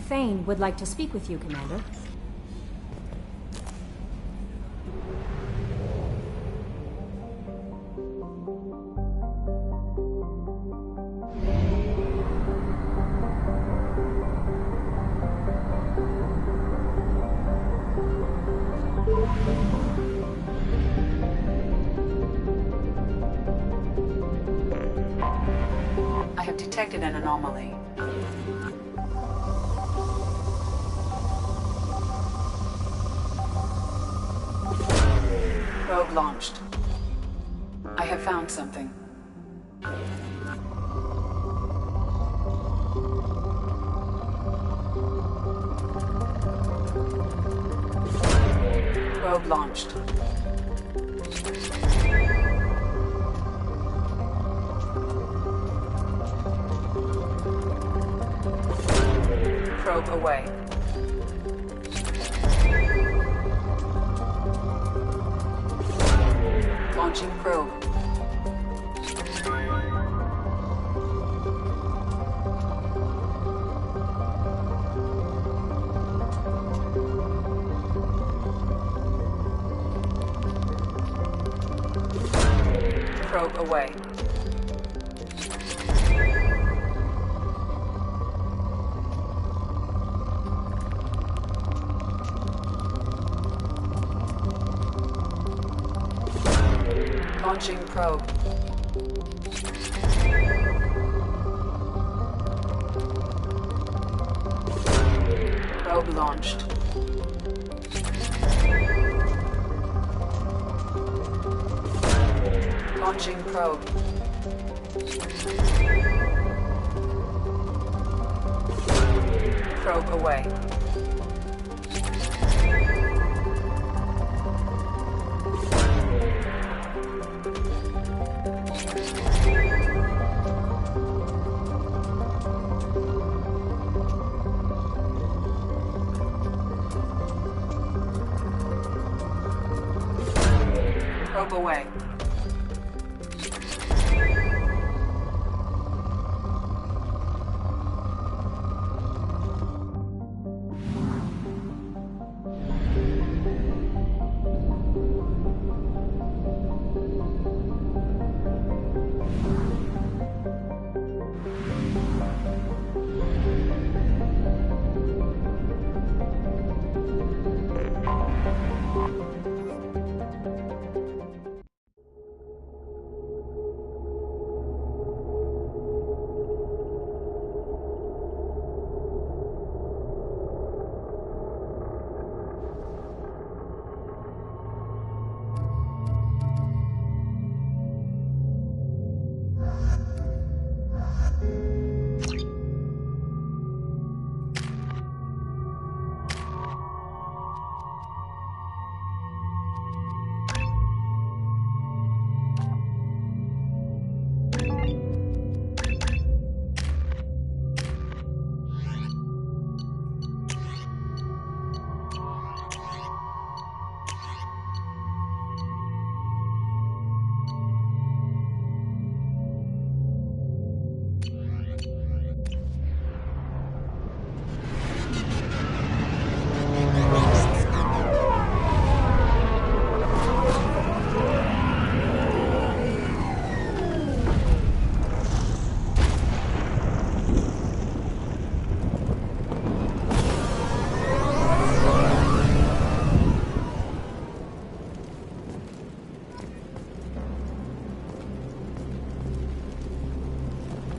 Thane would like to speak with you, Commander. I have detected an anomaly. Probe launched. I have found something. Probe launched. Probe away. Launching probe. Probe away. Launching probe. Probe launched. Launching probe. Probe away. Probe away.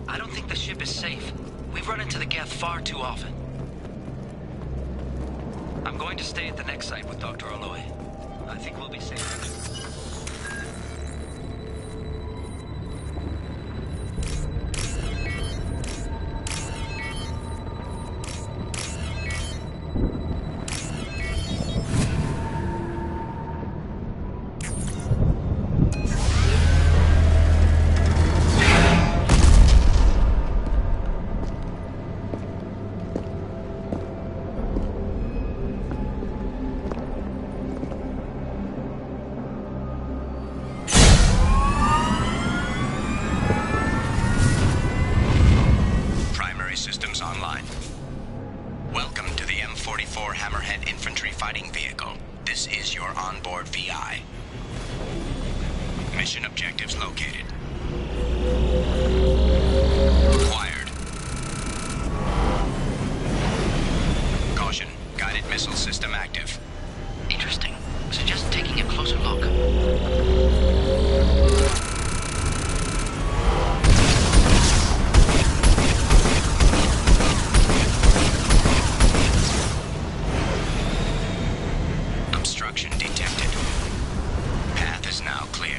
I don't think the ship is safe. We've run into the Geth far too often. I'm going to stay at the next site with Dr. Aloy. I think we'll be safe. Welcome to the M44 Hammerhead Infantry Fighting Vehicle. This is your onboard VI. Mission objectives located. Acquired. Caution, guided missile system active. Interesting. Suggest taking a closer look. Obstruction detected. Path is now clear.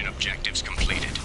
Objectives completed.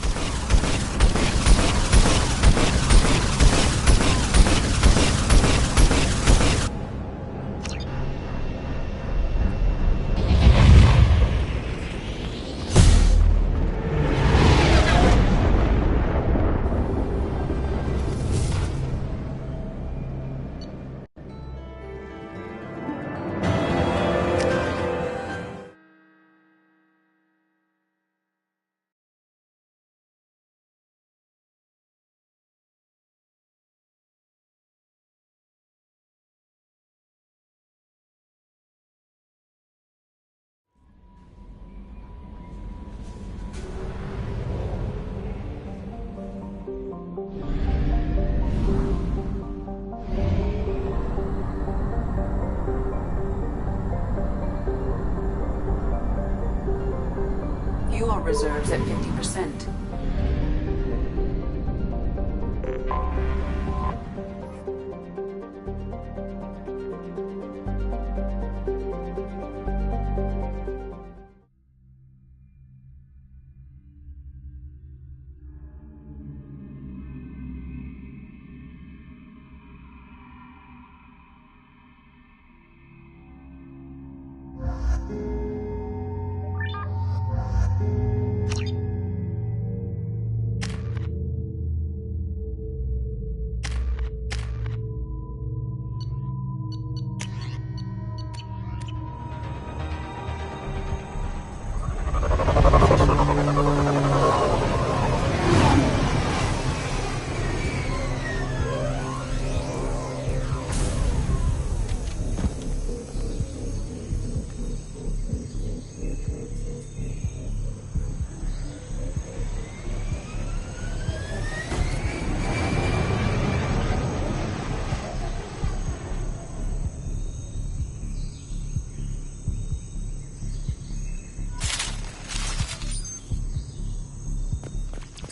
Fuel reserves at 50%.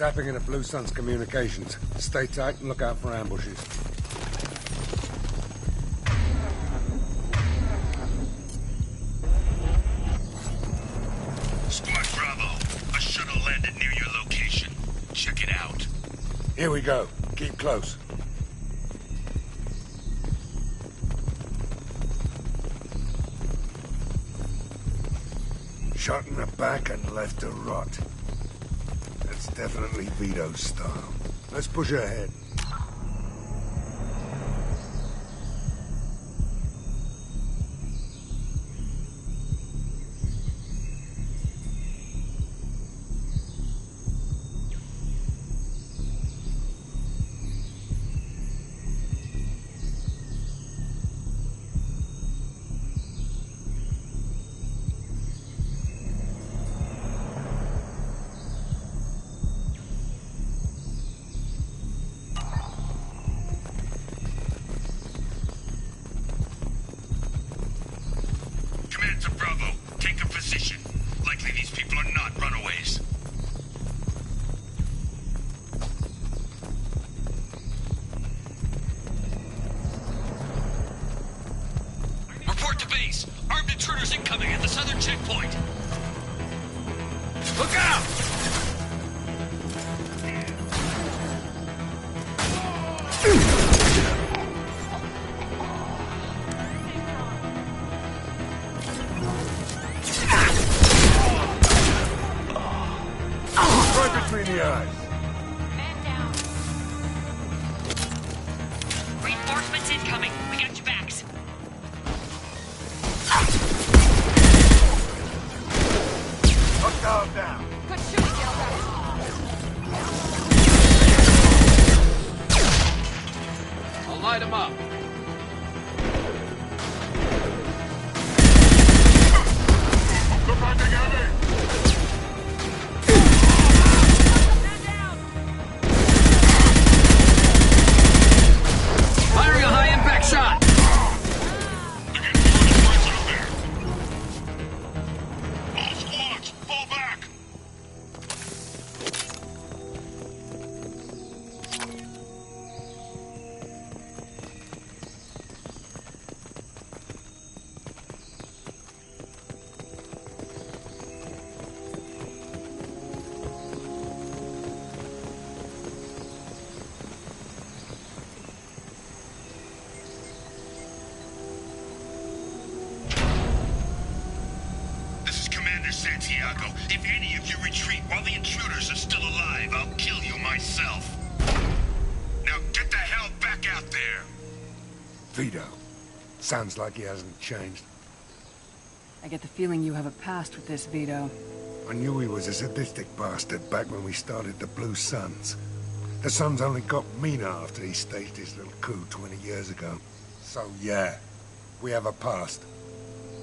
Tapping into Blue Sun's communications. Stay tight and look out for ambushes. Squad Bravo, a shuttle landed near your location. Check it out. Here we go. Keep close. Shot in the back and left to rot. That's definitely Vito's style. Let's push ahead. To Bravo, take a position. Likely these people are not runaways. Report to base. Armed intruders incoming at the southern checkpoint. Look out! Between the eyes. Man down. Reinforcements incoming. We got your backs. Hostile down. Good shooting, Delta. I'll light him up. Firing a high-impact shot! All squads, fall back! Santiago, if any of you retreat while the intruders are still alive, I'll kill you myself. Now get the hell back out there! Vito. Sounds like he hasn't changed. I get the feeling you have a past with this, Vito. I knew he was a sadistic bastard back when we started the Blue Suns. The Suns only got meaner after he staged his little coup 20 years ago. So yeah, we have a past.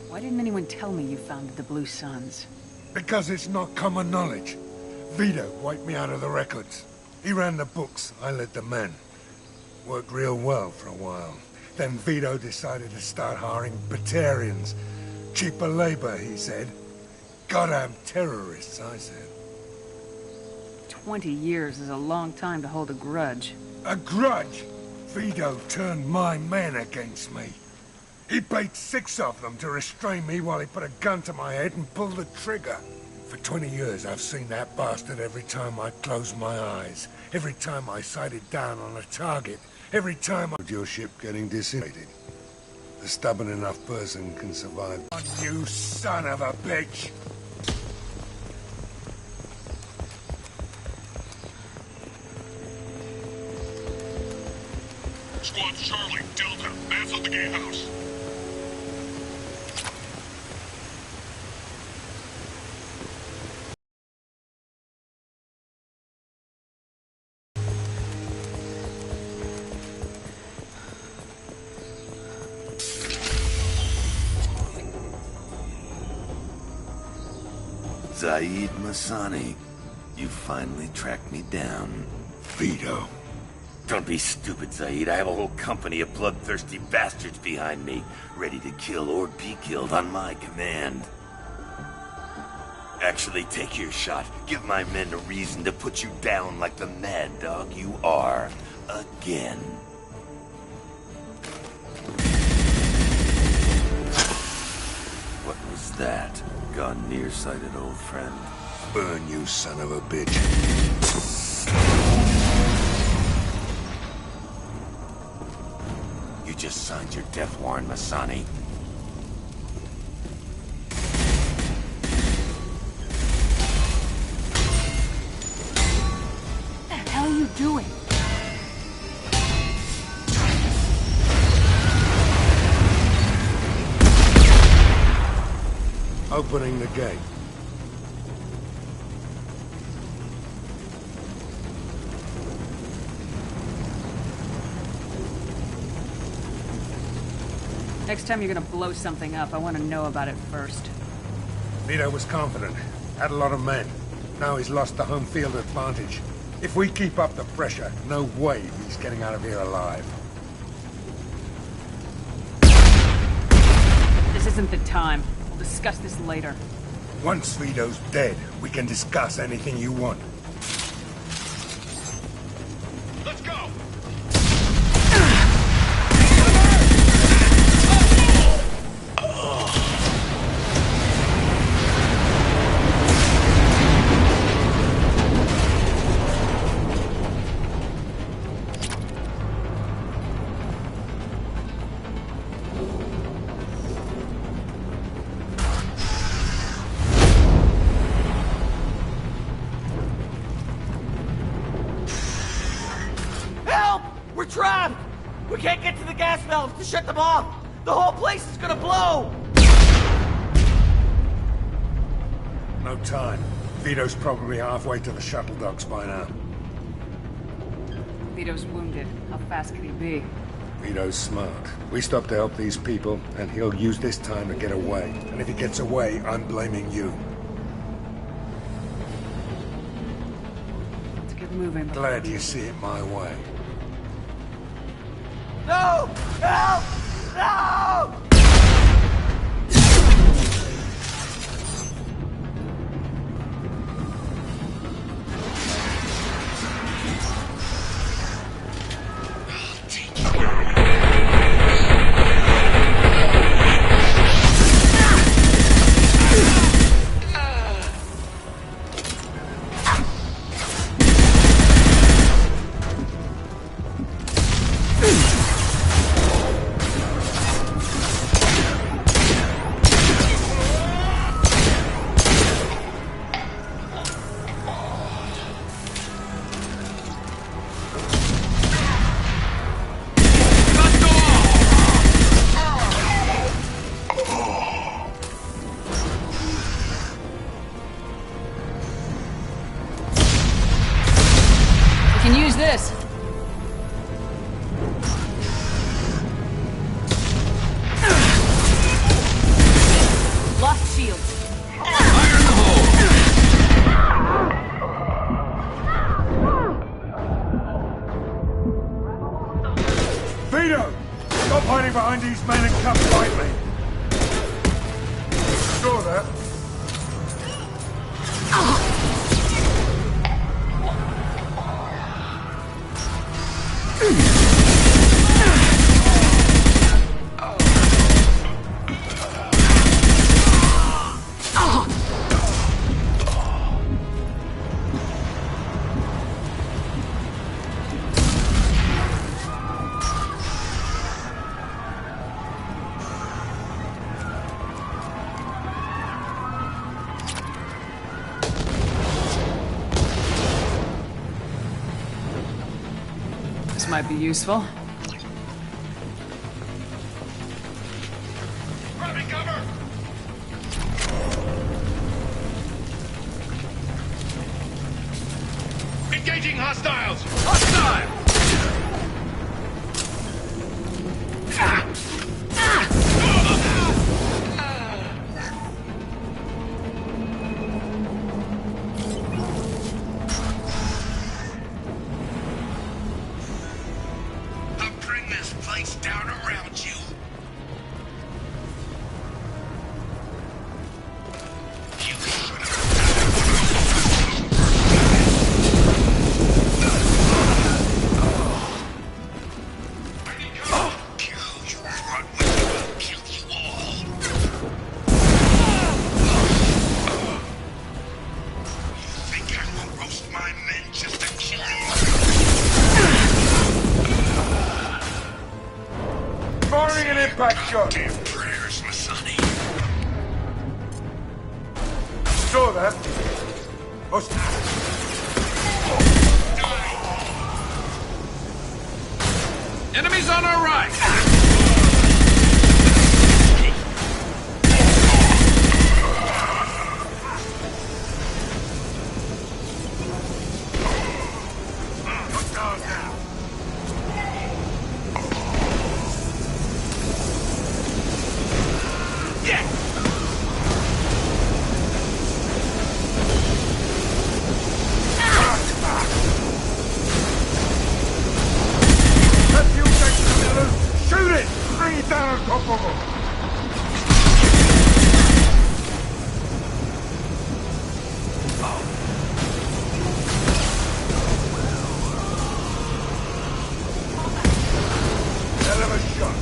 Why didn't anyone tell me you founded the Blue Suns? Because it's not common knowledge. Vito wiped me out of the records. He ran the books, I led the men. Worked real well for a while. Then Vito decided to start hiring Batarians. Cheaper labor, he said. Goddamn terrorists, I said. 20 years is a long time to hold a grudge. A grudge? Vito turned my men against me. He paid 6 of them to restrain me while he put a gun to my head and pulled the trigger. For 20 years, I've seen that bastard every time I closed my eyes. Every time I sighted down on a target. Every time your ship getting disintegrated. A stubborn enough person can survive. You son of a bitch! Squad Charlie, Delta, man's on the gatehouse. Zaid Masani, you finally tracked me down. Vito. Don't be stupid, Zaid. I have a whole company of bloodthirsty bastards behind me, ready to kill or be killed on my command. Actually, take your shot. Give my men a reason to put you down like the mad dog you are. Again. What was that? Gone nearsighted, old friend. Burn, you son of a bitch. You just signed your death warrant, Masani. What the hell are you doing? Opening the gate. Next time you're gonna blow something up, I want to know about it first. Vito was confident. Had a lot of men. Now he's lost the home field advantage. If we keep up the pressure, no way he's getting out of here alive. This isn't the time. We'll discuss this later. Once Vito's dead, we can discuss anything you want. Let's go! We're trapped! We can't get to the gas valves to shut them off! The whole place is gonna blow! No time. Vito's probably halfway to the shuttle docks by now. Vito's wounded. How fast can he be? Vito's smart. We stop to help these people, and he'll use this time to get away. And if he gets away, I'm blaming you. Let's get moving. Glad you see it my way. No! Help! No! We can use this. Lost shield. Fire in the hole! Vito! Stop hiding behind these men and come fight me! Saw that? This might be useful. Grabbing cover! Engaging hostiles! Hostile! I'll bring this place down around you. You should have shot. Give prayers, Masani. Saw that. Enemies on our right! Shoot it! Bring it down on top of them! Hell of a shot.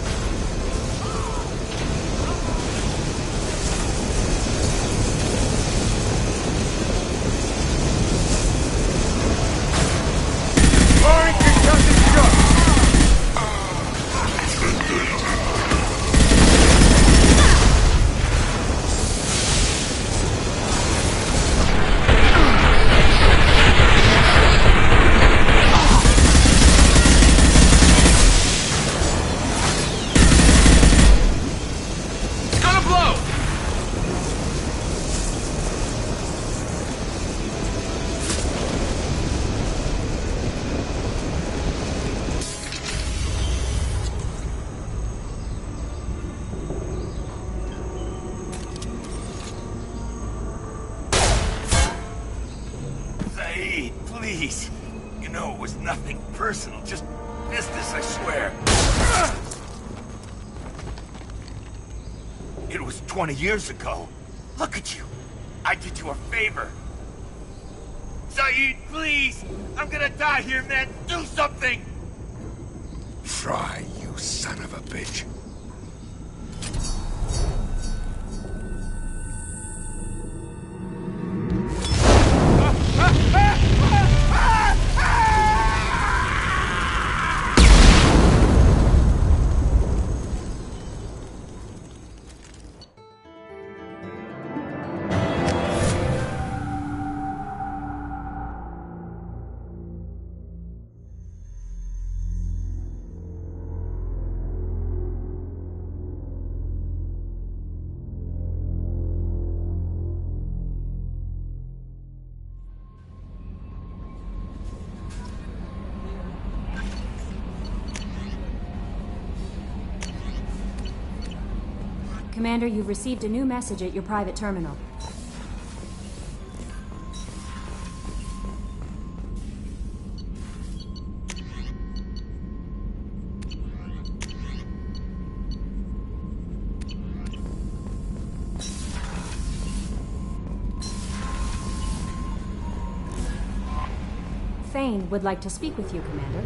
Firing concussive shot! Saeed, please. You know it was nothing personal, just business, I swear. It was 20 years ago. Look at you. I did you a favor. Saeed, please! I'm gonna die here, man! Do something! Try, you son of a bitch. Commander, you've received a new message at your private terminal. Thane would like to speak with you, Commander.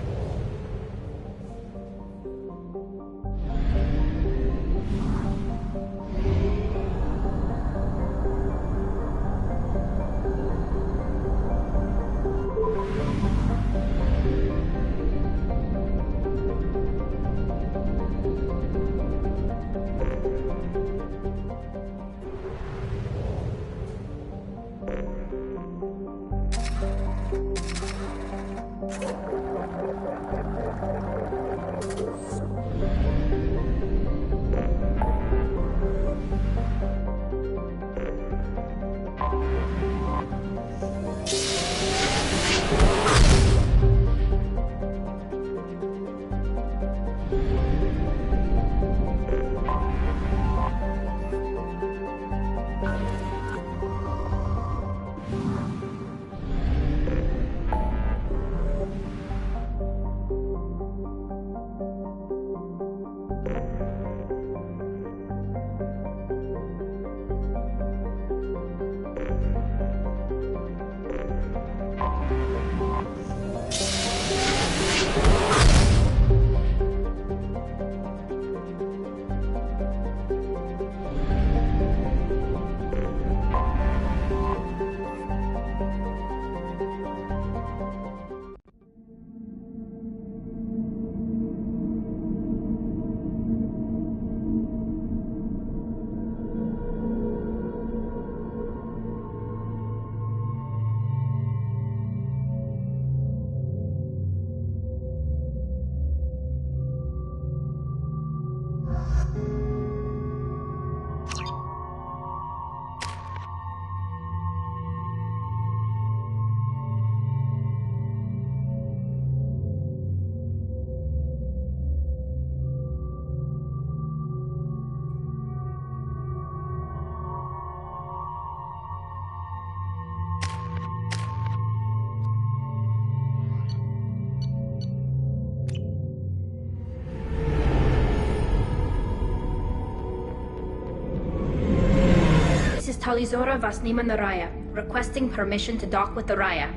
Talizora Vasnima Naraya, requesting permission to dock with the Raya.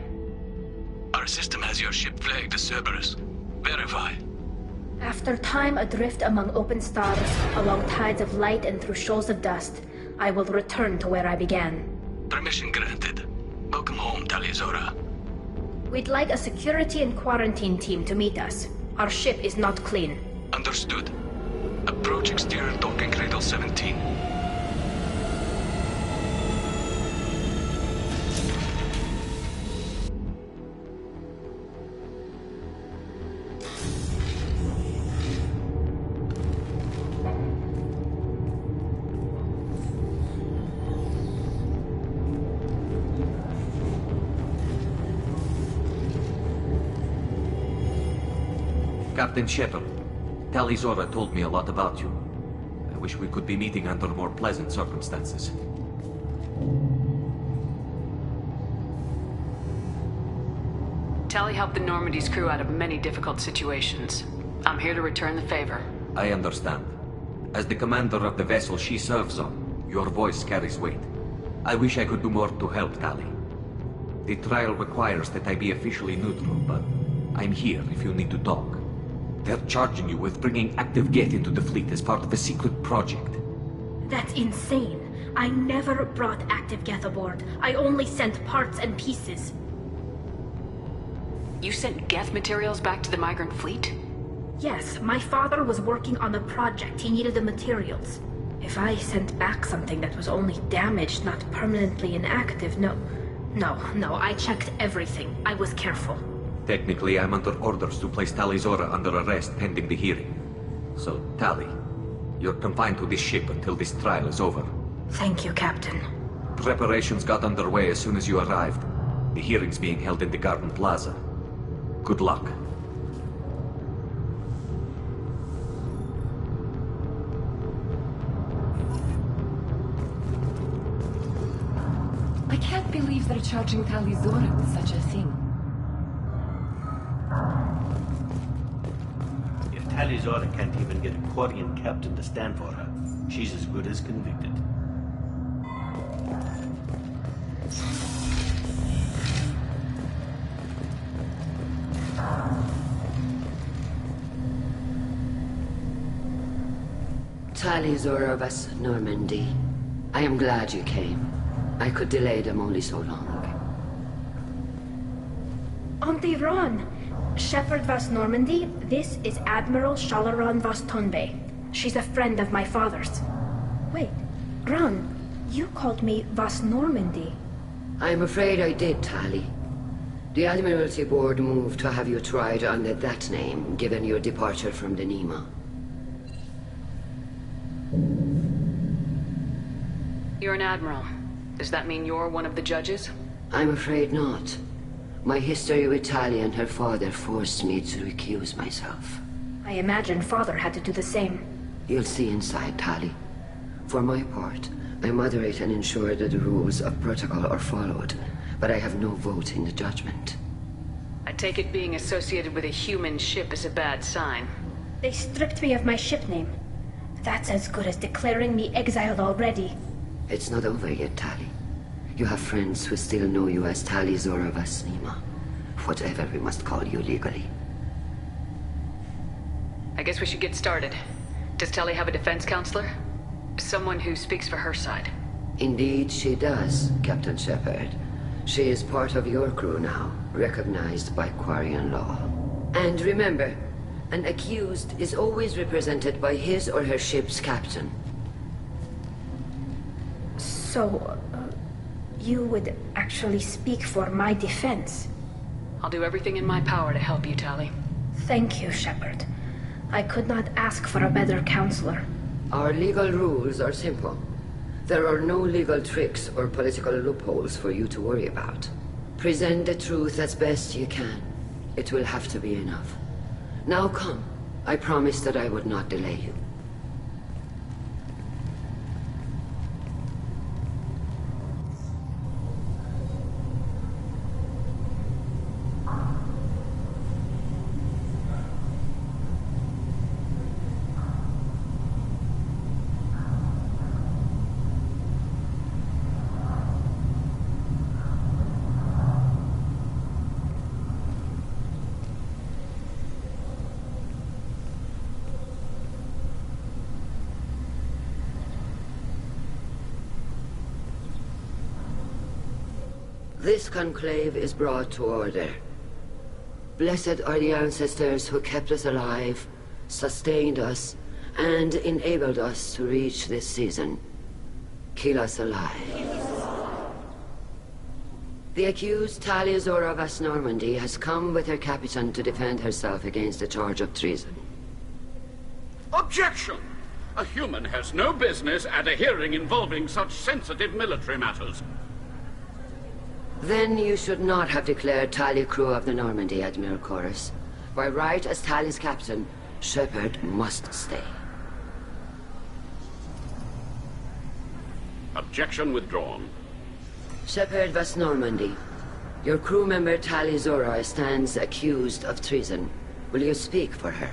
Our system has your ship flagged as Cerberus. Verify. After time adrift among open stars, along tides of light and through shoals of dust, I will return to where I began. Permission granted. Welcome home, Talizora. We'd like a security and quarantine team to meet us. Our ship is not clean. Understood. Approach exterior docking cradle 17. Captain Shepard, Talizora told me a lot about you. I wish we could be meeting under more pleasant circumstances. Tali helped the Normandy's crew out of many difficult situations. I'm here to return the favor. I understand. As the commander of the vessel she serves on, your voice carries weight. I wish I could do more to help, Tali. The trial requires that I be officially neutral, but I'm here if you need to talk. They're charging you with bringing active Geth into the fleet as part of a secret project. That's insane. I never brought active Geth aboard. I only sent parts and pieces. You sent Geth materials back to the migrant fleet? Yes, my father was working on a project. He needed the materials. If I sent back something that was only damaged, not permanently inactive, no, I checked everything. I was careful. Technically, I'm under orders to place Talizora under arrest pending the hearing. So, Tali, you're confined to this ship until this trial is over. Thank you, Captain. Preparations got underway as soon as you arrived. The hearing's being held in the Garden Plaza. Good luck. I can't believe they're charging Talizora with such a thing. If Talizora can't even get a Quarian captain to stand for her, she's as good as convicted. Talizora Vas Normandy. I am glad you came. I could delay them only so long. Auntie Ron! Shepard Vas Normandy, this is Admiral Shalaran Vas Tonbe. She's a friend of my father's. Wait, Ron, you called me Vas Normandy. I'm afraid I did, Tali. The Admiralty Board moved to have you tried under that name, given your departure from the Nima. You're an admiral. Does that mean you're one of the judges? I'm afraid not. My history with Tali and her father forced me to recuse myself. I imagine father had to do the same. You'll see inside, Tali. For my part, I moderate and ensure that the rules of protocol are followed, but I have no vote in the judgment. I take it being associated with a human ship is a bad sign. They stripped me of my ship name. That's as good as declaring me exiled already. It's not over yet, Tali. You have friends who still know you as Talizora Vas Nima. Whatever we must call you legally. I guess we should get started. Does Tali have a defense counselor? Someone who speaks for her side. Indeed she does, Captain Shepard. She is part of your crew now, recognized by Quarian law. And remember, an accused is always represented by his or her ship's captain. So, you would actually speak for my defense? I'll do everything in my power to help you, Tali. Thank you, Shepard. I could not ask for a better counselor. Our legal rules are simple. There are no legal tricks or political loopholes for you to worry about. Present the truth as best you can. It will have to be enough. Now come. I promised that I would not delay you. This conclave is brought to order. Blessed are the ancestors who kept us alive, sustained us, and enabled us to reach this season. Keep us alive. The accused Talia Zora Vas Normandy has come with her captain to defend herself against a charge of treason. Objection! A human has no business at a hearing involving such sensitive military matters. Then you should not have declared Talia crew of the Normandy, Admiral Chorus. By right as Talia's captain, Shepard must stay. Objection withdrawn. Shepard Vas Normandy, your crew member Talia Zora stands accused of treason. Will you speak for her?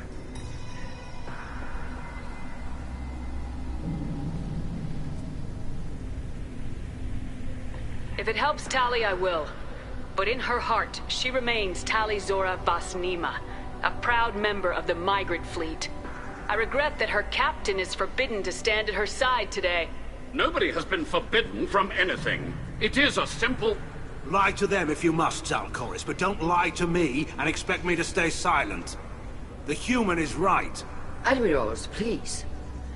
If it helps Tali, I will. But in her heart, she remains Tali Zora Vas Nima, a proud member of the migrant fleet. I regret that her captain is forbidden to stand at her side today. Nobody has been forbidden from anything. It is a simple... Lie to them if you must, Zalcoris, but don't lie to me and expect me to stay silent. The human is right. Admirals, please.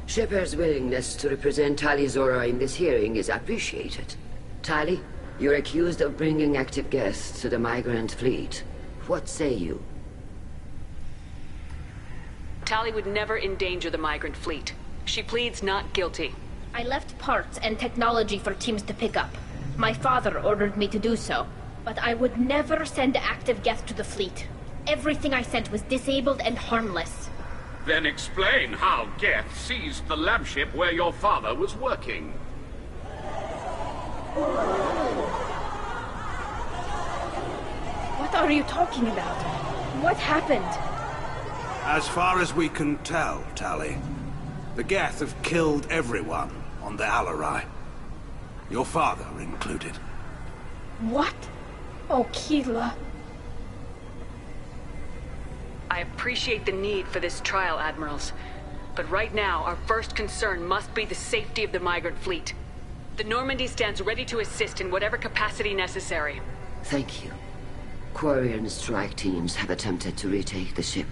Shepard's willingness to represent Talia Zora in this hearing is appreciated. Tali, you're accused of bringing active guests to the migrant fleet. What say you? Tali would never endanger the migrant fleet. She pleads not guilty. I left parts and technology for teams to pick up. My father ordered me to do so, but I would never send active guests to the fleet. Everything I sent was disabled and harmless. Then explain how Geth seized the lab ship where your father was working. What are you talking about? What happened? As far as we can tell, Tali, the Geth have killed everyone on the Alarai. Your father included. What? Oh, Keela. I appreciate the need for this trial, Admirals. But right now, our first concern must be the safety of the migrant fleet. The Normandy stands ready to assist in whatever capacity necessary. Thank you. Quarian strike teams have attempted to retake the ship,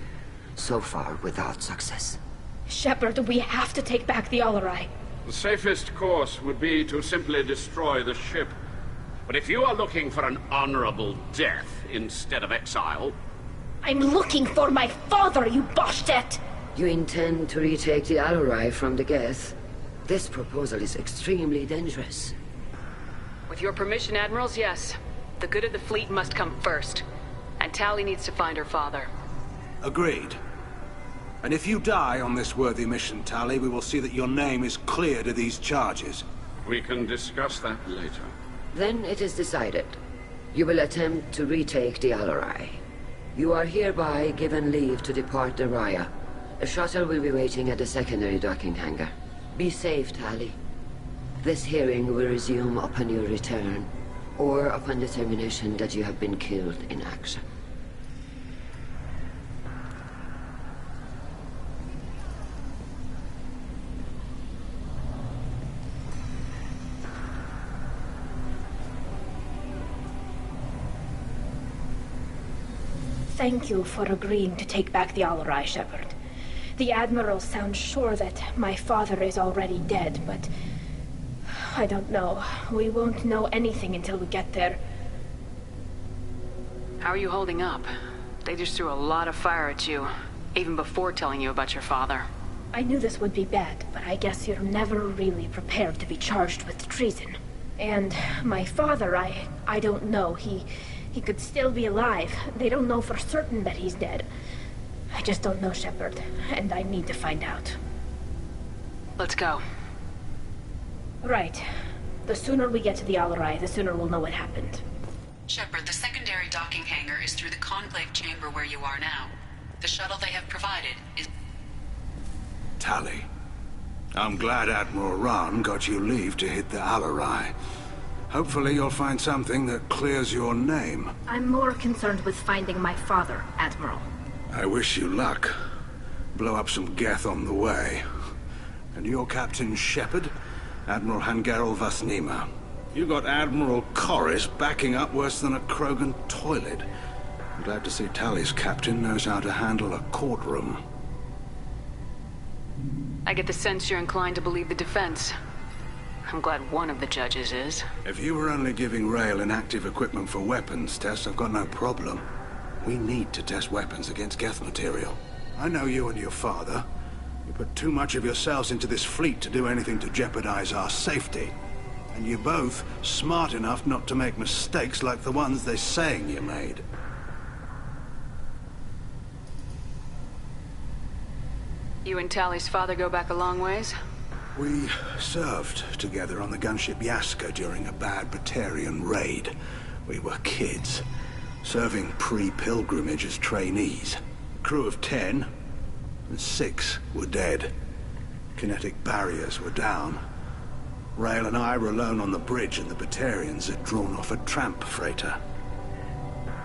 so far without success. Shepard, we have to take back the Alarai. The safest course would be to simply destroy the ship. But if you are looking for an honorable death instead of exile... I'm looking for my father, you Bastet! You intend to retake the Alarai from the Geth? This proposal is extremely dangerous. With your permission, Admirals, yes. The good of the fleet must come first. And Tali needs to find her father. Agreed. And if you die on this worthy mission, Tali, we will see that your name is cleared of these charges. We can discuss that later. Then it is decided. You will attempt to retake the Alarai. You are hereby given leave to depart the Raya. A shuttle will be waiting at the secondary docking hangar. Be safe, Tali. This hearing will resume upon your return, or upon determination that you have been killed in action. Thank you for agreeing to take back the Alarai, Shepard. The Admiral sounds sure that my father is already dead, but... I don't know. We won't know anything until we get there. How are you holding up? They just threw a lot of fire at you, even before telling you about your father. I knew this would be bad, but I guess you're never really prepared to be charged with treason. And my father, I don't know. He could still be alive. They don't know for certain that he's dead. I just don't know, Shepard, and I need to find out. Let's go. Right. The sooner we get to the Alarai, the sooner we'll know what happened. Shepard, the secondary docking hangar is through the conclave chamber where you are now. The shuttle they have provided is... Tali, I'm glad Admiral Rahn got you leave to hit the Alarai. Hopefully you'll find something that clears your name. I'm more concerned with finding my father, Admiral. I wish you luck. Blow up some Geth on the way. And your Captain Shepard? Admiral Hangarel Vas Nima. You got Admiral Corris backing up worse than a Krogan toilet. I'm glad to see Tali's captain knows how to handle a courtroom. I get the sense you're inclined to believe the defense. I'm glad one of the judges is. If you were only giving Rail inactive equipment for weapons tests, I've got no problem. We need to test weapons against Geth material. I know you and your father. You put too much of yourselves into this fleet to do anything to jeopardize our safety. And you're both smart enough not to make mistakes like the ones they're saying you made. You and Tali's father go back a long ways? We served together on the gunship Yaska during a bad Batarian raid. We were kids, serving pre-pilgrimage as trainees. Crew of 10, and 6 were dead. Kinetic barriers were down. Rail and I were alone on the bridge, and the Batarians had drawn off a tramp freighter.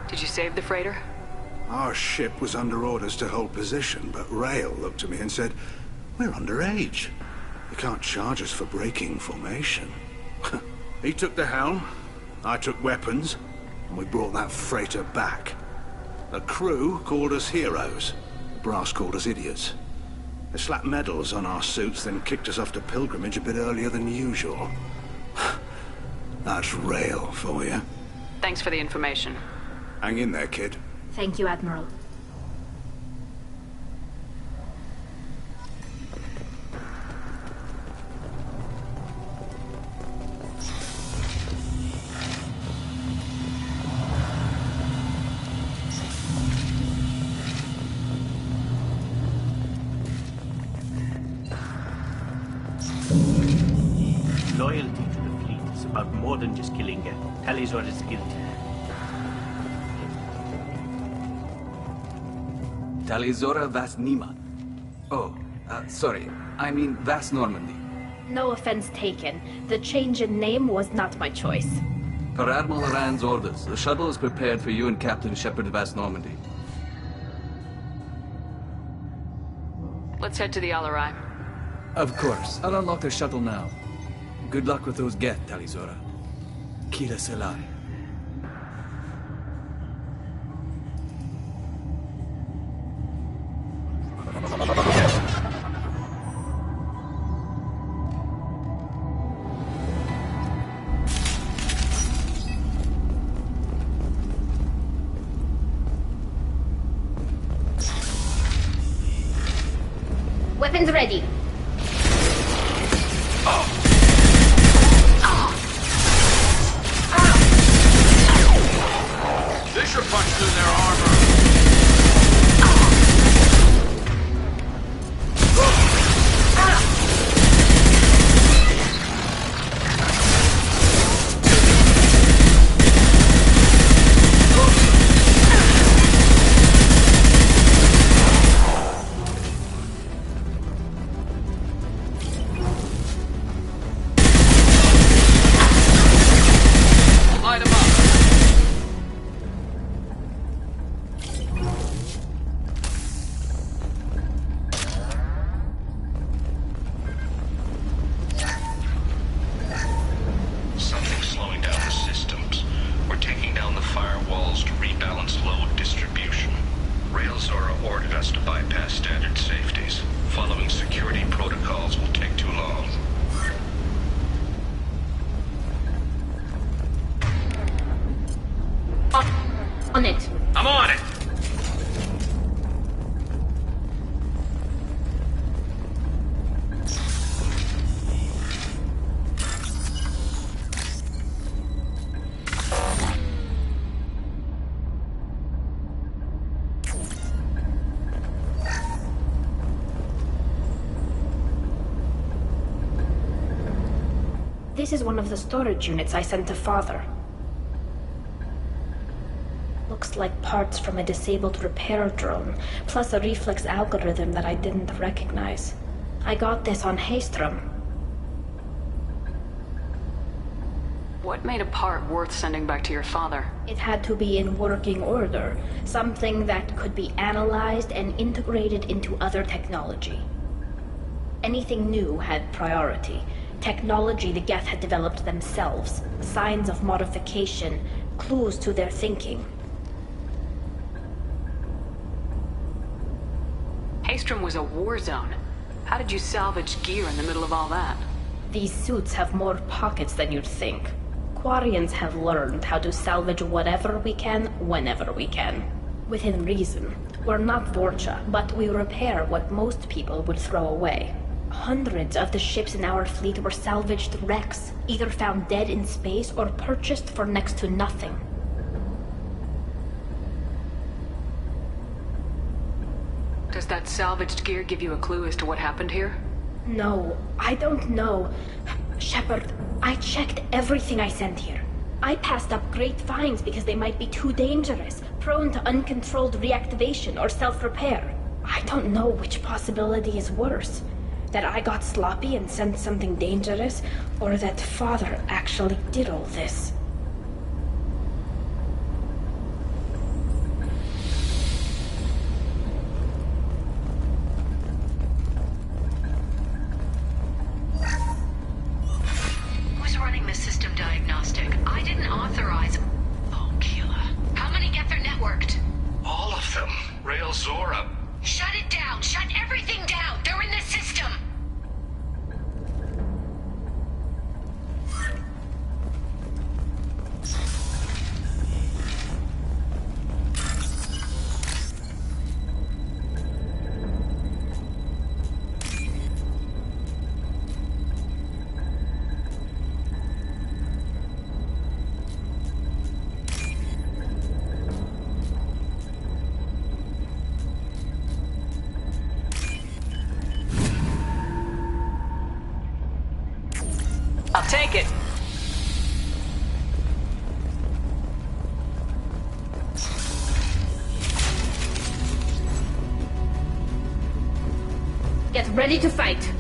Did you save the freighter? Our ship was under orders to hold position, but Rail looked at me and said, "We're underage. You can't charge us for breaking formation." He took the helm, I took weapons, and we brought that freighter back. The crew called us heroes. The brass called us idiots. They slapped medals on our suits, then kicked us off to pilgrimage a bit earlier than usual. That's Rail for you. Thanks for the information. Hang in there, kid. Thank you, Admiral. Loyalty to the fleet is about more than just killing Geth. Tali'Zorah is guilty. Tali'Zorah Vas Nima. Oh, sorry. I mean Vas Normandy. No offense taken. The change in name was not my choice. Per Admiral Rand's orders, the shuttle is prepared for you and Captain Shepard Vas Normandy. Let's head to the Alarai. Of course. I'll unlock the shuttle now. Good luck with those Geth, Tali'Zorah. Kira Selai. Weapons ready. They should punch through their armor. Light 'em up. Something's slowing down the systems. We're taking down the firewalls to rebalance load distribution. Railzora ordered us to bypass standard safeties. Following security protocols will take too long. On it. I'm on it! This is one of the storage units I sent to Father. Looks like parts from a disabled repair drone, plus a reflex algorithm that I didn't recognize. I got this on Haystrom. What made a part worth sending back to your father? It had to be in working order, something that could be analyzed and integrated into other technology. Anything new had priority. Technology the Geth had developed themselves. Signs of modification. Clues to their thinking. Haestrom was a war zone. How did you salvage gear in the middle of all that? These suits have more pockets than you'd think. Quarians have learned how to salvage whatever we can, whenever we can. Within reason. We're not Vorcha, but we repair what most people would throw away. Hundreds of the ships in our fleet were salvaged wrecks, either found dead in space or purchased for next to nothing. Does that salvaged gear give you a clue as to what happened here? No, I don't know. Shepard, I checked everything I sent here. I passed up great finds because they might be too dangerous, prone to uncontrolled reactivation or self-repair. I don't know which possibility is worse. That I got sloppy and sent something dangerous, or that Father actually did all this. Who's running the system diagnostic? I didn't authorize... Oh, Keela. How many Geth are networked? All of them. Rail Zora. Shut it down! Shut everything down! They're in the system! I'll take it. Get ready to fight.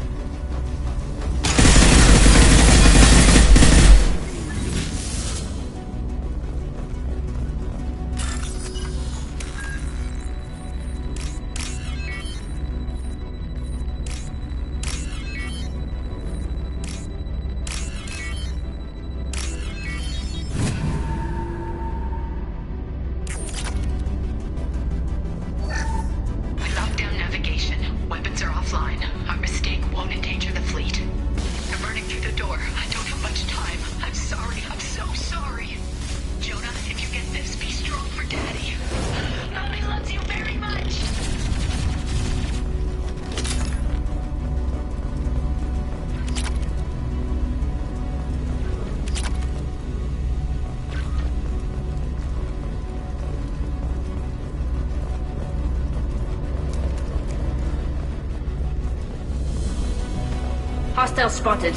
Hostile spotted.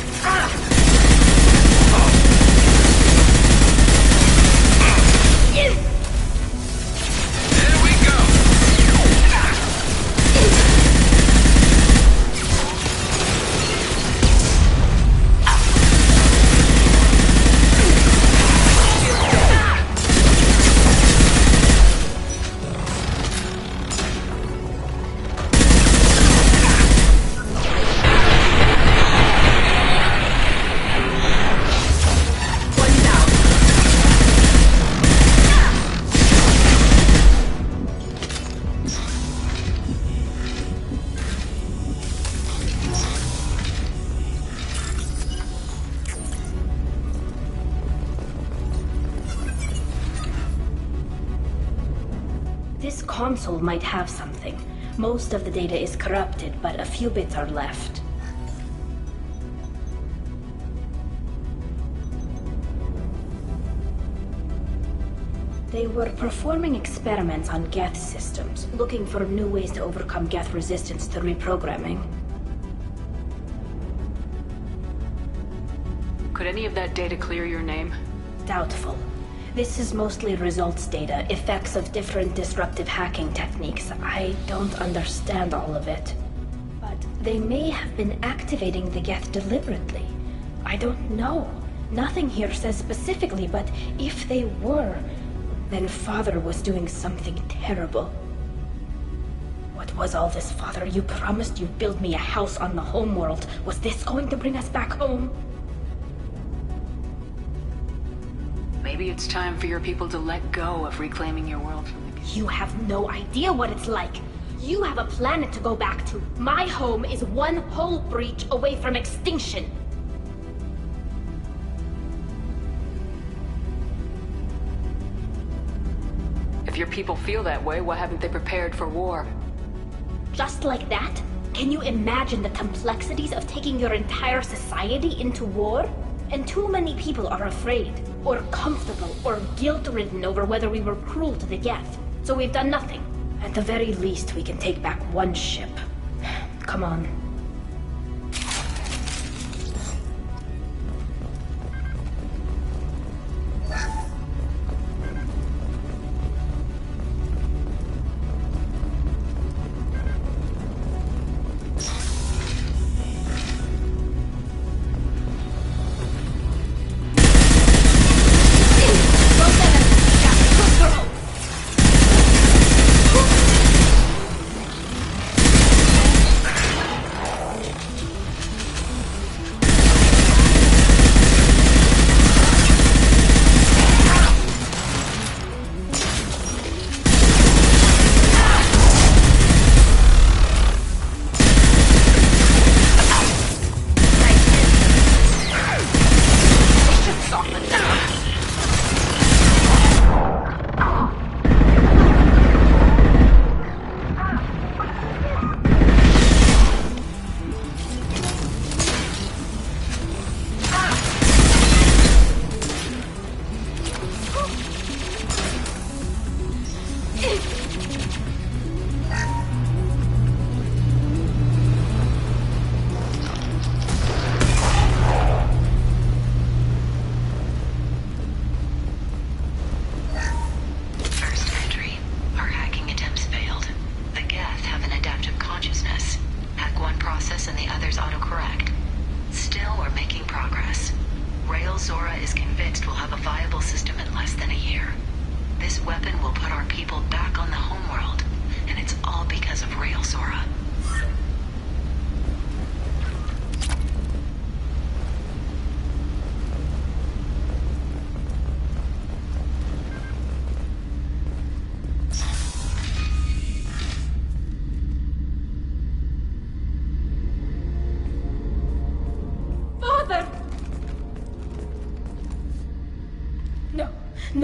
This console might have something. Most of the data is corrupted, but a few bits are left. They were performing experiments on Geth systems, looking for new ways to overcome Geth resistance to reprogramming. Could any of that data clear your name? Doubtful. This is mostly results data, effects of different disruptive hacking techniques. I don't understand all of it. But they may have been activating the Geth deliberately. I don't know. Nothing here says specifically, but if they were, then Father was doing something terrible. What was all this, Father? You promised you'd build me a house on the homeworld. Was this going to bring us back home? Maybe it's time for your people to let go of reclaiming your world. You have no idea what it's like. You have a planet to go back to. My home is one hull breach away from extinction. If your people feel that way, why haven't they prepared for war? Just like that? Can you imagine the complexities of taking your entire society into war? And too many people are afraid, or comfortable, or guilt-ridden over whether we were cruel to the Geth. So we've done nothing. At the very least, we can take back one ship. Come on.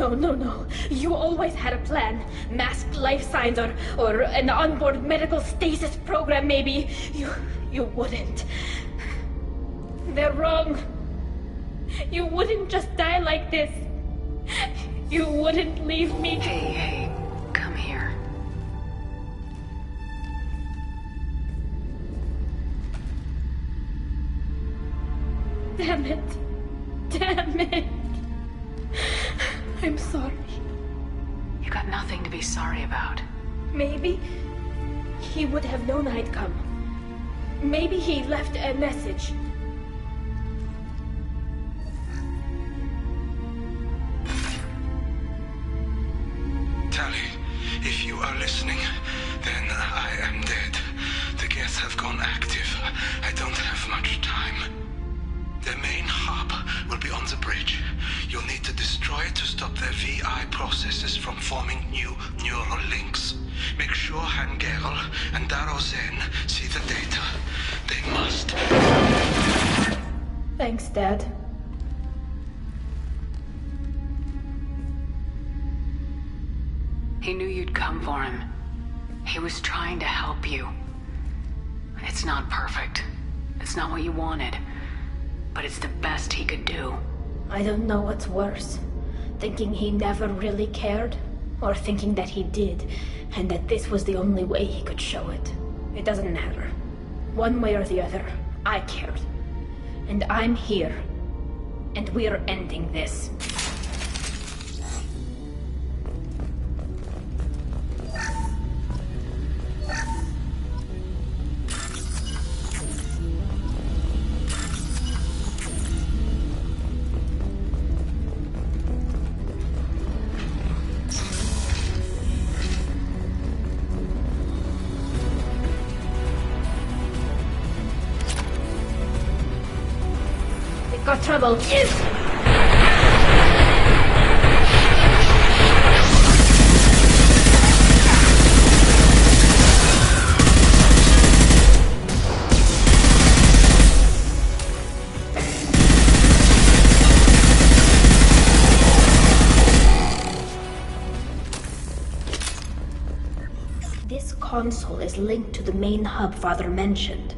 No. You always had a plan. Masked life signs or an onboard medical stasis program, maybe. You wouldn't. They're wrong. You wouldn't just die like this. You wouldn't leave me. Hey, come here. Damn it. I'm sorry. You got nothing to be sorry about. Maybe he would have known I'd come. Maybe he left a message. Tali, if you are listening, then I am dead. The Geth have gone active. I don't have much time. The main hub will be on the bridge. You'll need to destroy it to stop their VI processes from forming new neural links. Make sure Hangerl and Daro Zen see the data. They must. Thanks, Dad. He knew you'd come for him. He was trying to help you. It's not perfect. It's not what you wanted. But it's the best he could do. I don't know what's worse. Thinking he never really cared, or thinking that he did, and that this was the only way he could show it. It doesn't matter. One way or the other, I cared. And I'm here. And we're ending this. trouble. This console is linked to the main hub Father mentioned.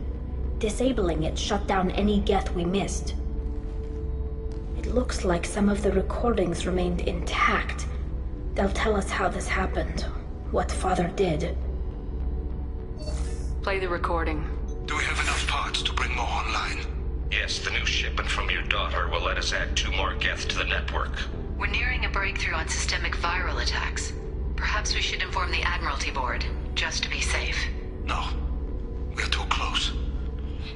Disabling it shut down any Geth we missed. It looks like some of the recordings remained intact. They'll tell us how this happened, what Father did. Play the recording. Do we have enough parts to bring more online? Yes, the new shipment from your daughter will let us add 2 more Geth to the network. We're nearing a breakthrough on systemic viral attacks. Perhaps we should inform the Admiralty Board, just to be safe. No. We're too close.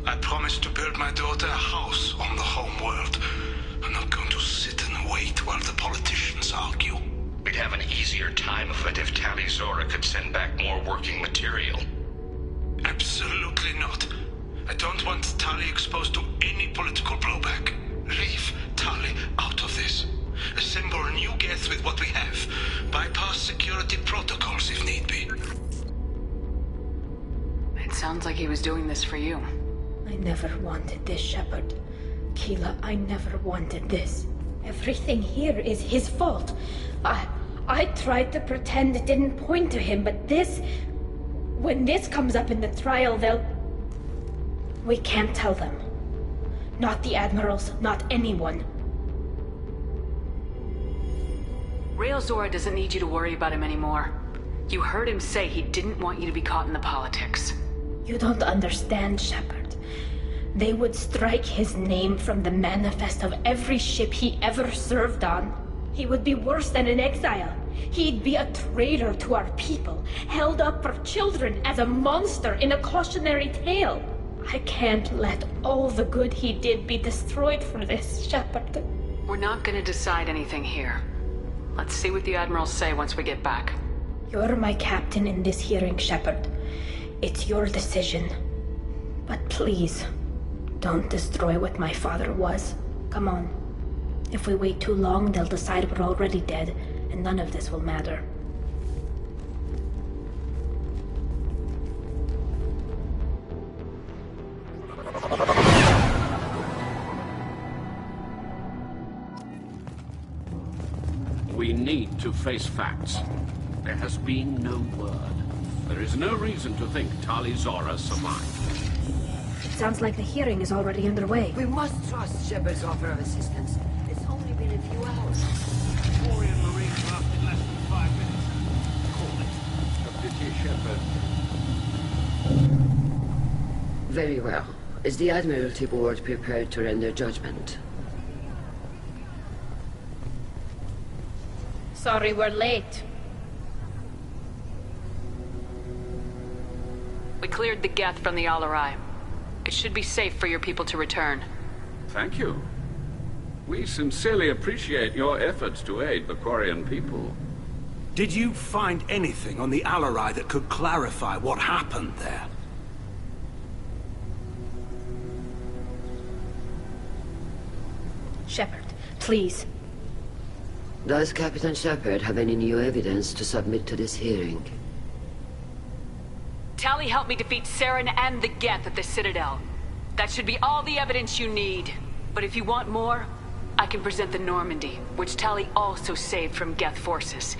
I promised to build my daughter a house on the home world. I'm not going to sit and wait while the politicians argue. We'd have an easier time of it if Tali Zora could send back more working material. Absolutely not. I don't want Tali exposed to any political blowback. Leave Tali out of this. Assemble new Geth with what we have. Bypass security protocols if need be. It sounds like he was doing this for you. I never wanted this, Shepard. Keela, I never wanted this. Everything here is his fault. I tried to pretend it didn't point to him, but this... When this comes up in the trial, they'll... We can't tell them. Not the Admirals, not anyone. Rael Zora doesn't need you to worry about him anymore. You heard him say he didn't want you to be caught in the politics. You don't understand, Shepard. They would strike his name from the manifest of every ship he ever served on. He would be worse than an exile. He'd be a traitor to our people, held up for children as a monster in a cautionary tale. I can't let all the good he did be destroyed for this, Shepard. We're not gonna decide anything here. Let's see what the Admirals say once we get back. You're my captain in this hearing, Shepard. It's your decision. But please, don't destroy what my father was. Come on. If we wait too long, they'll decide we're already dead, and none of this will matter. We need to face facts. There has been no word. There is no reason to think Tali Zora survived. It sounds like the hearing is already underway. We must trust Shepard's offer of assistance. It's only been a few hours. Quarian Marines lasted less than 5 minutes. Call it. A pity, Shepard. Very well. Is the Admiralty Board prepared to render judgment? Sorry we're late. We cleared the Geth from the Alarai. It should be safe for your people to return. Thank you. We sincerely appreciate your efforts to aid the Quarian people. Did you find anything on the Alarai that could clarify what happened there? Shepard, please. Does Captain Shepard have any new evidence to submit to this hearing? Tali helped me defeat Saren and the Geth at the Citadel. That should be all the evidence you need. But if you want more, I can present the Normandy, which Tali also saved from Geth forces,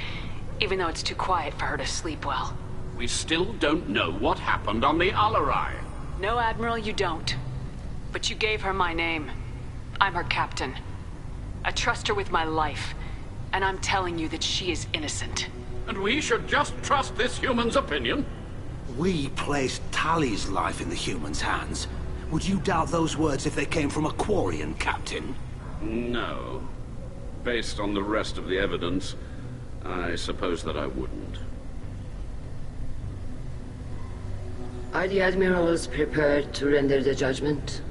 even though it's too quiet for her to sleep well. We still don't know what happened on the Alarai. No, Admiral, you don't. But you gave her my name. I'm her captain. I trust her with my life, and I'm telling you that she is innocent. And we should just trust this human's opinion? We placed Tali's life in the humans' hands. Would you doubt those words if they came from a Quarian, Captain? No. Based on the rest of the evidence, I suppose that I wouldn't. Are the Admirals prepared to render the judgment?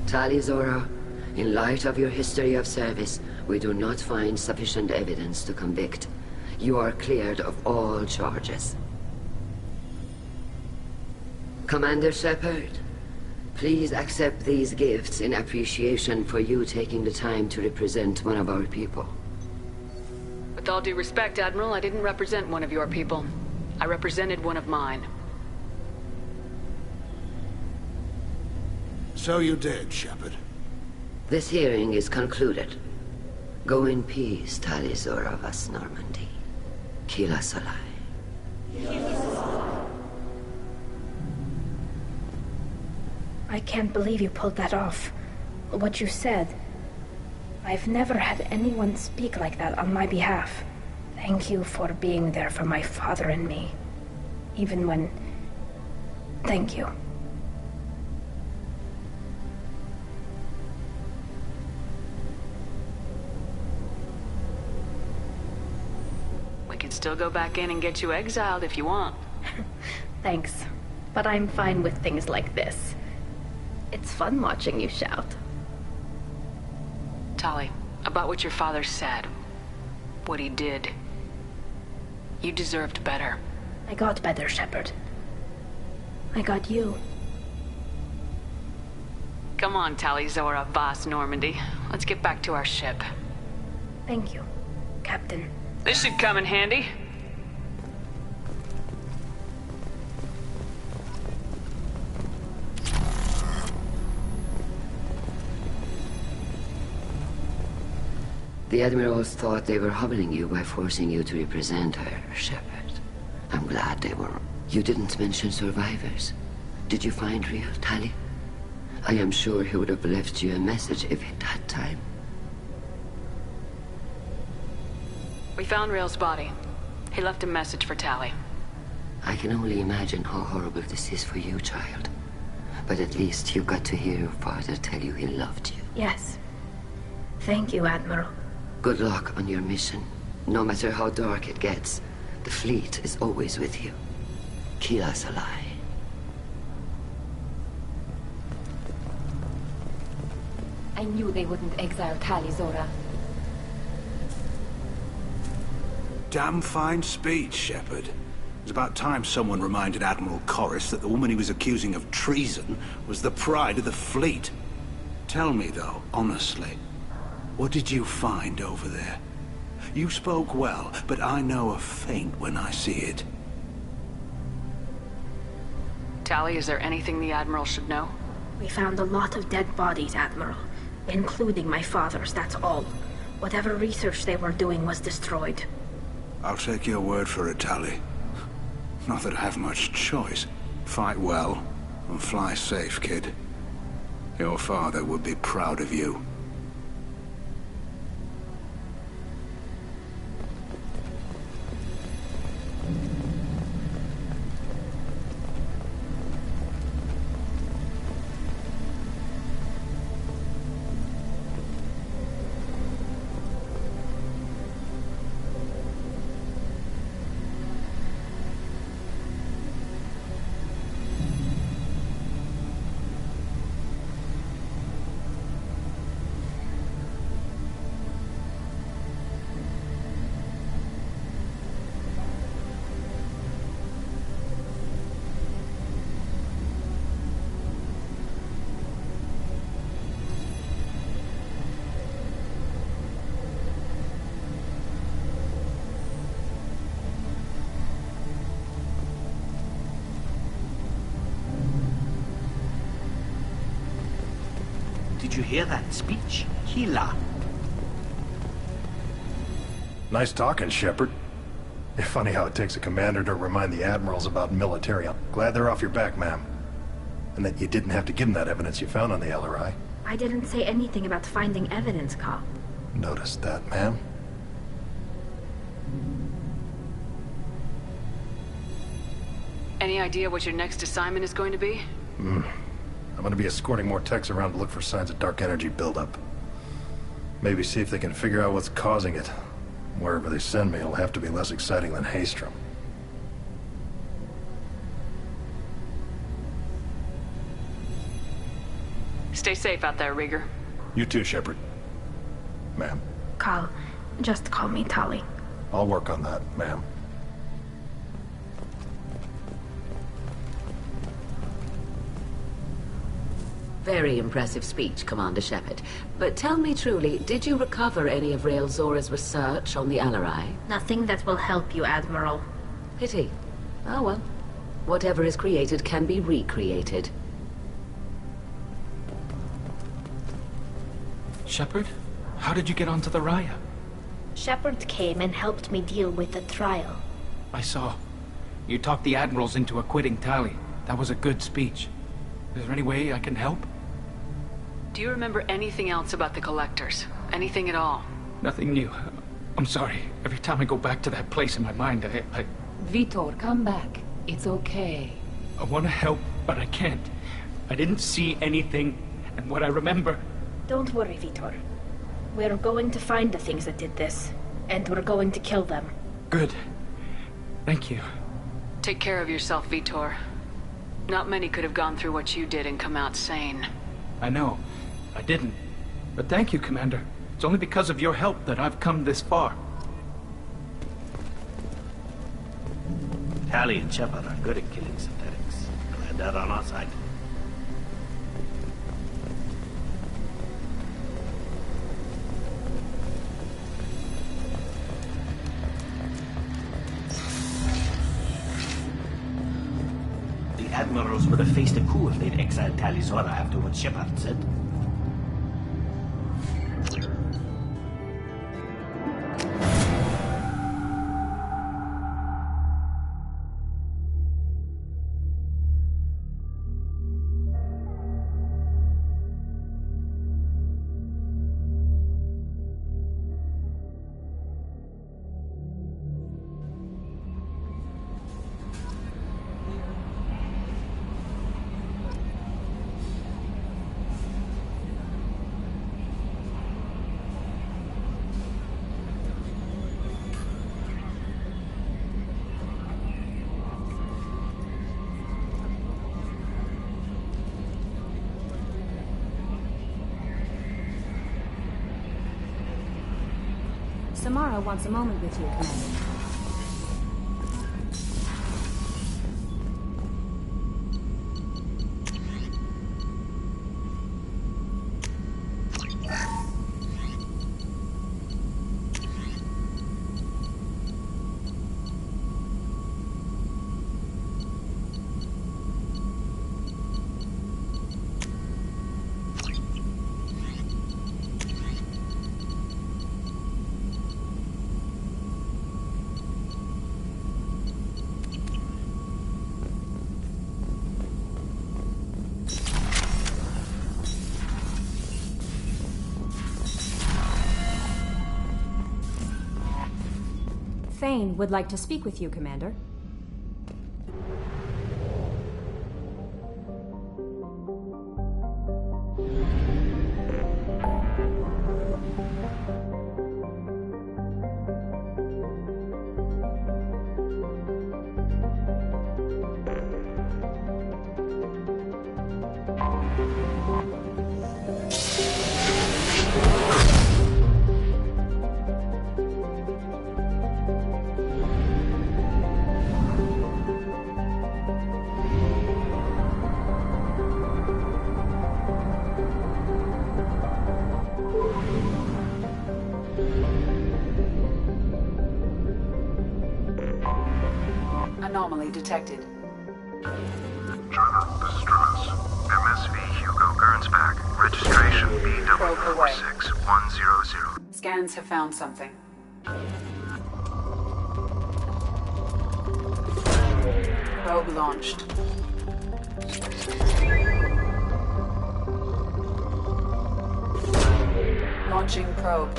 Tali Zora, In light of your history of service, we do not find sufficient evidence to convict. You are cleared of all charges. Commander Shepard, please accept these gifts in appreciation for you taking the time to represent one of our people. With all due respect, Admiral, I didn't represent one of your people. I represented one of mine. So you did, Shepard. This hearing is concluded. Go in peace, Talizora Vas Normandy. Kila Salai. I can't believe you pulled that off. What you said. I've never had anyone speak like that on my behalf. Thank you for being there for my father and me. Even when... Thank you. We can still go back in and get you exiled if you want. Thanks. But I'm fine with things like this. It's fun watching you shout. Tali, about what your father said. What he did. You deserved better. I got better, Shepard. I got you. Come on, Talizora Vas Normandy. Let's get back to our ship. Thank you, Captain. This should come in handy. The Admirals thought they were humbling you by forcing you to represent her, Shepard. I'm glad they were. You didn't mention survivors. Did you find real Tali? I am sure he would have left you a message if he'd had time. We found Rail's body. He left a message for Tali. I can only imagine how horrible this is for you, child. But at least you got to hear your father tell you he loved you. Yes. Thank you, Admiral. Good luck on your mission. No matter how dark it gets, the fleet is always with you. Kila Salai. I knew they wouldn't exile Talizora. Damn fine speech, Shepard. It's about time someone reminded Admiral Corris that the woman he was accusing of treason was the pride of the fleet. Tell me, though, honestly, what did you find over there? You spoke well, but I know a feint when I see it. Tali, is there anything the Admiral should know? We found a lot of dead bodies, Admiral. Including my father's, that's all. Whatever research they were doing was destroyed. I'll take your word for it, Tali. Not that I have much choice. Fight well, and fly safe, kid. Your father would be proud of you. Did you hear that speech? Kila. Nice talking, Shepard. Funny how it takes a commander to remind the admirals about military. I'm glad they're off your back, ma'am. And that you didn't have to give them that evidence you found on the LRI. I didn't say anything about finding evidence, Cop. Noticed that, ma'am. Any idea what your next assignment is going to be? I'm gonna be escorting more techs around to look for signs of dark energy buildup. Maybe see if they can figure out what's causing it. Wherever they send me, it'll have to be less exciting than Haystrom. Stay safe out there, Rieger. You too, Shepard. Ma'am. Cal, just call me Tali. I'll work on that, ma'am. Very impressive speech, Commander Shepard. But tell me truly, did you recover any of Rael Zora's research on the Alarai? Nothing that will help you, Admiral. Pity. Oh well. Whatever is created can be recreated. Shepard? How did you get onto the Raya? Shepard came and helped me deal with the trial. I saw. You talked the admirals into acquitting Tali. That was a good speech. Is there any way I can help? Do you remember anything else about the Collectors? Anything at all? Nothing new. I'm sorry. Every time I go back to that place in my mind, I Vitor, come back. It's okay. I want to help, but I can't. I didn't see anything, and what I remember... Don't worry, Vitor. We're going to find the things that did this, and we're going to kill them. Good. Thank you. Take care of yourself, Vitor. Not many could have gone through what you did and come out sane. I know. I didn't. But thank you, Commander. It's only because of your help that I've come this far. Tali and Shepard are good at killing synthetics. Glad they're on our side. The admirals would have faced a coup if they'd exiled Tali Zora after what Shepard said. Samara wants a moment with you, Commander. Thane would like to speak with you, Commander. Anomaly detected. Trevor, this is Truman. MSV Hugo Gernsback. Registration BW46100. Scans have found something. Probe launched. Launching probe.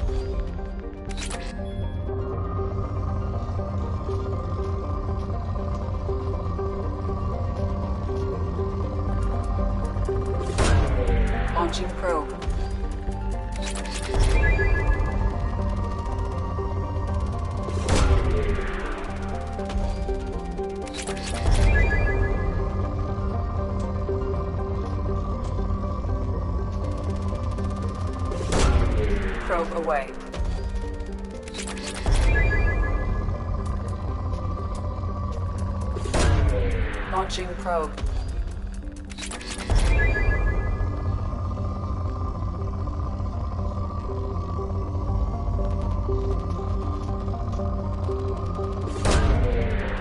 Launching probe. away. Launching probe.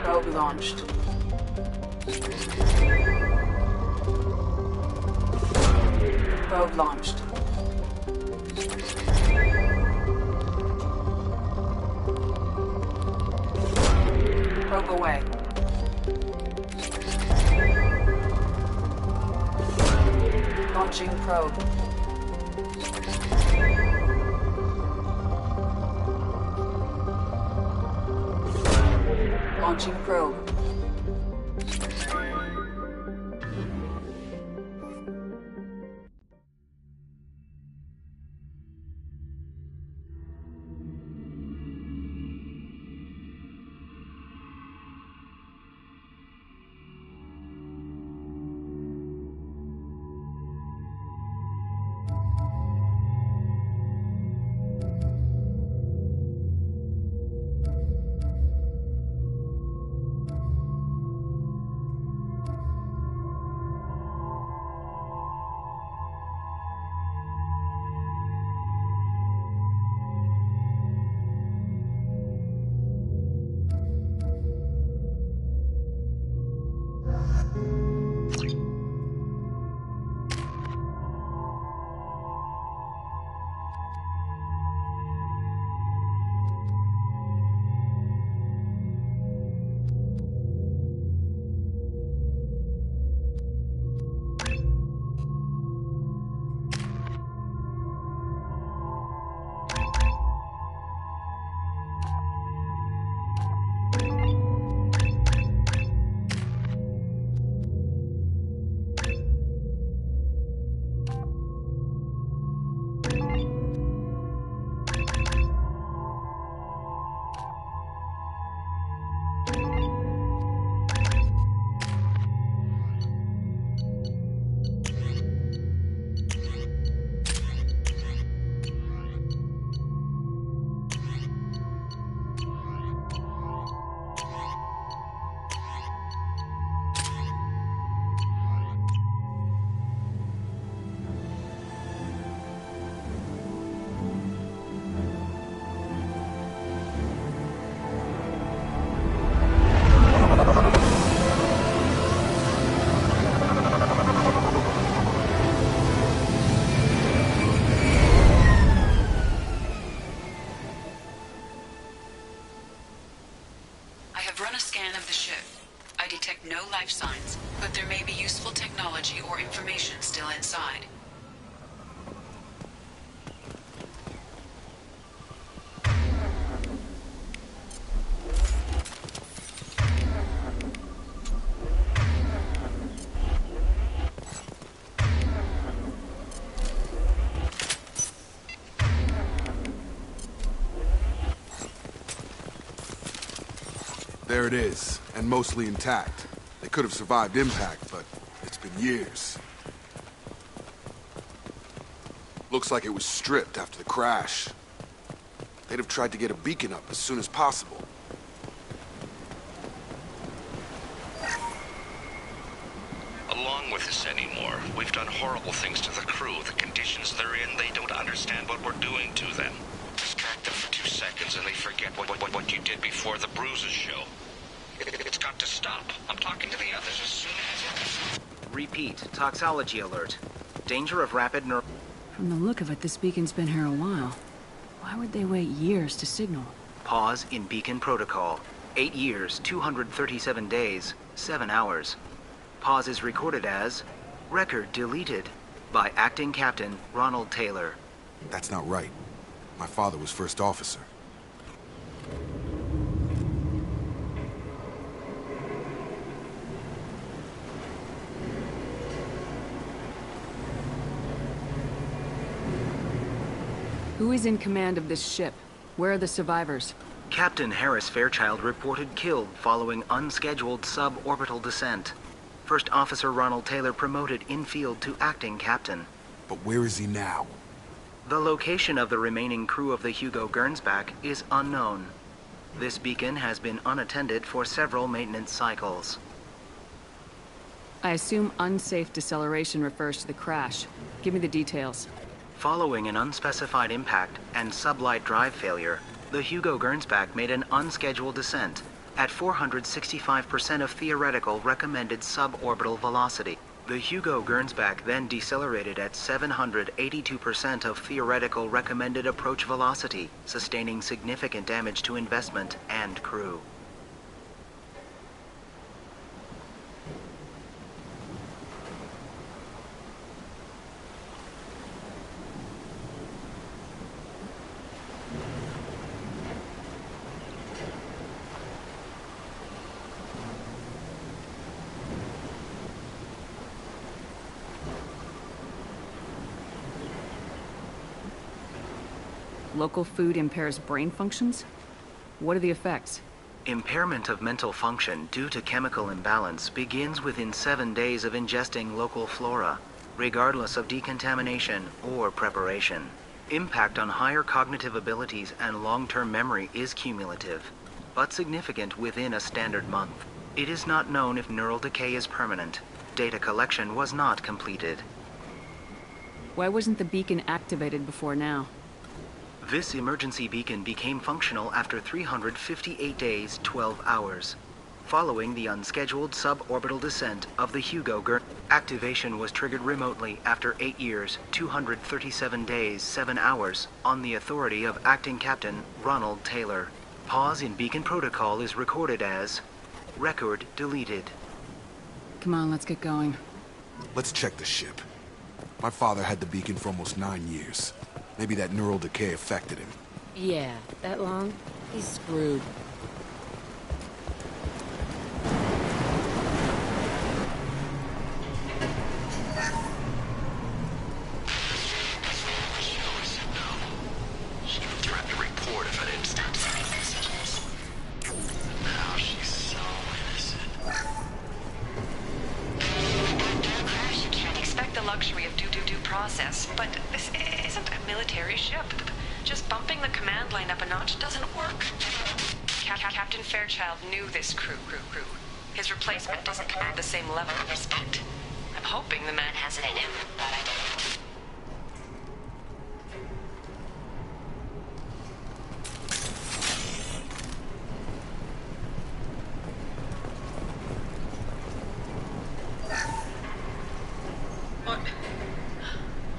Probe launched. Probe launched. Probe away. Launching probe. Launching probe. No life signs, but there may be useful technology or information still inside. There it is, and mostly intact. They could have survived impact, but it's been years. Looks like it was stripped after the crash. They'd have tried to get a beacon up as soon as possible. Along with this anymore, we've done horrible things to the crew. The conditions they're in, they don't understand what we're doing to them. Distract them for 2 seconds and they forget what you did before the bruises show. It's got to stop. I'm talking to the others as soon as... Repeat. Toxology alert. Danger of rapid neuro... From the look of it, this beacon's been here a while. Why would they wait years to signal? Pause in beacon protocol. 8 years, 237 days, 7 hours. Pause is recorded as... Record deleted by Acting Captain Ronald Taylor. That's not right. My father was first officer. Who is in command of this ship? Where are the survivors? Captain Harris Fairchild reported killed following unscheduled suborbital descent. First Officer Ronald Taylor promoted in-field to acting captain. But where is he now? The location of the remaining crew of the Hugo Gernsback is unknown. This beacon has been unattended for several maintenance cycles. I assume unsafe deceleration refers to the crash. Give me the details. Following an unspecified impact and sublight drive failure, the Hugo Gernsback made an unscheduled descent at 465% of theoretical recommended suborbital velocity. The Hugo Gernsback then decelerated at 782% of theoretical recommended approach velocity, sustaining significant damage to investment and crew. Local food impairs brain functions? What are the effects? Impairment of mental function due to chemical imbalance begins within 7 days of ingesting local flora, regardless of decontamination or preparation. Impact on higher cognitive abilities and long-term memory is cumulative, but significant within a standard month. It is not known if neural decay is permanent. Data collection was not completed. Why wasn't the beacon activated before now? This emergency beacon became functional after 358 days, 12 hours. Following the unscheduled suborbital descent of the Hugo Gern, activation was triggered remotely after 8 years, 237 days, 7 hours, on the authority of Acting Captain Ronald Taylor. Pause in beacon protocol is recorded as record deleted. Come on, let's get going. Let's check the ship. My father had the beacon for almost 9 years. Maybe that neural decay affected him. Yeah, that long? He's screwed. She would threaten to report if I didn't stop sending messages. Now she's so innocent. After a crash, you can't expect the luxury of due process, but this isn't a military ship. Just bumping the command line up a notch doesn't work. Captain Fairchild knew this crew. His replacement doesn't command the same level of respect. I'm hoping the man has it in him, but I don't know.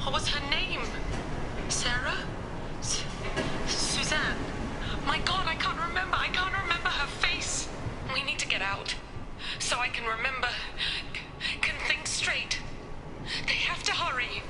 What was her name? Sarah? Suzanne? My God, I can't remember her face. We need to get out. So I can remember, can think straight. They have to hurry.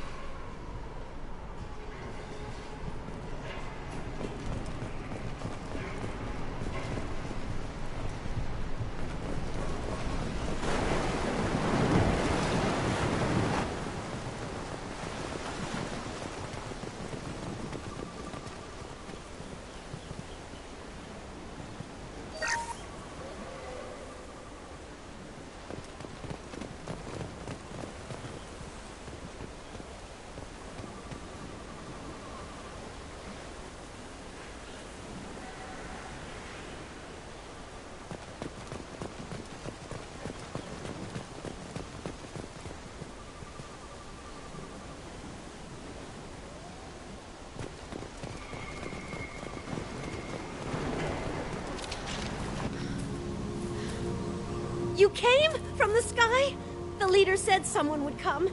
You came? From the sky? The leader said someone would come.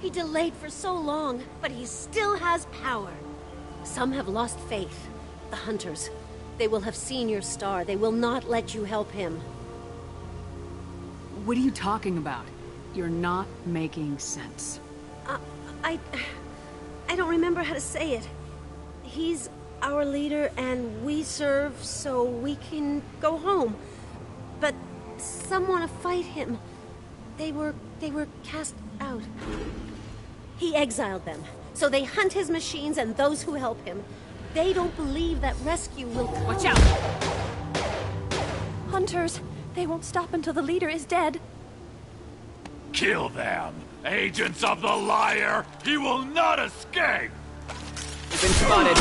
He delayed for so long, but he still has power. Some have lost faith. The Hunters. They will have seen your star. They will not let you help him. What are you talking about? You're not making sense. I don't remember how to say it. He's our leader and we serve so we can go home. But some want to fight him. They were cast out. He exiled them, so they hunt his machines and those who help him. They don't believe that rescue will come. Watch out! Hunters, they won't stop until the leader is dead. Kill them! Agents of the Liar! He will not escape! You've been spotted.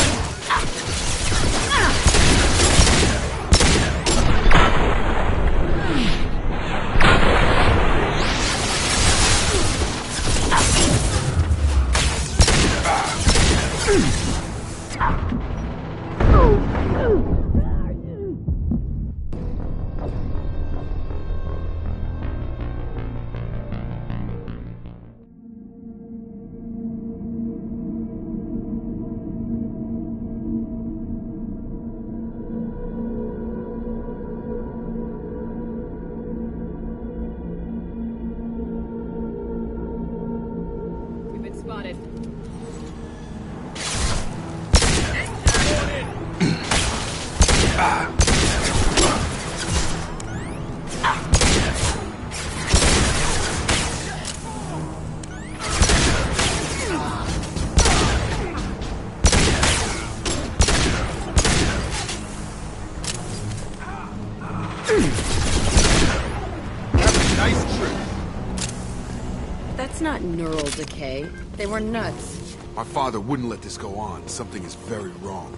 Spotted. Nice trick. That's not neural decay. They were nuts. My father wouldn't let this go on. Something is very wrong.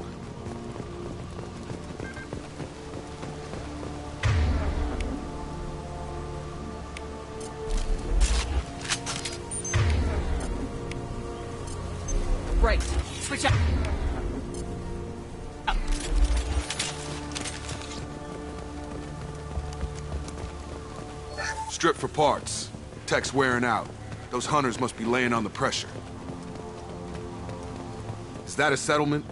Right. Switch up. Strip for parts. Tech's wearing out. Those hunters must be laying on the pressure. Is that a settlement?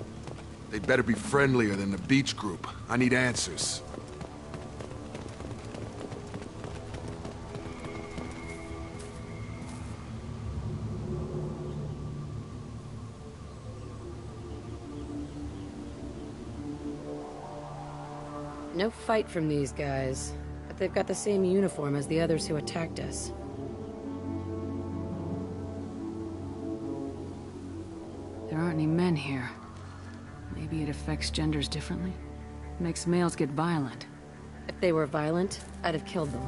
They'd better be friendlier than the beach group. I need answers. No fight from these guys, but they've got the same uniform as the others who attacked us. There aren't any men here. Maybe it affects genders differently? Makes males get violent. If they were violent, I'd have killed them.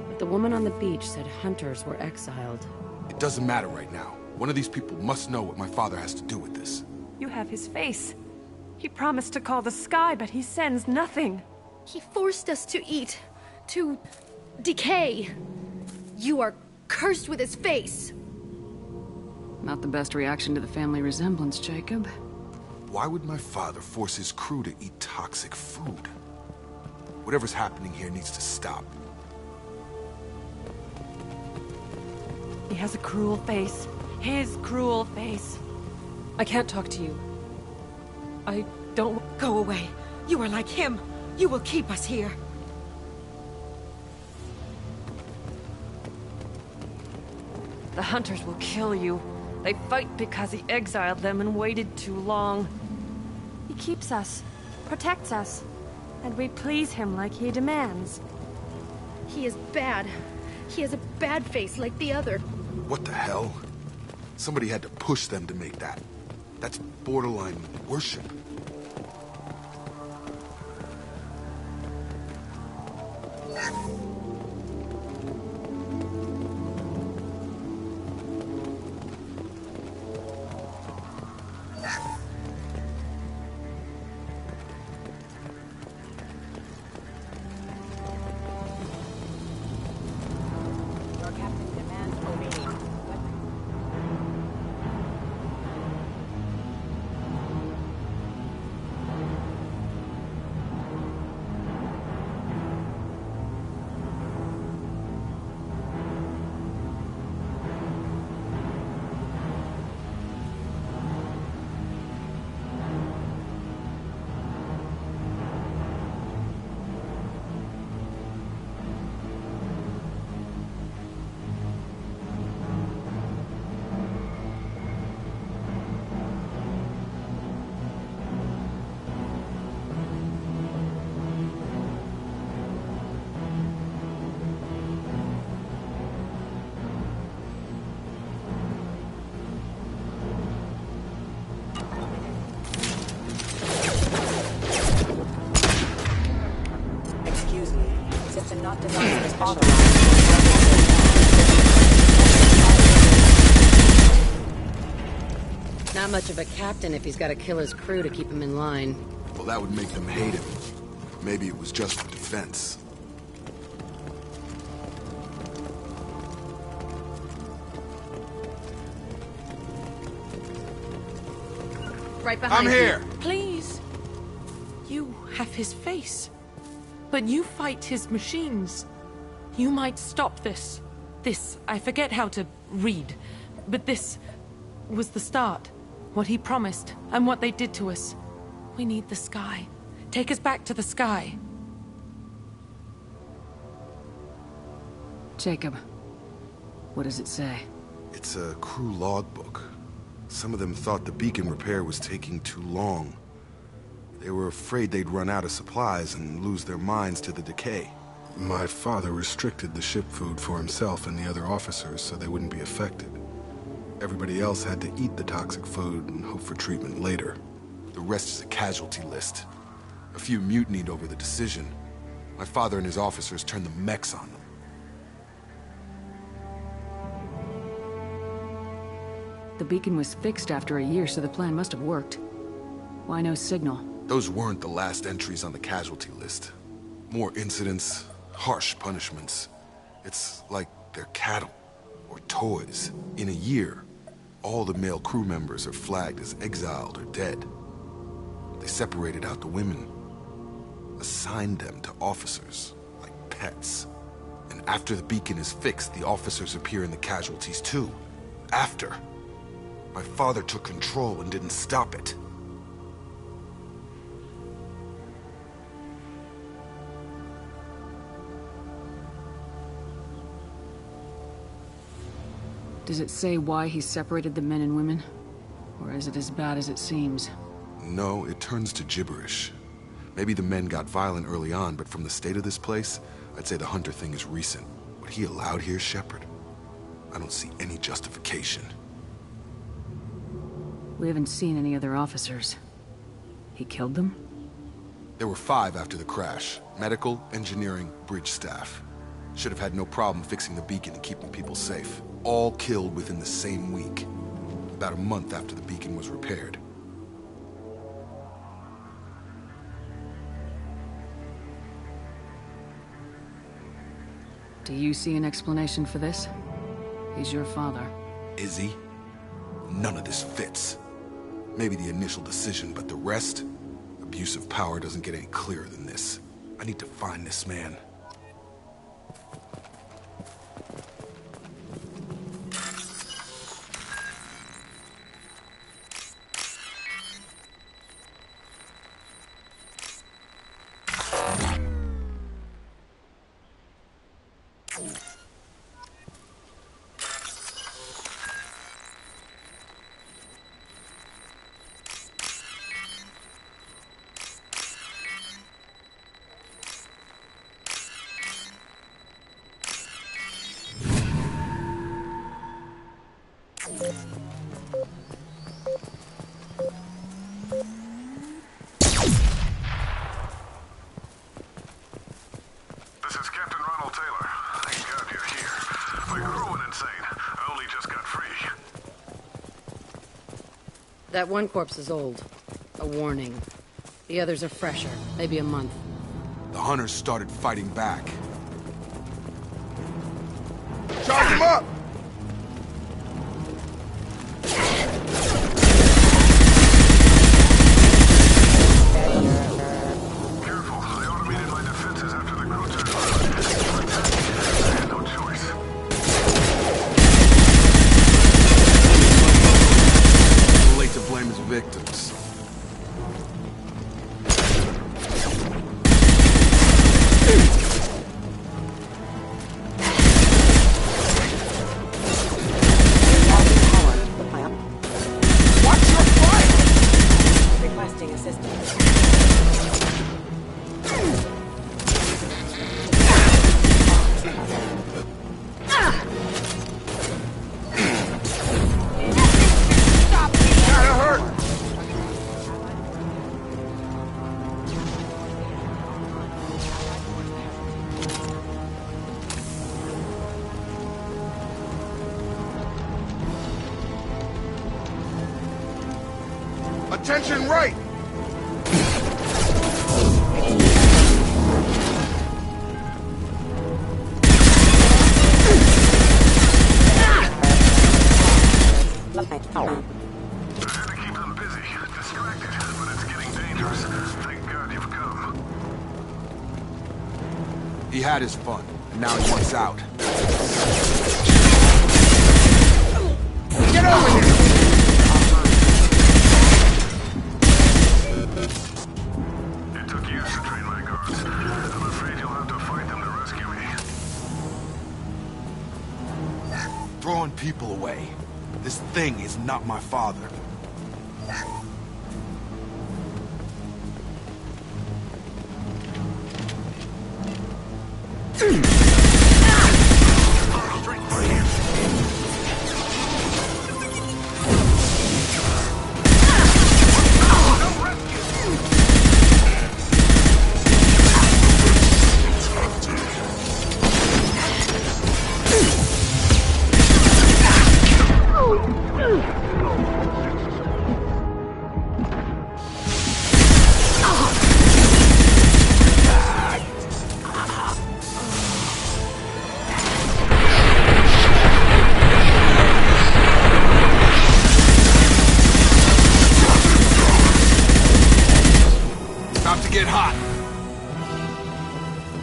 But the woman on the beach said hunters were exiled. It doesn't matter right now. One of these people must know what my father has to do with this. You have his face. He promised to call the sky, but he sends nothing. He forced us to eat, to decay. You are cursed with his face. Not the best reaction to the family resemblance, Jacob. Why would my father force his crew to eat toxic food? Whatever's happening here needs to stop. He has a cruel face. His cruel face. I can't talk to you. I don't... Go away. You are like him. You will keep us here. The hunters will kill you. They fight because he exiled them and waited too long. He keeps us, protects us, and we please him like he demands. He is bad. He has a bad face like the other. What the hell? Somebody had to push them to make that. That's borderline worship. Not designed as auto. Not much of a captain if he's got to kill his crew to keep him in line. Well, that would make them hate him. Maybe it was just for defense. Right behind I'm here! Please. You have his face. But you fight his machines. You might stop this. This, I forget how to read. But this was the start. What he promised, and what they did to us. We need the sky. Take us back to the sky. Jacob, what does it say? It's a crew logbook. Some of them thought the beacon repair was taking too long. They were afraid they'd run out of supplies and lose their minds to the decay. My father restricted the ship food for himself and the other officers so they wouldn't be affected. Everybody else had to eat the toxic food and hope for treatment later. The rest is a casualty list. A few mutinied over the decision. My father and his officers turned the mechs on them. The beacon was fixed after a year, so the plan must have worked. Why no signal? Those weren't the last entries on the casualty list. More incidents, harsh punishments. It's like they're cattle, or toys. In a year, all the male crew members are flagged as exiled or dead. They separated out the women, assigned them to officers, like pets. And after the beacon is fixed, the officers appear in the casualties too. After. My father took control and didn't stop it. Does it say why he separated the men and women? Or is it as bad as it seems? No, it turns to gibberish. Maybe the men got violent early on, but from the state of this place, I'd say the Hunter thing is recent. What he allowed here, Shepard, I don't see any justification. We haven't seen any other officers. He killed them? There were 5 after the crash. Medical, engineering, bridge staff. Should have had no problem fixing the beacon and keeping people safe. All killed within the same week. About a month after the beacon was repaired. Do you see an explanation for this? He's your father. Is he? None of this fits. Maybe the initial decision, but the rest? Abuse of power doesn't get any clearer than this. I need to find this man. That one corpse is old. A warning. The others are fresher, maybe a month. The Hunters started fighting back. Charge him up! Careful, I automated my defenses after the crew turned on. I had no choice. Too late to blame his victims. attention right! He had his fun, and now he wants out. Get over here! It took years to train my guards. I'm afraid you'll have to fight them to rescue me. Throwing people away. This thing is not my father.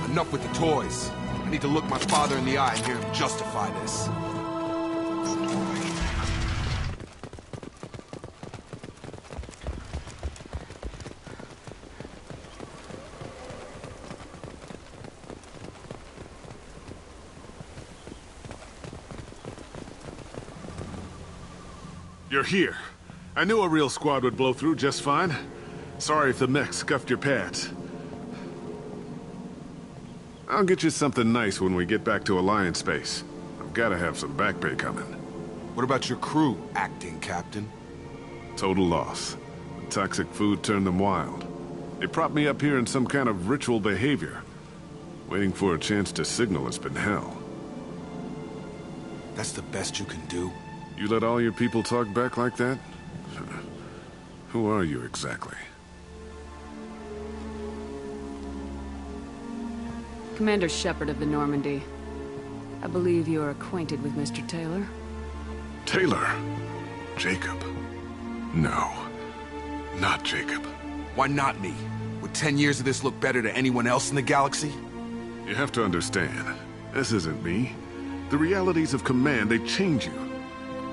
Enough with the toys. I need to look my father in the eye and hear him justify this. You're here. I knew a real squad would blow through just fine. Sorry if the mech scuffed your pads. I'll get you something nice when we get back to Alliance Base. I've got to have some back pay coming. What about your crew, acting captain? Total loss. The toxic food turned them wild. They propped me up here in some kind of ritual behavior. Waiting for a chance to signal has been hell. That's the best you can do? You let all your people talk back like that? Who are you exactly? Commander Shepard of the Normandy. I believe you are acquainted with Mr. Taylor. Taylor? Jacob? No. Not Jacob. Why not me? Would 10 years of this look better to anyone else in the galaxy? You have to understand, this isn't me. The realities of command, they change you.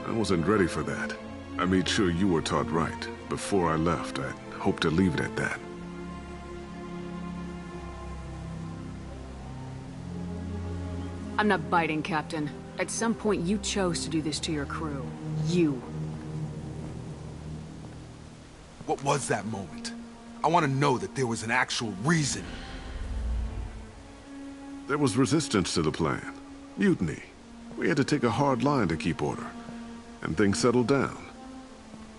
I wasn't ready for that. I made sure you were taught right. Before I left, I hoped to leave it at that. I'm not biting, Captain. At some point, you chose to do this to your crew. You. What was that moment? I want to know that there was an actual reason. There was resistance to the plan. Mutiny. We had to take a hard line to keep order. And things settled down.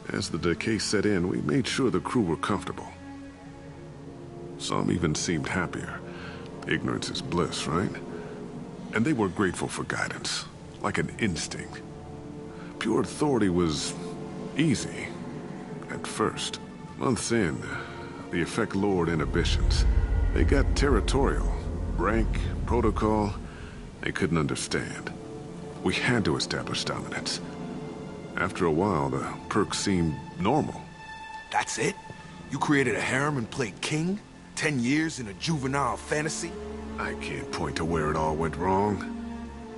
As the decay set in, we made sure the crew were comfortable. Some even seemed happier. Ignorance is bliss, right? And they were grateful for guidance, like an instinct. Pure authority was easy, at first. Months in, the effect lowered inhibitions. They got territorial. Rank, protocol, they couldn't understand. We had to establish dominance. After a while, the perks seemed normal. That's it? You created a harem and played king? 10 years in a juvenile fantasy? I can't point to where it all went wrong.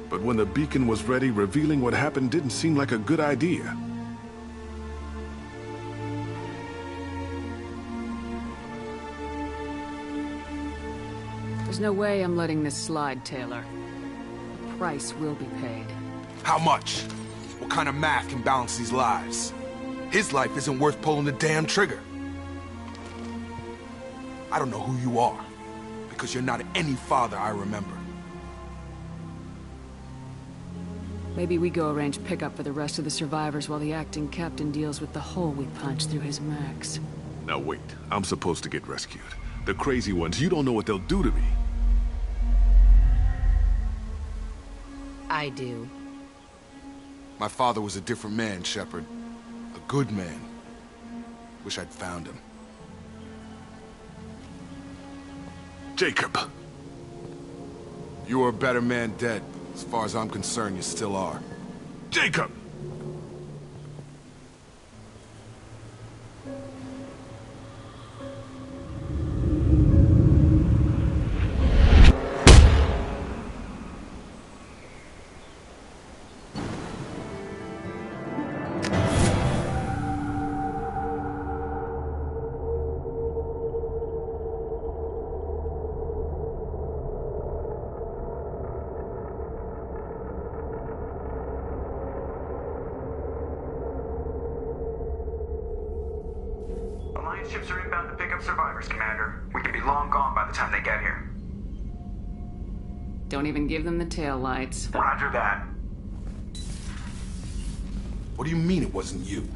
But when the beacon was ready, revealing what happened didn't seem like a good idea. There's no way I'm letting this slide, Taylor. The price will be paid. How much? What kind of math can balance these lives? His life isn't worth pulling the damn trigger. I don't know who you are, because you're not any father I remember. Maybe we go arrange pickup for the rest of the survivors while the acting captain deals with the hole we punched through his max. Now wait, I'm supposed to get rescued. The crazy ones, you don't know what they'll do to me. I do. My father was a different man, Shepard. A good man. Wish I'd found him. Jacob! You were a better man dead. As far as I'm concerned, you still are. Jacob! Alliance ships are inbound to pick up survivors, Commander. We could be long gone by the time they get here. Don't even give them the tail lights. Roger that. What do you mean it wasn't you?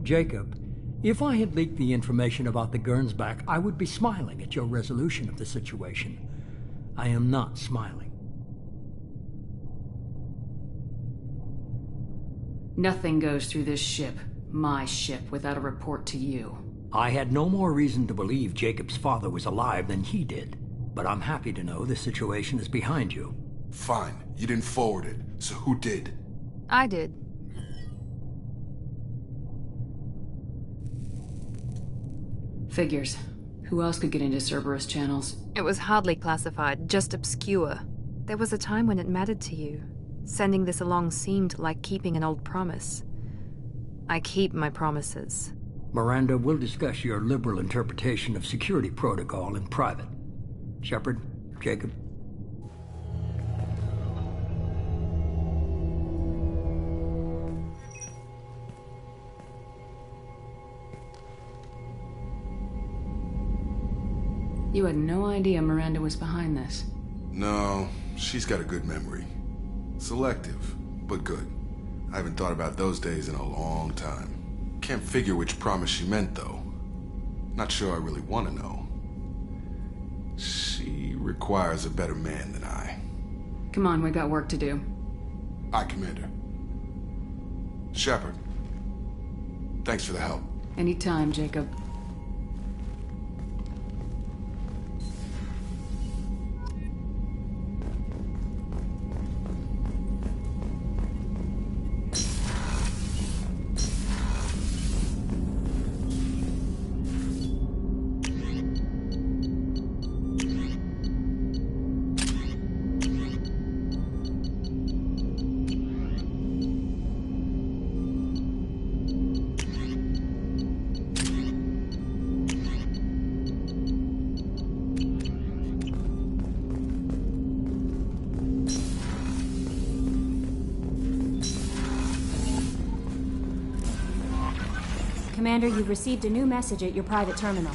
Jacob, if I had leaked the information about the Gernsback, I would be smiling at your resolution of the situation. I am not smiling. Nothing goes through this ship, my ship, without a report to you. I had no more reason to believe Jacob's father was alive than he did, but I'm happy to know the situation is behind you. Fine. You didn't forward it, so who did? I did. Figures. Who else could get into Cerberus channels? It was hardly classified, just obscure. There was a time when it mattered to you. Sending this along seemed like keeping an old promise. I keep my promises. Miranda, we'll discuss your liberal interpretation of security protocol in private. Shepard, Jacob. You had no idea Miranda was behind this. No, she's got a good memory. Selective, but good. I haven't thought about those days in a long time. Can't figure which promise she meant, though. Not sure I really want to know. She requires a better man than I. Come on, we got work to do. Aye, Commander. Shepard. Thanks for the help. Anytime, Jacob. Commander, you've received a new message at your private terminal.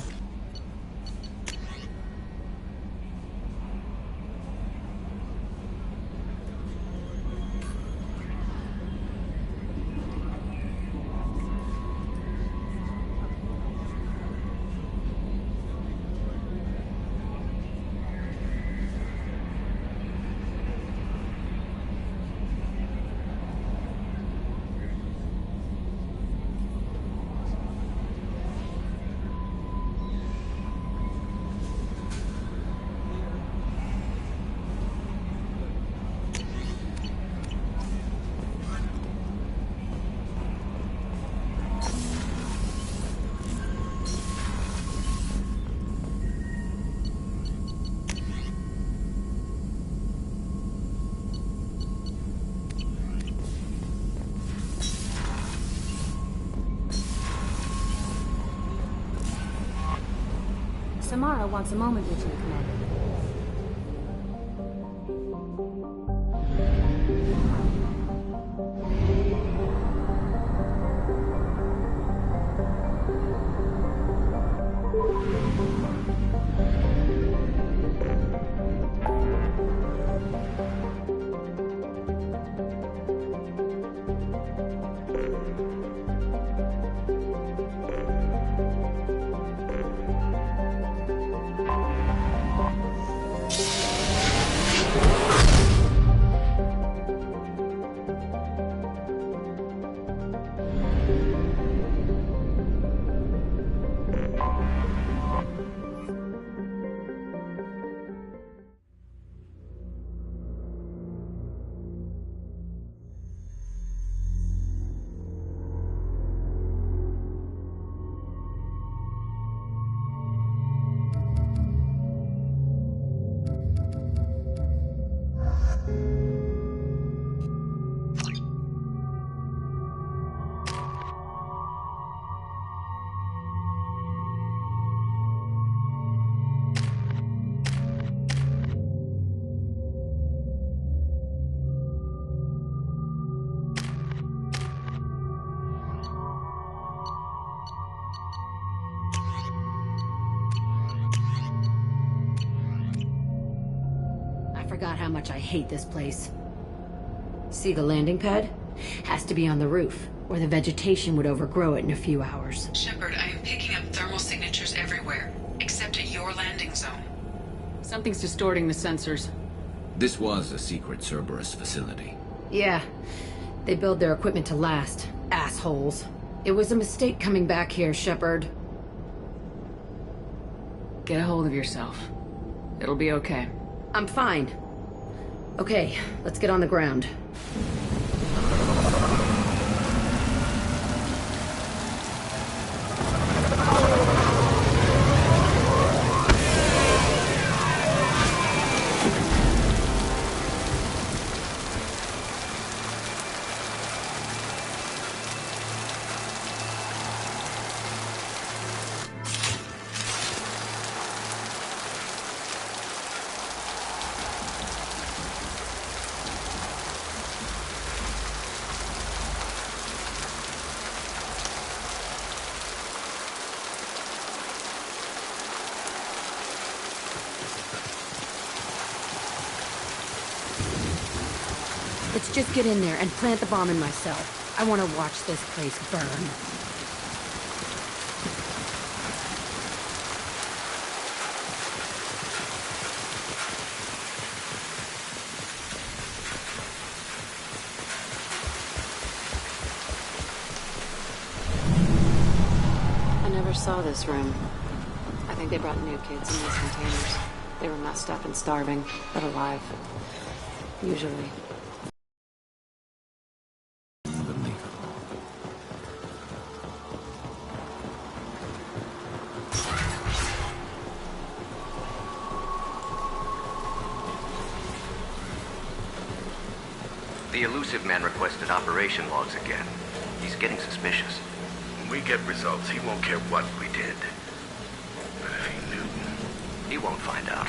Samara wants a moment with you, Commander. forgot how much I hate this place. See the landing pad? Has to be on the roof, or the vegetation would overgrow it in a few hours. Shepard, I am picking up thermal signatures everywhere, except at your landing zone. Something's distorting the sensors. This was a secret Cerberus facility. Yeah. They build their equipment to last. Assholes. It was a mistake coming back here, Shepard. Get a hold of yourself. It'll be okay. I'm fine. Okay, let's get on the ground. Let's just get in there and plant the bomb in my cell. I want to watch this place burn. I never saw this room. I think they brought new kids in these containers. They were messed up and starving, but alive. Usually. The elusive man requested operation logs again. He's getting suspicious. When we get results, he won't care what we did. But if he knew... He won't find out.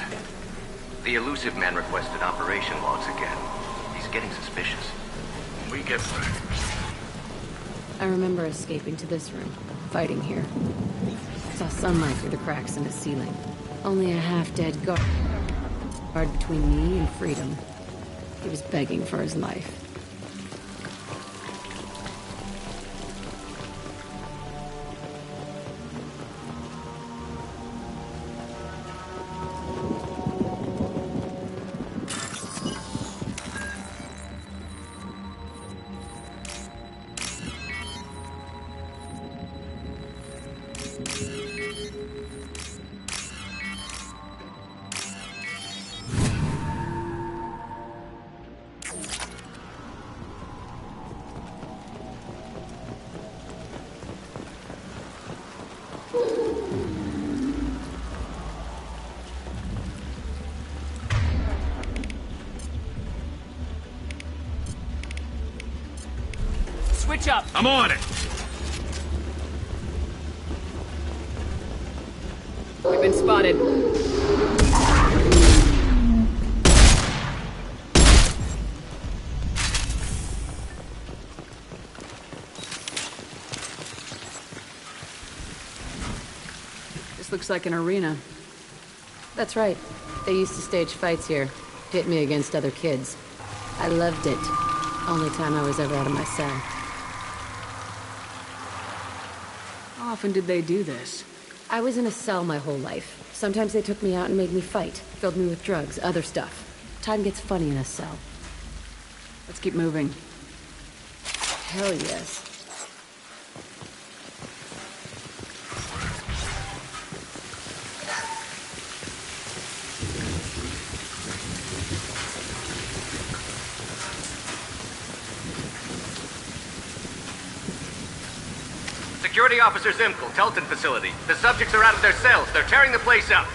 The elusive man requested operation logs again. He's getting suspicious. When we get... I remember escaping to this room, fighting here. Saw sunlight through the cracks in the ceiling. Only a half-dead guard between me and freedom. He was begging for his life. Switch up! I'm on it! We've been spotted. This looks like an arena. That's right. They used to stage fights here. Pit me against other kids. I loved it. Only time I was ever out of my cell. How often did they do this? I was in a cell my whole life. Sometimes they took me out and made me fight. Filled me with drugs, other stuff. Time gets funny in a cell. Let's keep moving. Hell yes. Security Officer Zimkel, Telton facility. The subjects are out of their cells. They're tearing the place up.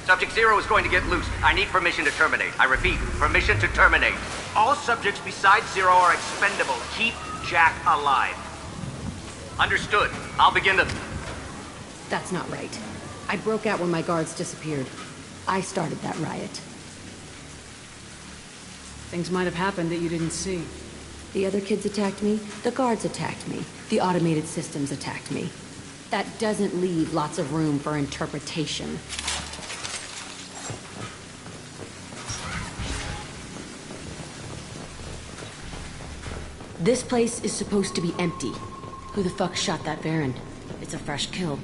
Subject Zero is going to get loose. I need permission to terminate. I repeat, permission to terminate. All subjects besides Zero are expendable. Keep Jack alive. Understood. I'll begin the... That's not right. I broke out when my guards disappeared. I started that riot. Things might have happened that you didn't see. The other kids attacked me. The guards attacked me. The automated systems attacked me. That doesn't leave lots of room for interpretation. This place is supposed to be empty. Who the fuck shot that Baron? It's a fresh kill.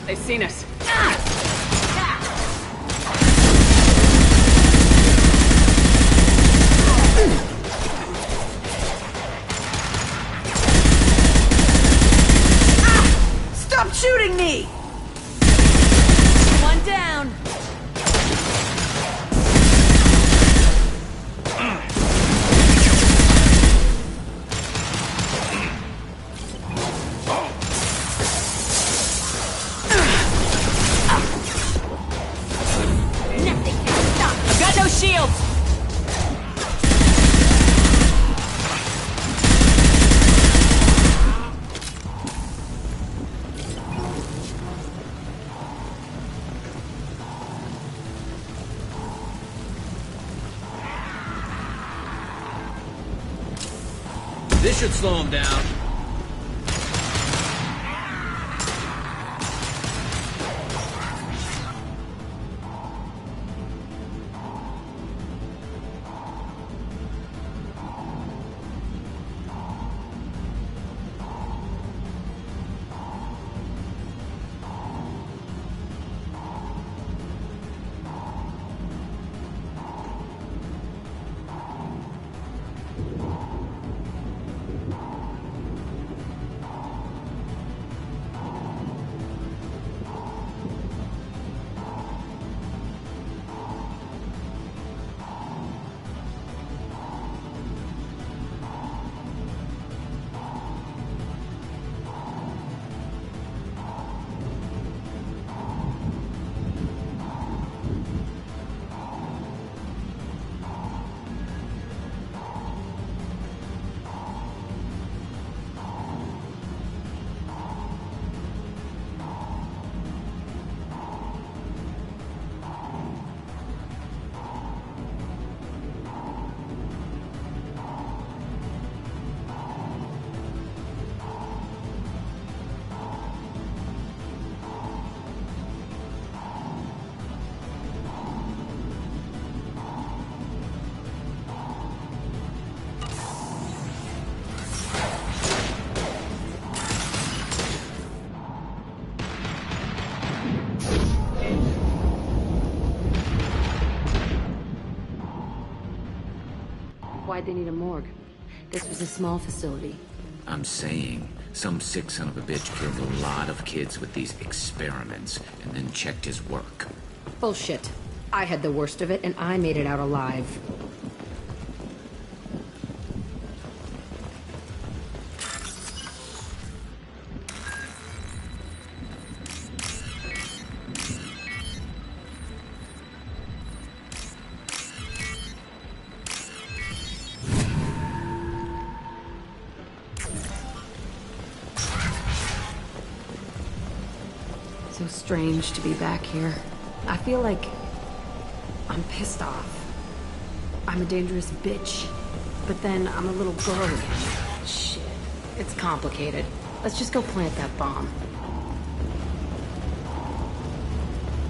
They've seen us. Stop shooting me! One down. This should slow him down. Why'd they need a morgue? This was a small facility. I'm saying, some sick son of a bitch killed a lot of kids with these experiments, and then checked his work. Bullshit. I had the worst of it, and I made it out alive. So strange to be back here. I feel like I'm pissed off. I'm a dangerous bitch. But then I'm a little girl again. Shit. It's complicated. Let's just go plant that bomb.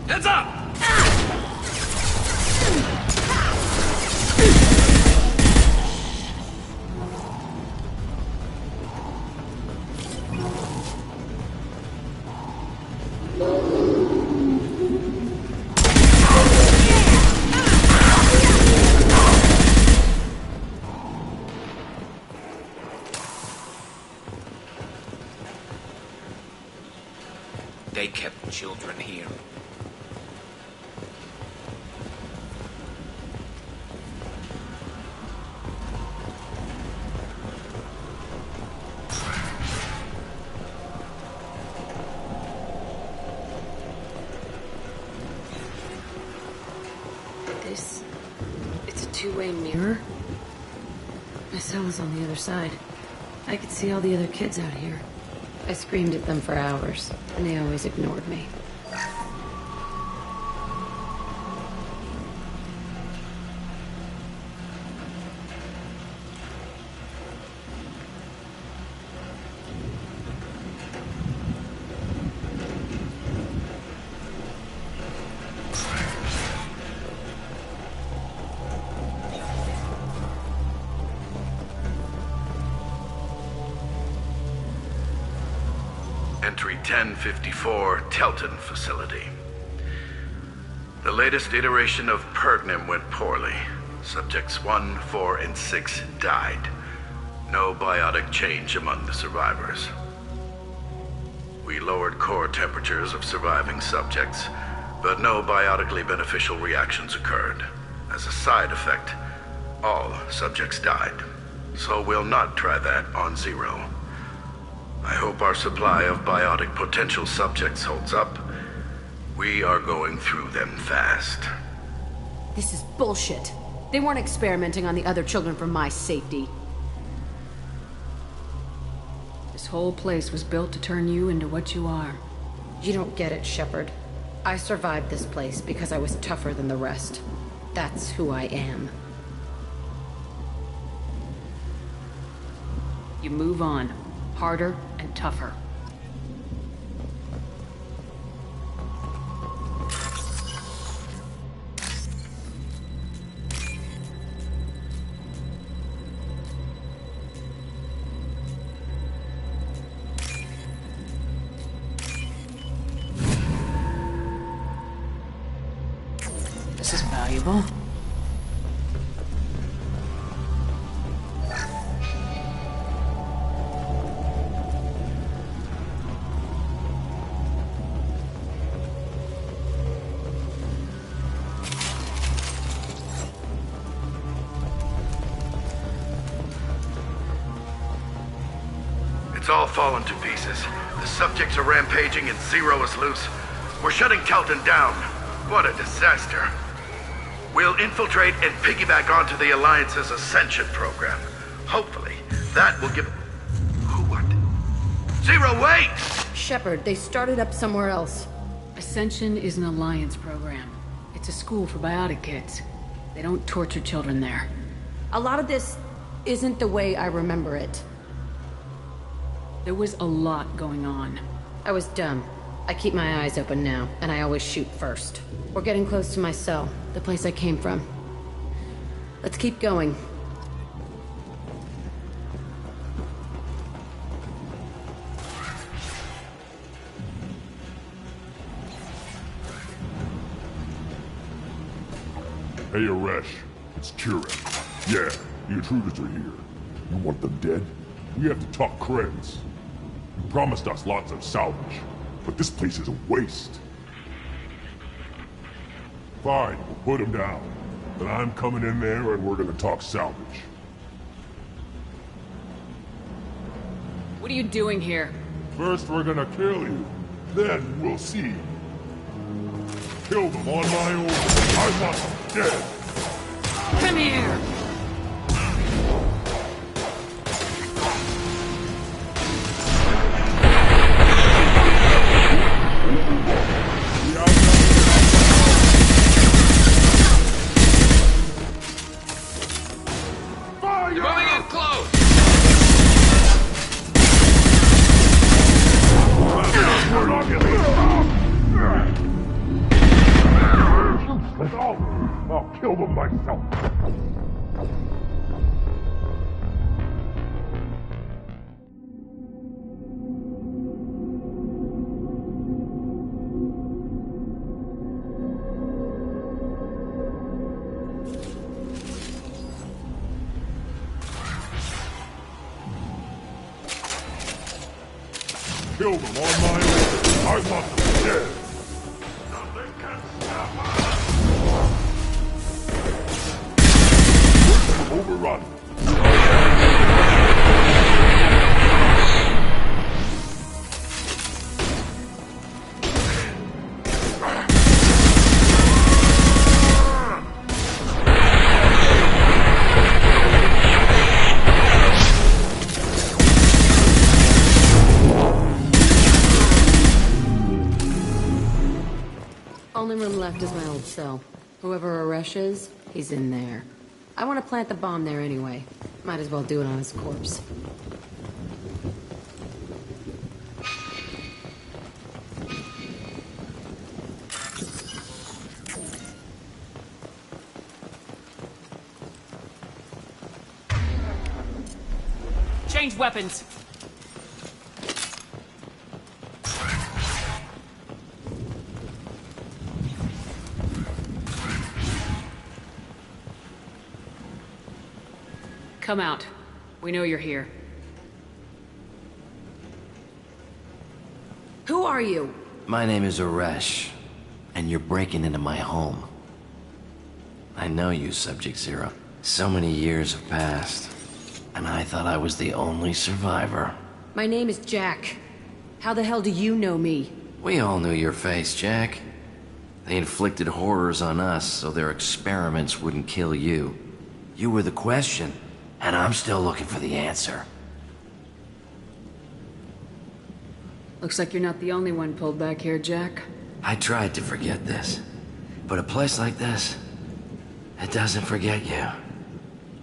Heads up! They kept children here. two-way mirror? My cell is on the other side. I could see all the other kids out here. I screamed at them for hours, and they always ignored me. Entry 1054, Telton facility. The latest iteration of Pergnim went poorly. Subjects 1, 4, and 6 died. No biotic change among the survivors. We lowered core temperatures of surviving subjects, but no biotically beneficial reactions occurred. As a side effect, all subjects died. So we'll not try that on Zero. I hope our supply of biotic potential subjects holds up. We are going through them fast. This is bullshit. They weren't experimenting on the other children for my safety. This whole place was built to turn you into what you are. You don't get it, Shepard. I survived this place because I was tougher than the rest. That's who I am. You move on. Harder and tougher. This is valuable. It's all fallen to pieces. The subjects are rampaging and Zero is loose. We're shutting Telton down. What a disaster. We'll infiltrate and piggyback onto the Alliance's Ascension program. Hopefully, that will give... What? Zero, wait! Shepard, they started up somewhere else. Ascension is an Alliance program. It's a school for biotic kids. They don't torture children there. A lot of this isn't the way I remember it. There was a lot going on. I was dumb. I keep my eyes open now, and I always shoot first. We're getting close to my cell, the place I came from. Let's keep going. Hey, Aresh. It's Kieran. Yeah, the intruders are here. You want them dead? We have to talk creds. You promised us lots of salvage, but this place is a waste. Fine, we'll put them down. But I'm coming in there and we're gonna talk salvage. What are you doing here? First we're gonna kill you, then we'll see. Kill them on my own. I want them dead. Come here! Moving in close! We're not getting I'll kill them myself. Kill them on my own. I want them dead. Nothing can stop us. Overrun. left is my old cell. Whoever Aresh is, he's in there. I want to plant the bomb there anyway. Might as well do it on his corpse. Change weapons. Come out. We know you're here. Who are you? My name is Aresh, and you're breaking into my home. I know you, Subject Zero. So many years have passed, and I thought I was the only survivor. My name is Jack. How the hell do you know me? We all knew your face, Jack. They inflicted horrors on us so their experiments wouldn't kill you. You were the question, and I'm still looking for the answer. Looks like you're not the only one pulled back here, Jack. I tried to forget this, but a place like this, it doesn't forget you.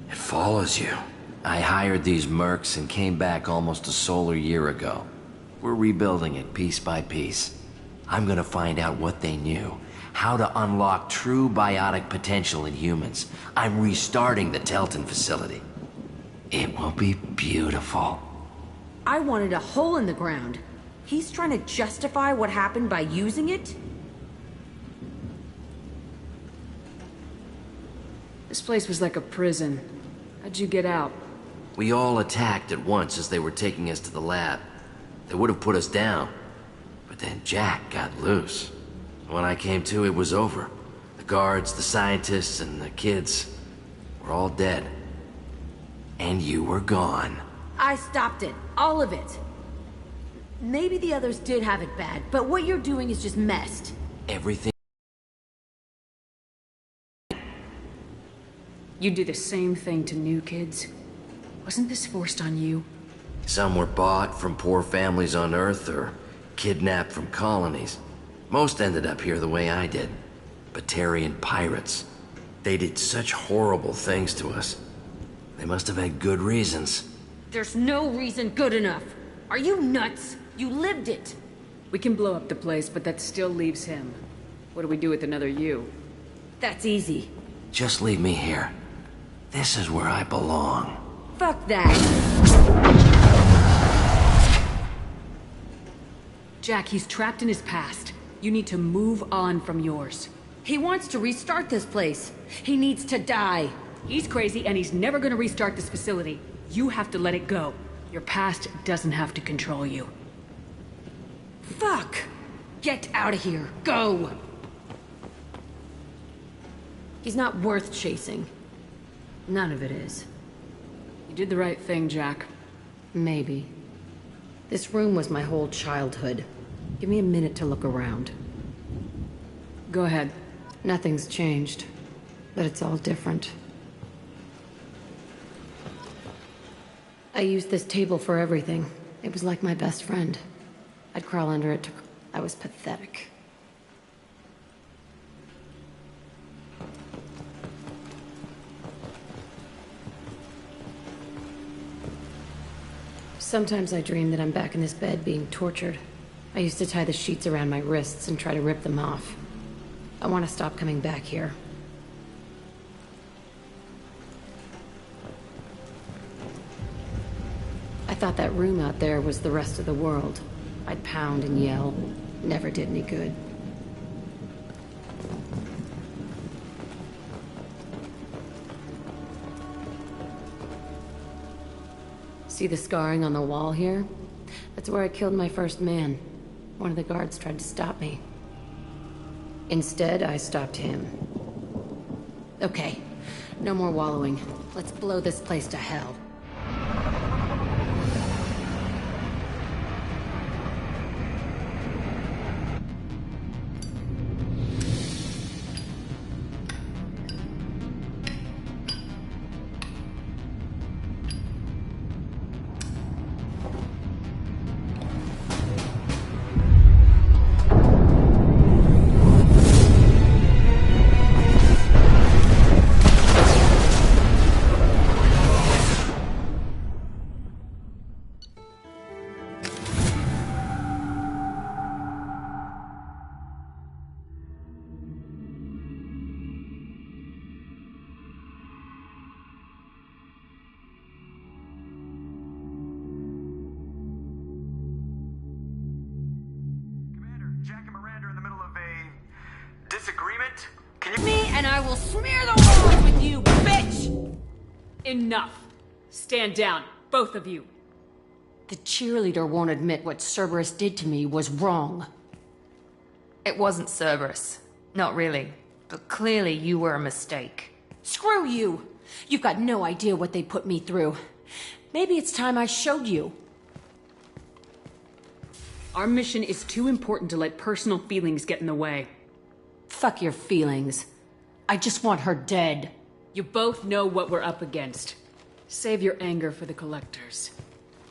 It follows you. I hired these mercs and came back almost a solar year ago. We're rebuilding it piece by piece. I'm gonna find out what they knew, how to unlock true biotic potential in humans. I'm restarting the Telton facility. It will be beautiful. I wanted a hole in the ground. He's trying to justify what happened by using it? This place was like a prison. How'd you get out? We all attacked at once as they were taking us to the lab. They would have put us down, but then Jack got loose. When I came to, it was over. The guards, the scientists, and the kids were all dead. And you were gone. I stopped it. All of it. Maybe the others did have it bad, but what you're doing is just messed. Everything. You do the same thing to new kids. Wasn't this forced on you? Some were bought from poor families on Earth or kidnapped from colonies. Most ended up here the way I did. Batarian pirates. They did such horrible things to us. They must have had good reasons. There's no reason good enough. Are you nuts? You lived it. We can blow up the place, but that still leaves him. What do we do with another you? That's easy. Just leave me here. This is where I belong. Fuck that. Jack, he's trapped in his past. You need to move on from yours. He wants to restart this place. He needs to die. He's crazy and he's never gonna restart this facility. You have to let it go. Your past doesn't have to control you. Fuck! Get out of here. Go! He's not worth chasing. None of it is. You did the right thing, Jack. Maybe. This room was my whole childhood. Give me a minute to look around. Go ahead. Nothing's changed, but it's all different. I used this table for everything. It was like my best friend. I'd crawl under it to... I was pathetic. Sometimes I dream that I'm back in this bed being tortured. I used to tie the sheets around my wrists and try to rip them off. I want to stop coming back here. I thought that room out there was the rest of the world. I'd pound and yell. Never did any good. See the scarring on the wall here? That's where I killed my first man. One of the guards tried to stop me. Instead, I stopped him. Okay, no more wallowing. Let's blow this place to hell. disagreement? Can you... Me and I will smear the walls with you, bitch! Enough. Stand down, both of you. The cheerleader won't admit what Cerberus did to me was wrong. It wasn't Cerberus. Not really. But clearly you were a mistake. Screw you! You've got no idea what they put me through. Maybe it's time I showed you. Our mission is too important to let personal feelings get in the way. Fuck your feelings. I just want her dead. You both know what we're up against. Save your anger for the collectors.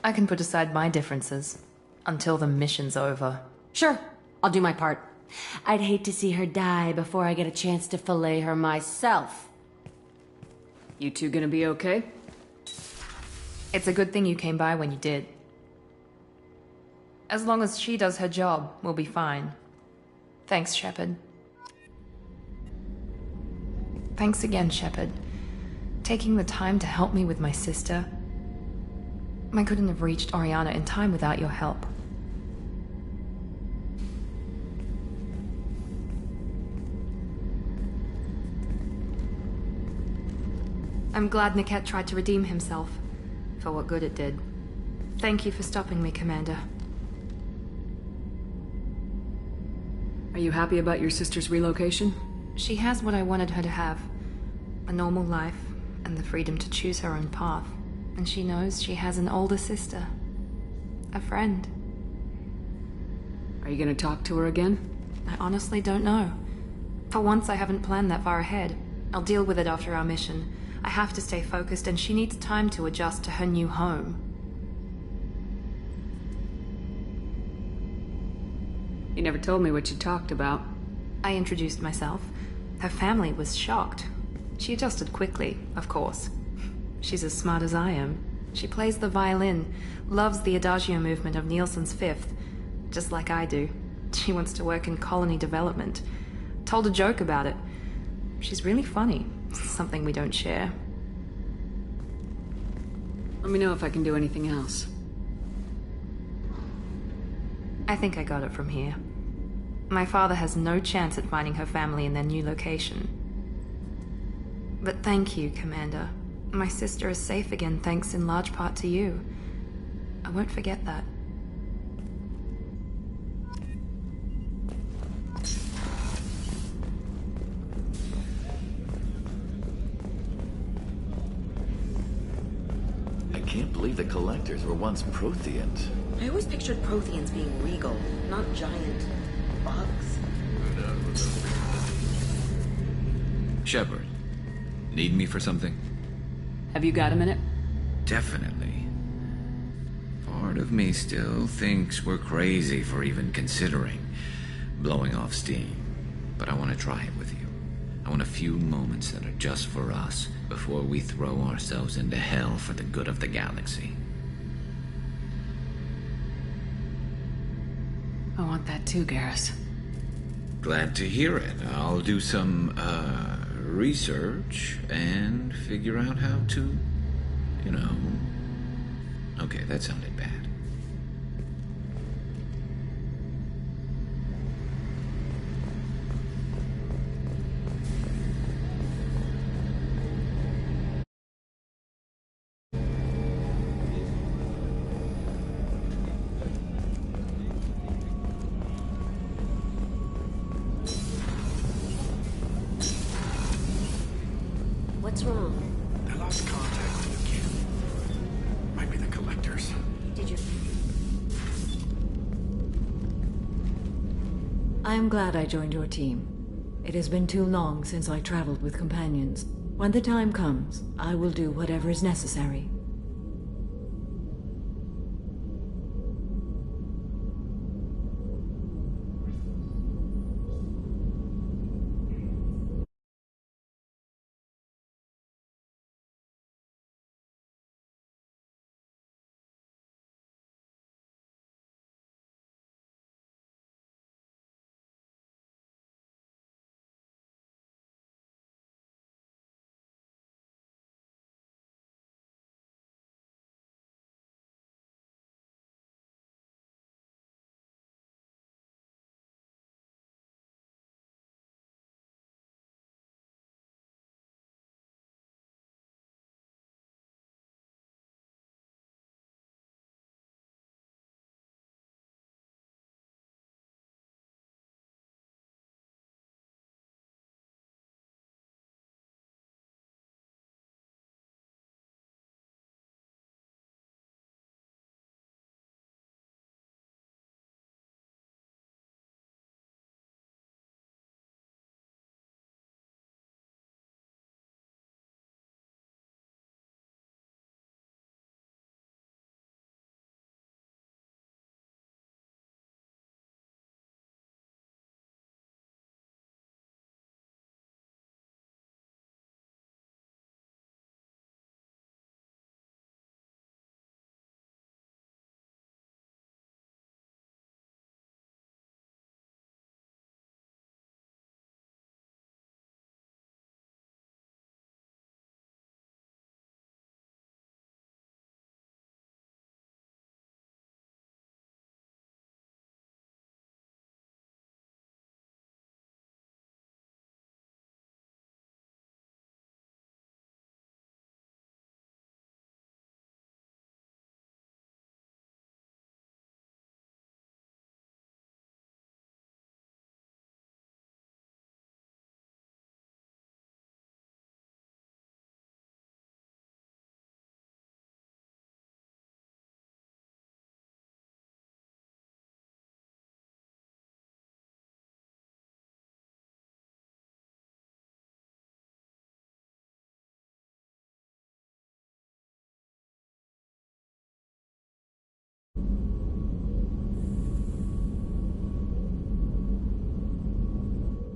I can put aside my differences. Until the mission's over. Sure, I'll do my part. I'd hate to see her die before I get a chance to fillet her myself. You two gonna be okay? It's a good thing you came by when you did. As long as she does her job, we'll be fine. Thanks, Shepard. Thanks again, Shepard. Taking the time to help me with my sister. I couldn't have reached Oriana in time without your help. I'm glad Niket tried to redeem himself, for what good it did. Thank you for stopping me, Commander. Are you happy about your sister's relocation? She has what I wanted her to have. A normal life, and the freedom to choose her own path. And she knows she has an older sister. A friend. Are you gonna talk to her again? I honestly don't know. For once, I haven't planned that far ahead. I'll deal with it after our mission. I have to stay focused, and she needs time to adjust to her new home. You never told me what you talked about. I introduced myself. Her family was shocked. She adjusted quickly, of course. She's as smart as I am. She plays the violin, loves the Adagio movement of Nielsen's Fifth, just like I do. She wants to work in colony development. Told a joke about it. She's really funny. Something we don't share. Let me know if I can do anything else. I think I got it from here. My father has no chance at finding her family in their new location. But thank you, Commander. My sister is safe again thanks in large part to you. I won't forget that. I can't believe the Collectors were once Protheans. I always pictured Protheans being regal, not giant bugs. Shepard, need me for something? Have you got a minute? Definitely. Part of me still thinks we're crazy for even considering blowing off steam. But I want to try it with you. I want a few moments that are just for us before we throw ourselves into hell for the good of the galaxy. I want that too, Garrus. Glad to hear it. I'll do some, research and figure out how to, you know... Okay, that sounded bad. What's wrong? I lost contact with the kid. Might be the Collectors. Did you... I am glad I joined your team. It has been too long since I traveled with companions. When the time comes, I will do whatever is necessary.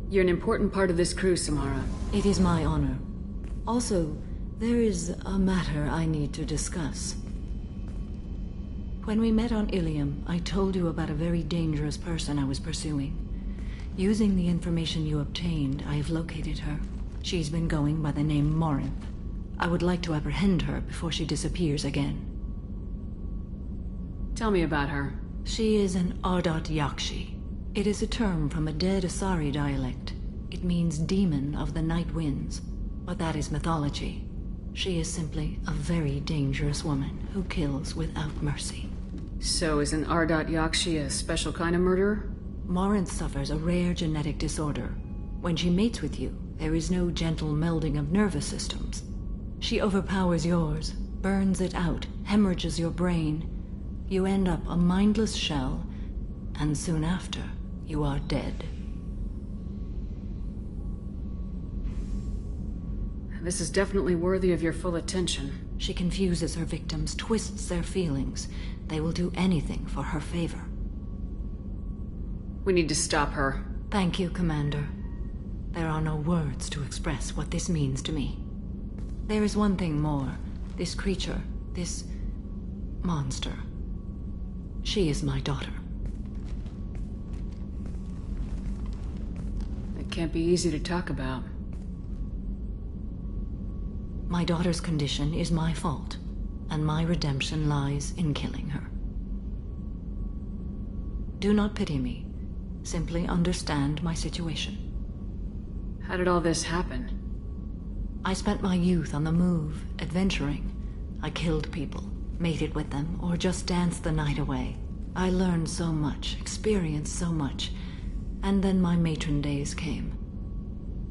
You're an important part of this crew, Samara. It is my honor. Also, there is a matter I need to discuss. When we met on Ilium, I told you about a very dangerous person I was pursuing. Using the information you obtained, I have located her. She's been going by the name Morinth. I would like to apprehend her before she disappears again. Tell me about her. She is an Ardat Yakshi. It is a term from a dead Asari dialect. It means demon of the night winds, but that is mythology. She is simply a very dangerous woman who kills without mercy. So is an Ardat Yakshi a special kind of murderer? Morinth suffers a rare genetic disorder. When she mates with you, there is no gentle melding of nervous systems. She overpowers yours, burns it out, hemorrhages your brain. You end up a mindless shell, and soon after, you are dead. This is definitely worthy of your full attention. She confuses her victims, twists their feelings. They will do anything for her favor. We need to stop her. Thank you, Commander. There are no words to express what this means to me. There is one thing more. This creature, this monster. She is my daughter. It can't be easy to talk about. My daughter's condition is my fault, and my redemption lies in killing her. Do not pity me. Simply understand my situation. How did all this happen? I spent my youth on the move, adventuring. I killed people, mated with them, or just danced the night away. I learned so much, experienced so much, and then my matron days came.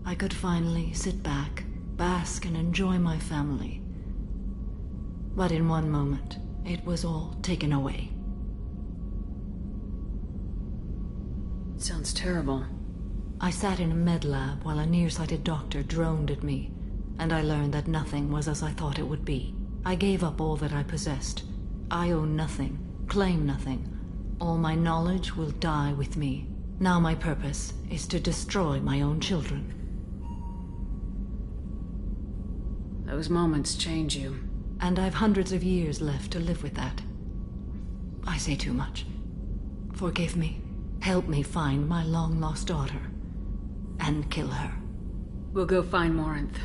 I could finally sit back, bask and enjoy my family. But in one moment, it was all taken away. Sounds terrible. I sat in a med lab while a nearsighted doctor droned at me, and I learned that nothing was as I thought it would be. I gave up all that I possessed. I own nothing, claim nothing. All my knowledge will die with me. Now my purpose is to destroy my own children. Those moments change you. And I've hundreds of years left to live with that. I say too much. Forgive me. Help me find my long-lost daughter. And kill her. We'll go find Morinth.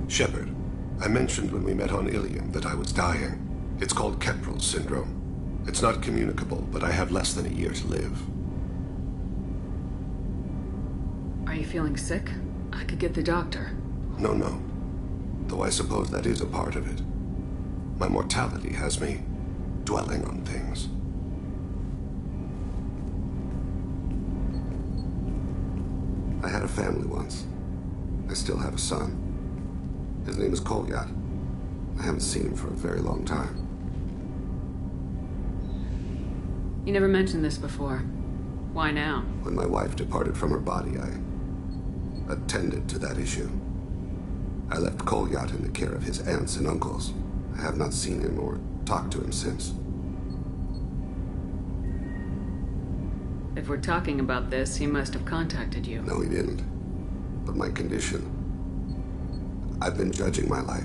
Shepard, I mentioned when we met on Ilium that I was dying. It's called Kestrel syndrome. It's not communicable, but I have less than a year to live. Are you feeling sick? I could get the doctor. No. Though I suppose that is a part of it. My mortality has me dwelling on things. I had a family once. I still have a son. His name is Kolyat. I haven't seen him for a very long time. You never mentioned this before. Why now? When my wife departed from her body, I attended to that issue. I left Kolyat in the care of his aunts and uncles. I have not seen him or talked to him since. If we're talking about this, he must have contacted you. No, he didn't. But my condition... I've been judging my life,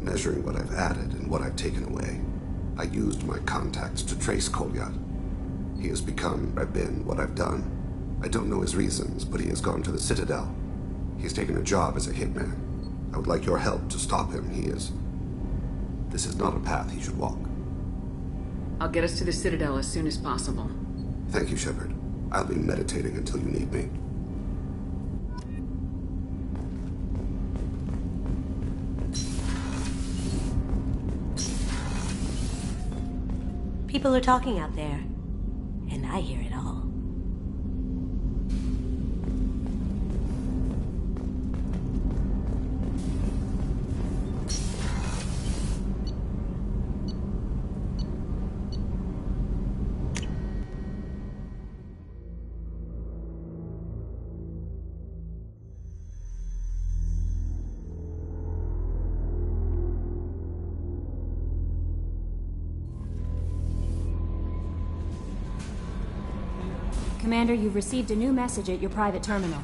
measuring what I've added and what I've taken away. I used my contacts to trace Kolyat. He has become, I've been, what I've done. I don't know his reasons, but he has gone to the Citadel. He's taken a job as a hitman. I would like your help to stop him. This is not a path he should walk. I'll get us to the Citadel as soon as possible. Thank you, Shepard. I'll be meditating until you need me. People are talking out there, and I hear it all. Commander, you've received a new message at your private terminal.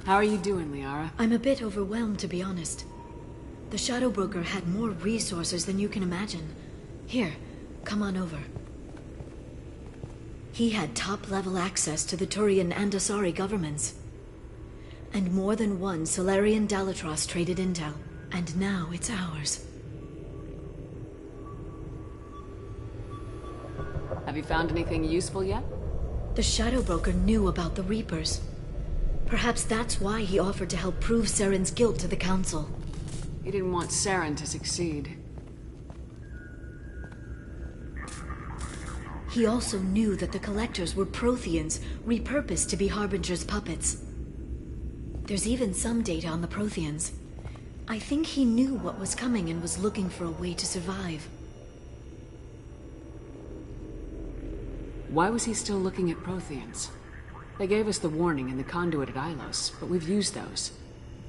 How are you doing, Liara? I'm a bit overwhelmed, to be honest. The Shadow Broker had more resources than you can imagine. Here, come on over. He had top-level access to the Turian and Asari governments. And more than one Solarian Dalatros traded intel. And now it's ours. Have you found anything useful yet? The Shadow Broker knew about the Reapers. Perhaps that's why he offered to help prove Saren's guilt to the Council. He didn't want Saren to succeed. He also knew that the Collectors were Protheans, repurposed to be Harbinger's puppets. There's even some data on the Protheans. I think he knew what was coming and was looking for a way to survive. Why was he still looking at Protheans? They gave us the warning in the conduit at Ilos, but we've used those.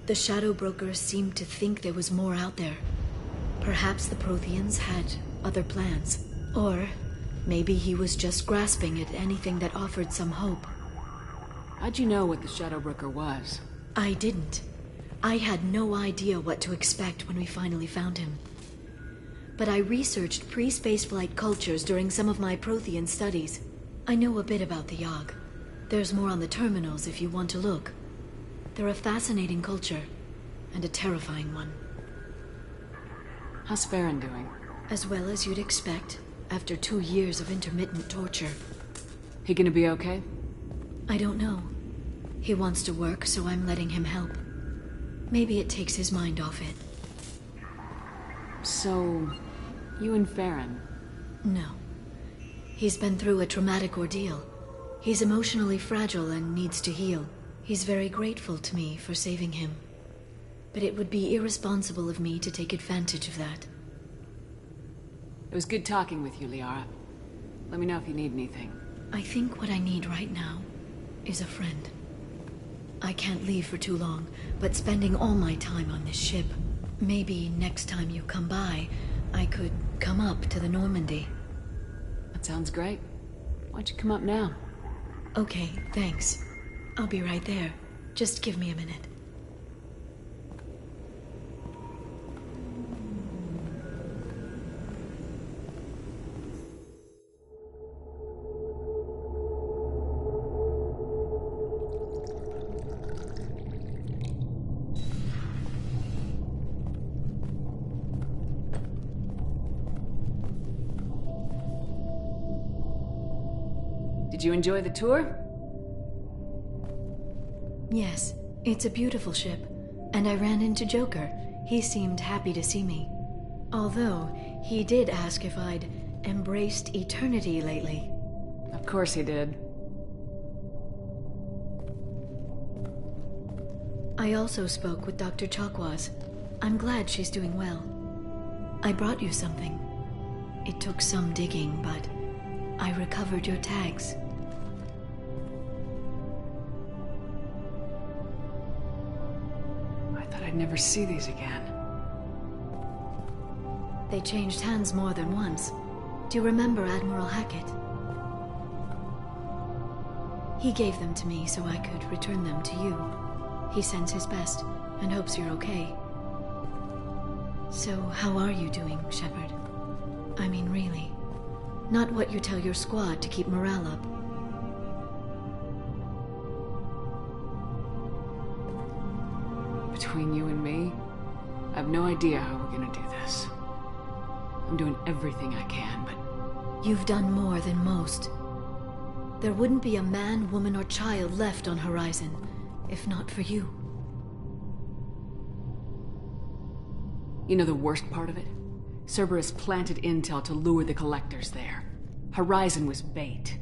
The Shadow Broker seemed to think there was more out there. Perhaps the Protheans had other plans. Or maybe he was just grasping at anything that offered some hope. How'd you know what the Shadow Broker was? I didn't. I had no idea what to expect when we finally found him. But I researched pre-spaceflight cultures during some of my Prothean studies. I know a bit about the Yogg. There's more on the terminals if you want to look. They're a fascinating culture, and a terrifying one. How's Farron doing? As well as you'd expect, after 2 years of intermittent torture. He gonna be okay? I don't know. He wants to work, so I'm letting him help. Maybe it takes his mind off it. So, you and Farron? No. He's been through a traumatic ordeal. He's emotionally fragile and needs to heal. He's very grateful to me for saving him. But it would be irresponsible of me to take advantage of that. It was good talking with you, Liara. Let me know if you need anything. I think what I need right now is a friend. I can't leave for too long, but spending all my time on this ship. Maybe next time you come by, I could come up to the Normandy. That sounds great. Why don't you come up now? Okay, thanks. I'll be right there. Just give me a minute. Did you enjoy the tour? Yes, it's a beautiful ship. And I ran into Joker. He seemed happy to see me. Although, he did ask if I'd embraced eternity lately. Of course he did. I also spoke with Dr. Chakwas. I'm glad she's doing well. I brought you something. It took some digging, but I recovered your tags. I'd never see these again. They changed hands more than once. Do you remember Admiral Hackett? He gave them to me so I could return them to you. He sends his best and hopes you're okay. So, how are you doing, Shepard? I mean, really. Not what you tell your squad to keep morale up. Between you and me, I have no idea how we're gonna do this. I'm doing everything I can, but... You've done more than most. There wouldn't be a man, woman, or child left on Horizon, if not for you. You know the worst part of it? Cerberus planted intel to lure the Collectors there. Horizon was bait.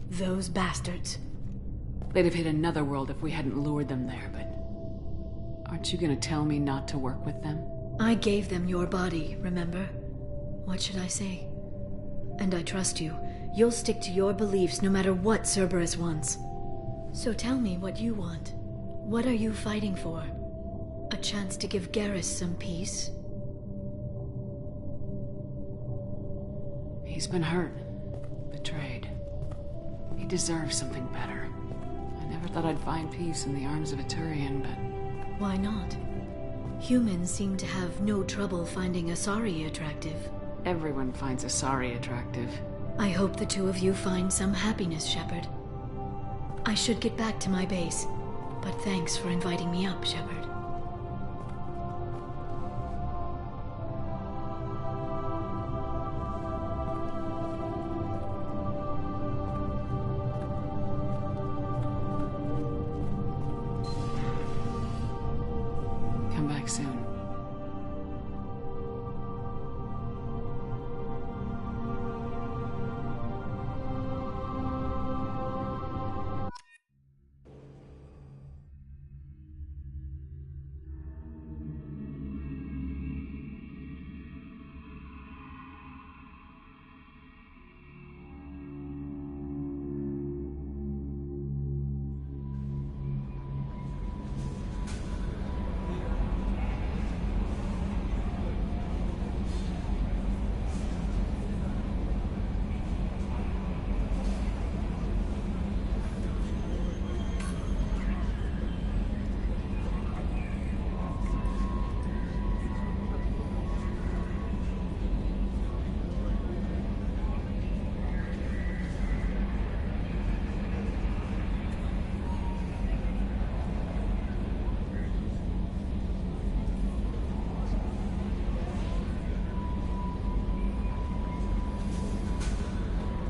Those bastards. They'd have hit another world if we hadn't lured them there, but... Aren't you gonna tell me not to work with them? I gave them your body, remember? What should I say? And I trust you. You'll stick to your beliefs no matter what Cerberus wants. So tell me what you want. What are you fighting for? A chance to give Garrus some peace? He's been hurt. Betrayed. He deserves something better. I never thought I'd find peace in the arms of a Turian, but... Why not? Humans seem to have no trouble finding Asari attractive. Everyone finds Asari attractive. I hope the two of you find some happiness, Shepard. I should get back to my base, but thanks for inviting me up, Shepard. Come back soon.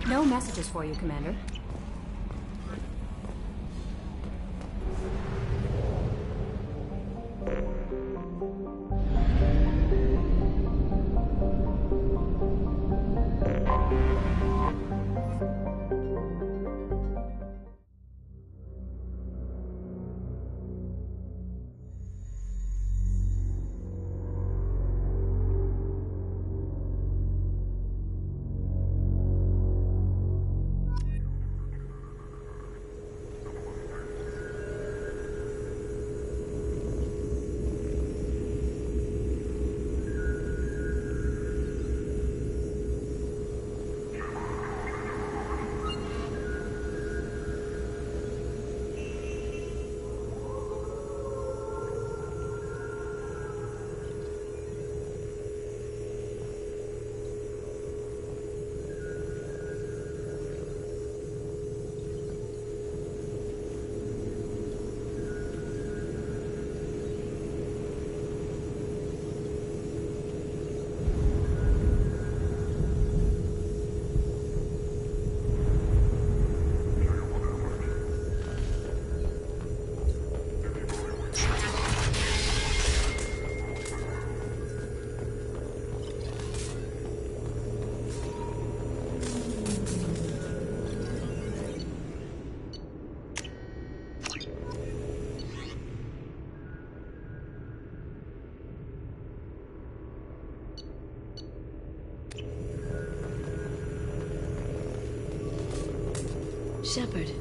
No messages for you, Commander. Shepard,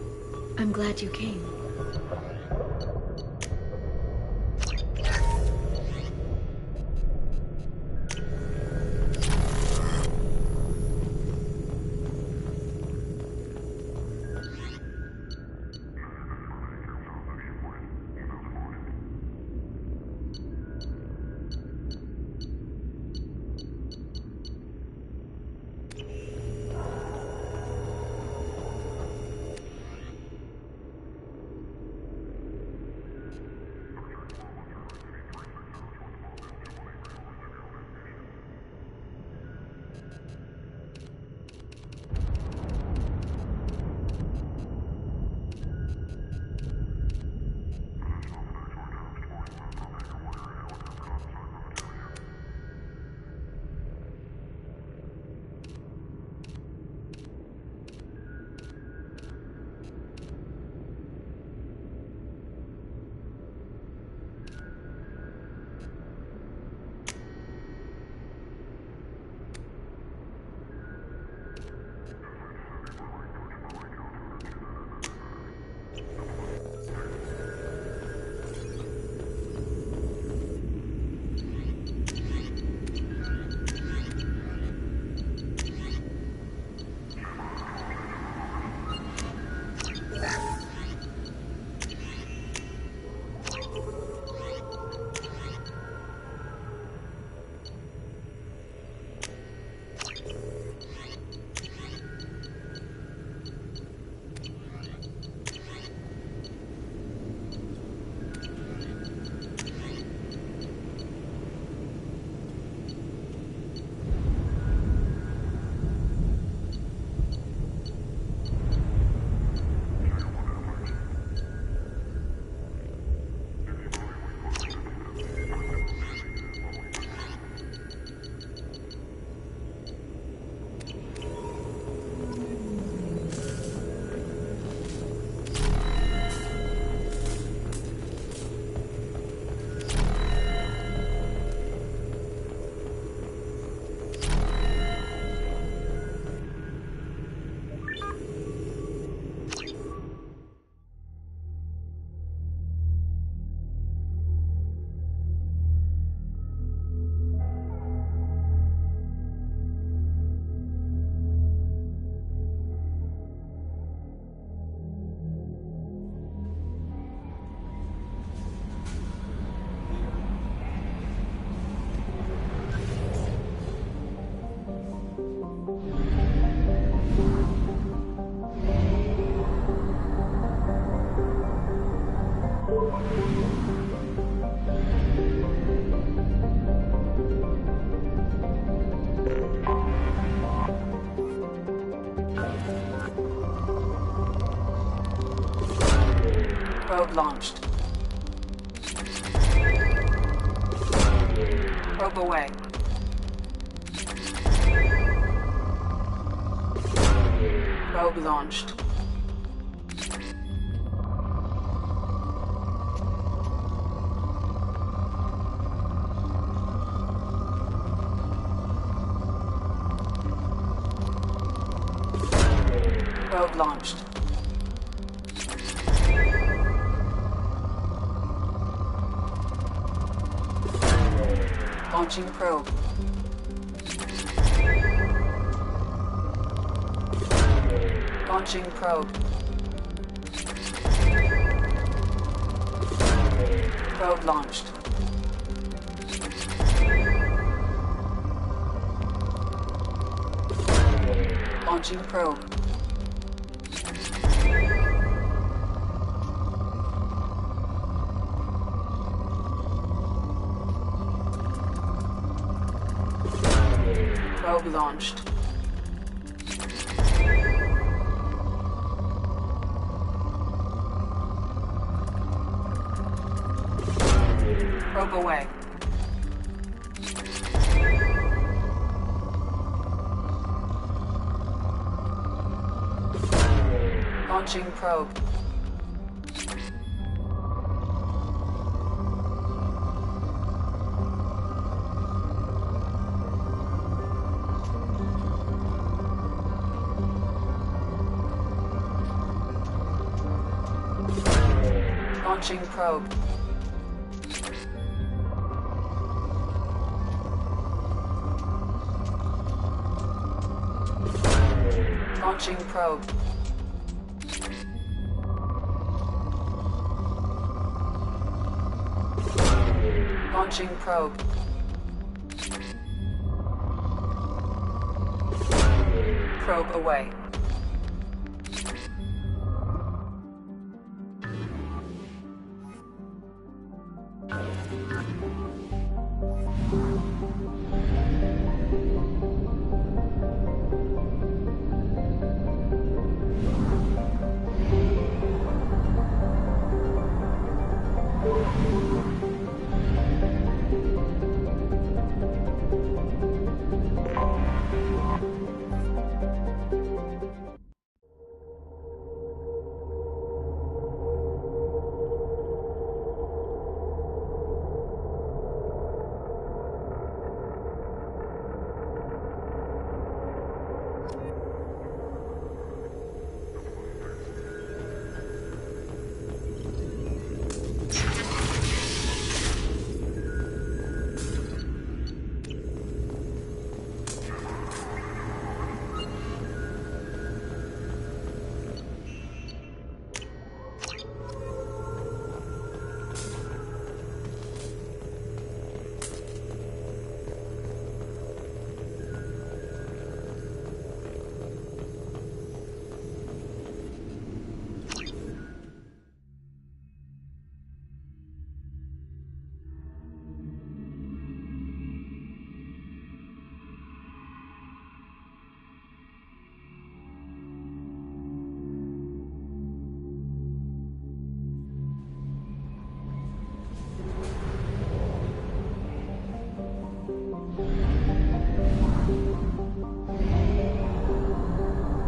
I'm glad you came. Probe launched. Probe away. Probe launched. Probe launched. Launching probe. Launching probe. Probe launched. Launching probe. Probe launched. Probe away. Launching probe. Launching probe. Launching probe. Launching probe. Probe away.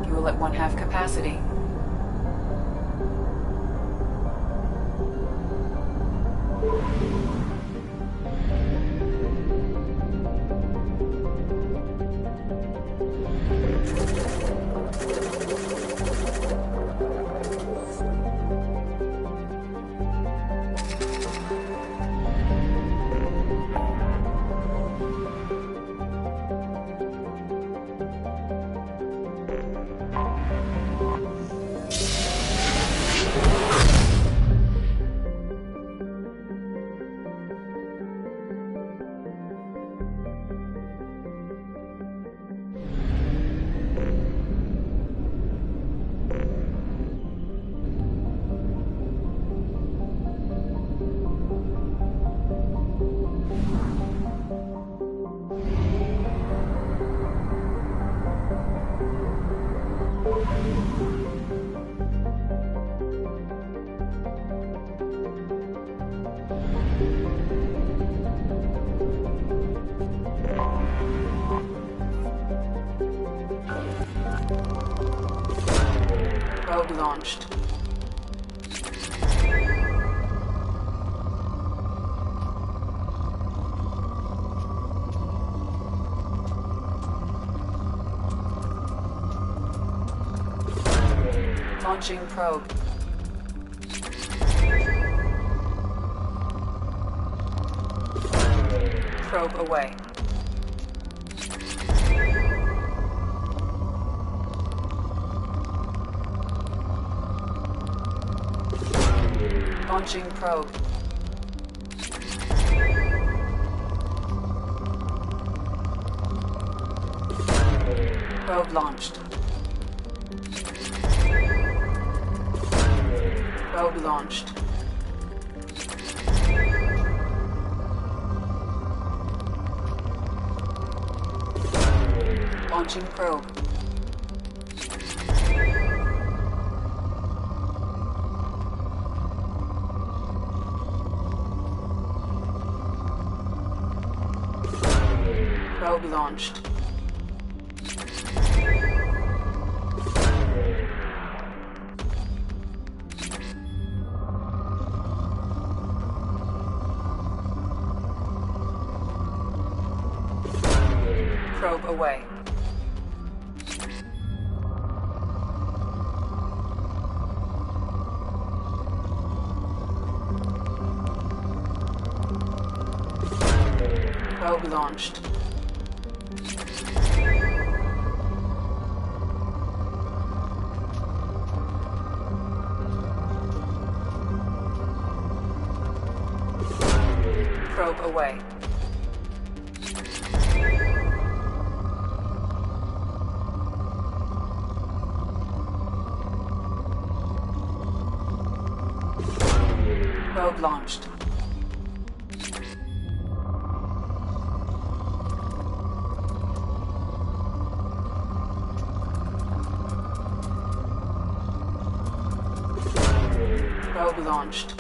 Fuel at 1/2 capacity. Probe launched. Launching probe. Probe away. Launching probe. Probe launched. Probe launched. Launching probe. Probe launched. Probe away. Probe launched. Probe away. Probe launched. Probe launched.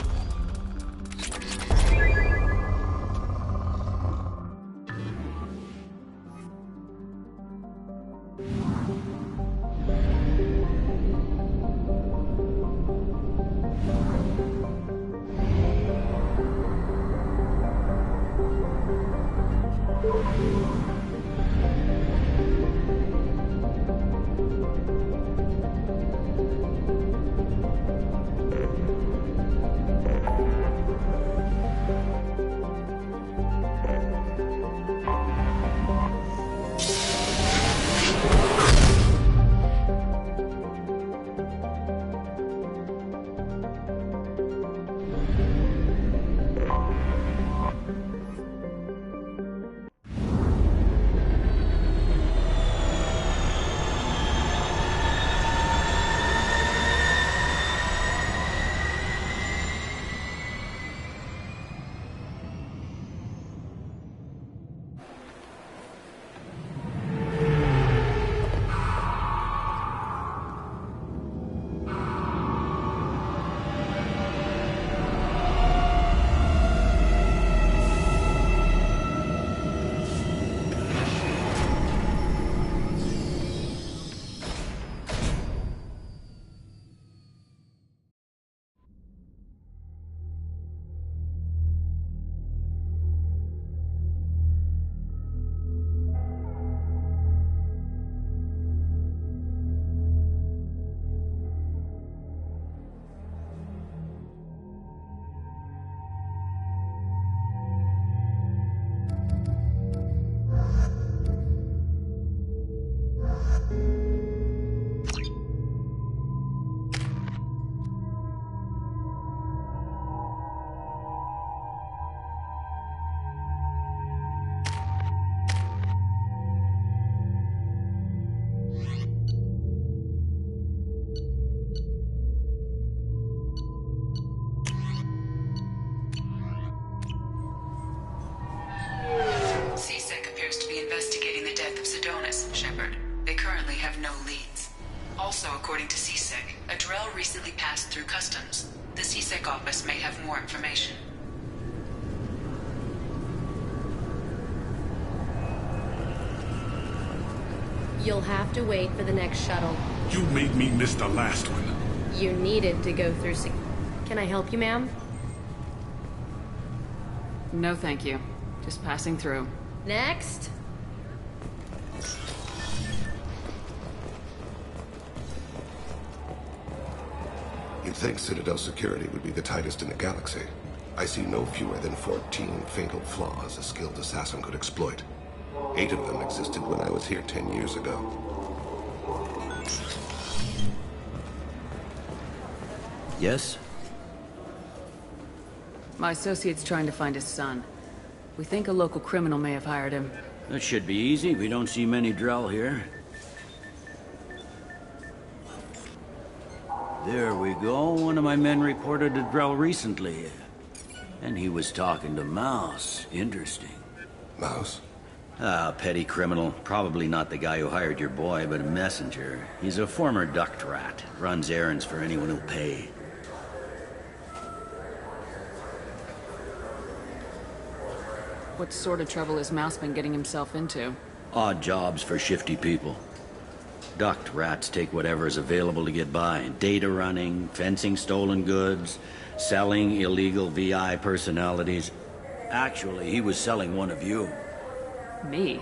C-Sec appears to be investigating the death of Sidonis, Shepard. They currently have no leads. Also, according to C-Sec, a Drell recently passed through customs. The C-Sec office may have more information. You'll have to wait for the next shuttle. You made me miss the last one. You needed to go through Can I help you, ma'am? No, thank you. Just passing through. Next. You'd think Citadel security would be the tightest in the galaxy. I see no fewer than 14 fatal flaws a skilled assassin could exploit. 8 of them existed when I was here 10 years ago. Yes? My associate's trying to find his son. We think a local criminal may have hired him. That should be easy. We don't see many Drell here. There we go. One of my men reported a Drell recently. And he was talking to Mouse. Interesting. Mouse? Ah, petty criminal. Probably not the guy who hired your boy, but a messenger. He's a former duct rat. Runs errands for anyone who'll pay. What sort of trouble has Mouse been getting himself into? Odd jobs for shifty people. Duct rats take whatever is available to get by. Data running, fencing stolen goods, selling illegal VI personalities. Actually, he was selling one of you. Me?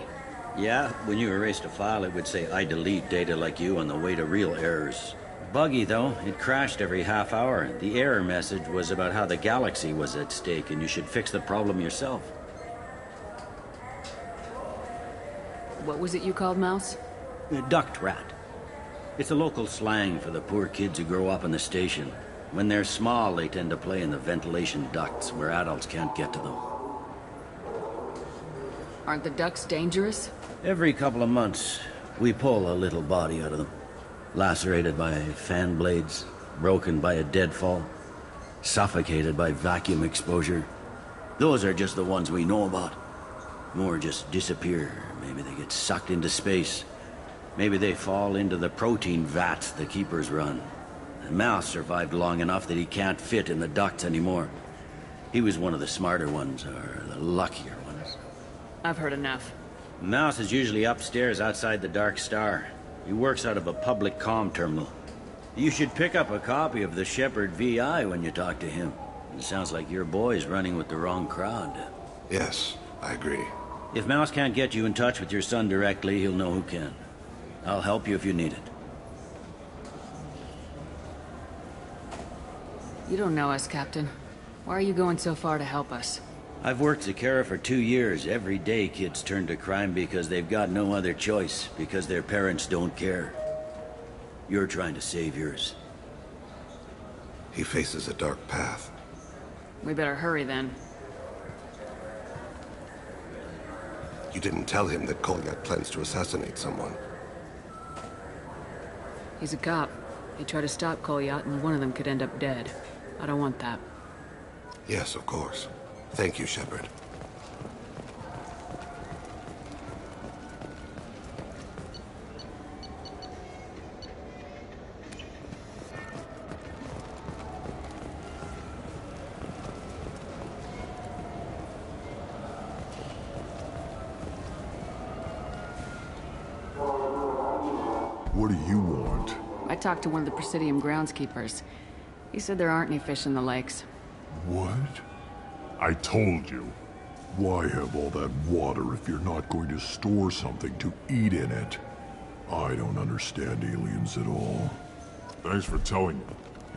Yeah, when you erased a file, it would say, I delete data like you on the way to real errors. Buggy, though. It crashed every half hour. The error message was about how the galaxy was at stake and you should fix the problem yourself. What was it you called Mouse? Duct rat. It's a local slang for the poor kids who grow up in the station. When they're small, they tend to play in the ventilation ducts where adults can't get to them. Aren't the ducks dangerous? Every couple of months, we pull a little body out of them. Lacerated by fan blades, broken by a deadfall, suffocated by vacuum exposure. Those are just the ones we know about. More just disappear. Maybe they get sucked into space. Maybe they fall into the protein vats the keepers run. And Mouse survived long enough that he can't fit in the ducts anymore. He was one of the smarter ones, or the luckier ones. I've heard enough. Mouse is usually upstairs outside the Dark Star. He works out of a public comm terminal. You should pick up a copy of the Shepard VI when you talk to him. It sounds like your boy's running with the wrong crowd. Yes, I agree. If Mouse can't get you in touch with your son directly, he'll know who can. I'll help you if you need it. You don't know us, Captain. Why are you going so far to help us? I've worked Zakera for 2 years. Every day kids turn to crime because they've got no other choice, because their parents don't care. You're trying to save yours. He faces a dark path. We better hurry then. You didn't tell him that Kolyat plans to assassinate someone. He's a cop. He tried to stop Kolyat and one of them could end up dead. I don't want that. Yes, of course. Thank you, Shepard. What do you want? I talked to one of the Presidium groundskeepers. He said there aren't any fish in the lakes. What? I told you. Why have all that water if you're not going to store something to eat in it? I don't understand aliens at all. Thanks for telling me.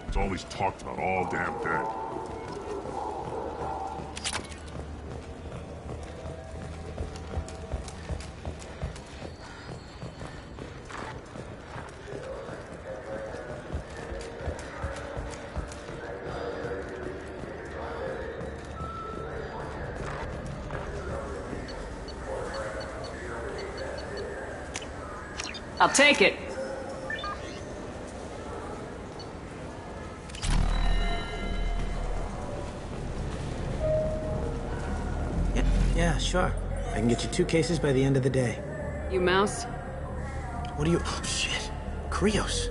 It's all he's talked about all damn day. I'll take it. Yeah, sure. I can get you 2 cases by the end of the day. You Mouse? What do you... Oh, shit. Krios.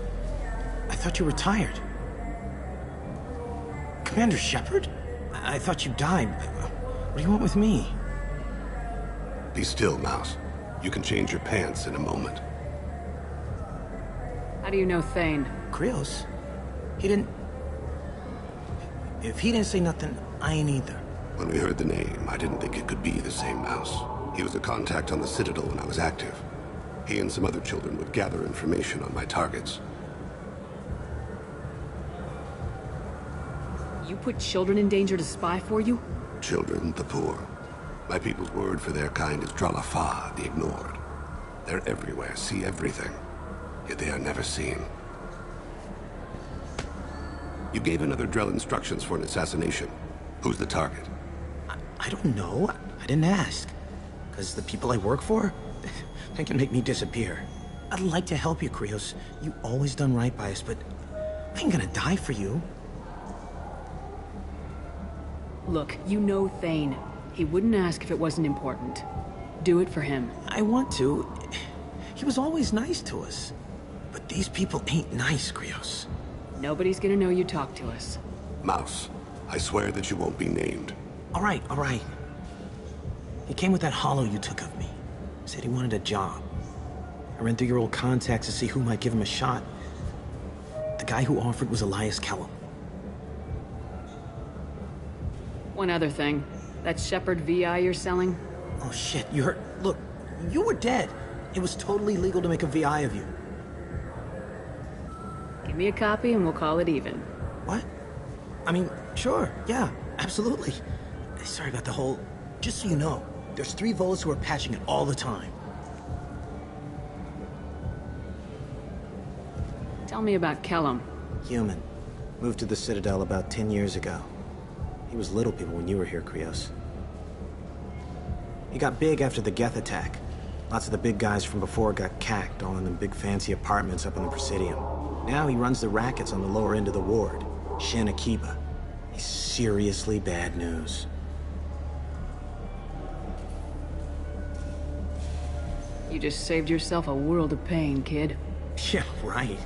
I thought you were retired. Commander Shepard? I thought you died. What do you want with me? Be still, Mouse. You can change your pants in a moment. How do you know Thane? Krios? He didn't... If he didn't say nothing, I ain't either. When we heard the name, I didn't think it could be the same Mouse. He was a contact on the Citadel when I was active. He and some other children would gather information on my targets. You put children in danger to spy for you? Children, the poor. My people's word for their kind is Dralafa, the ignored. They're everywhere, see everything. Yet they are never seen. You gave another Drell instructions for an assassination. Who's the target? I don't know. I didn't ask. Because the people I work for, they can make me disappear. I'd like to help you, Krios. You always done right by us, but I ain't gonna die for you. Look, you know Thane. He wouldn't ask if it wasn't important. Do it for him. I want to. He was always nice to us. But these people ain't nice, Krios. Nobody's gonna know you talk to us. Mouse, I swear that you won't be named. All right, all right. He came with that hollow you took of me. Said he wanted a job. I ran through your old contacts to see who might give him a shot. The guy who offered was Elias Kellum. One other thing. That Shepard VI you're selling? Oh shit, you heard... Look, you were dead. It was totally legal to make a VI of you. Give me a copy and we'll call it even. What? I mean, sure, yeah, absolutely. Sorry about the whole... Just so you know, there's 3 Volas who are patching it all the time. Tell me about Kellum. Human. Moved to the Citadel about 10 years ago. He was Little People when you were here, Krios. He got big after the Geth attack. Lots of the big guys from before got cacked, all in them big fancy apartments up on the Presidium. Now he runs the rackets on the lower end of the ward, Shin Akiba. He's seriously bad news. You just saved yourself a world of pain, kid. Yeah, right.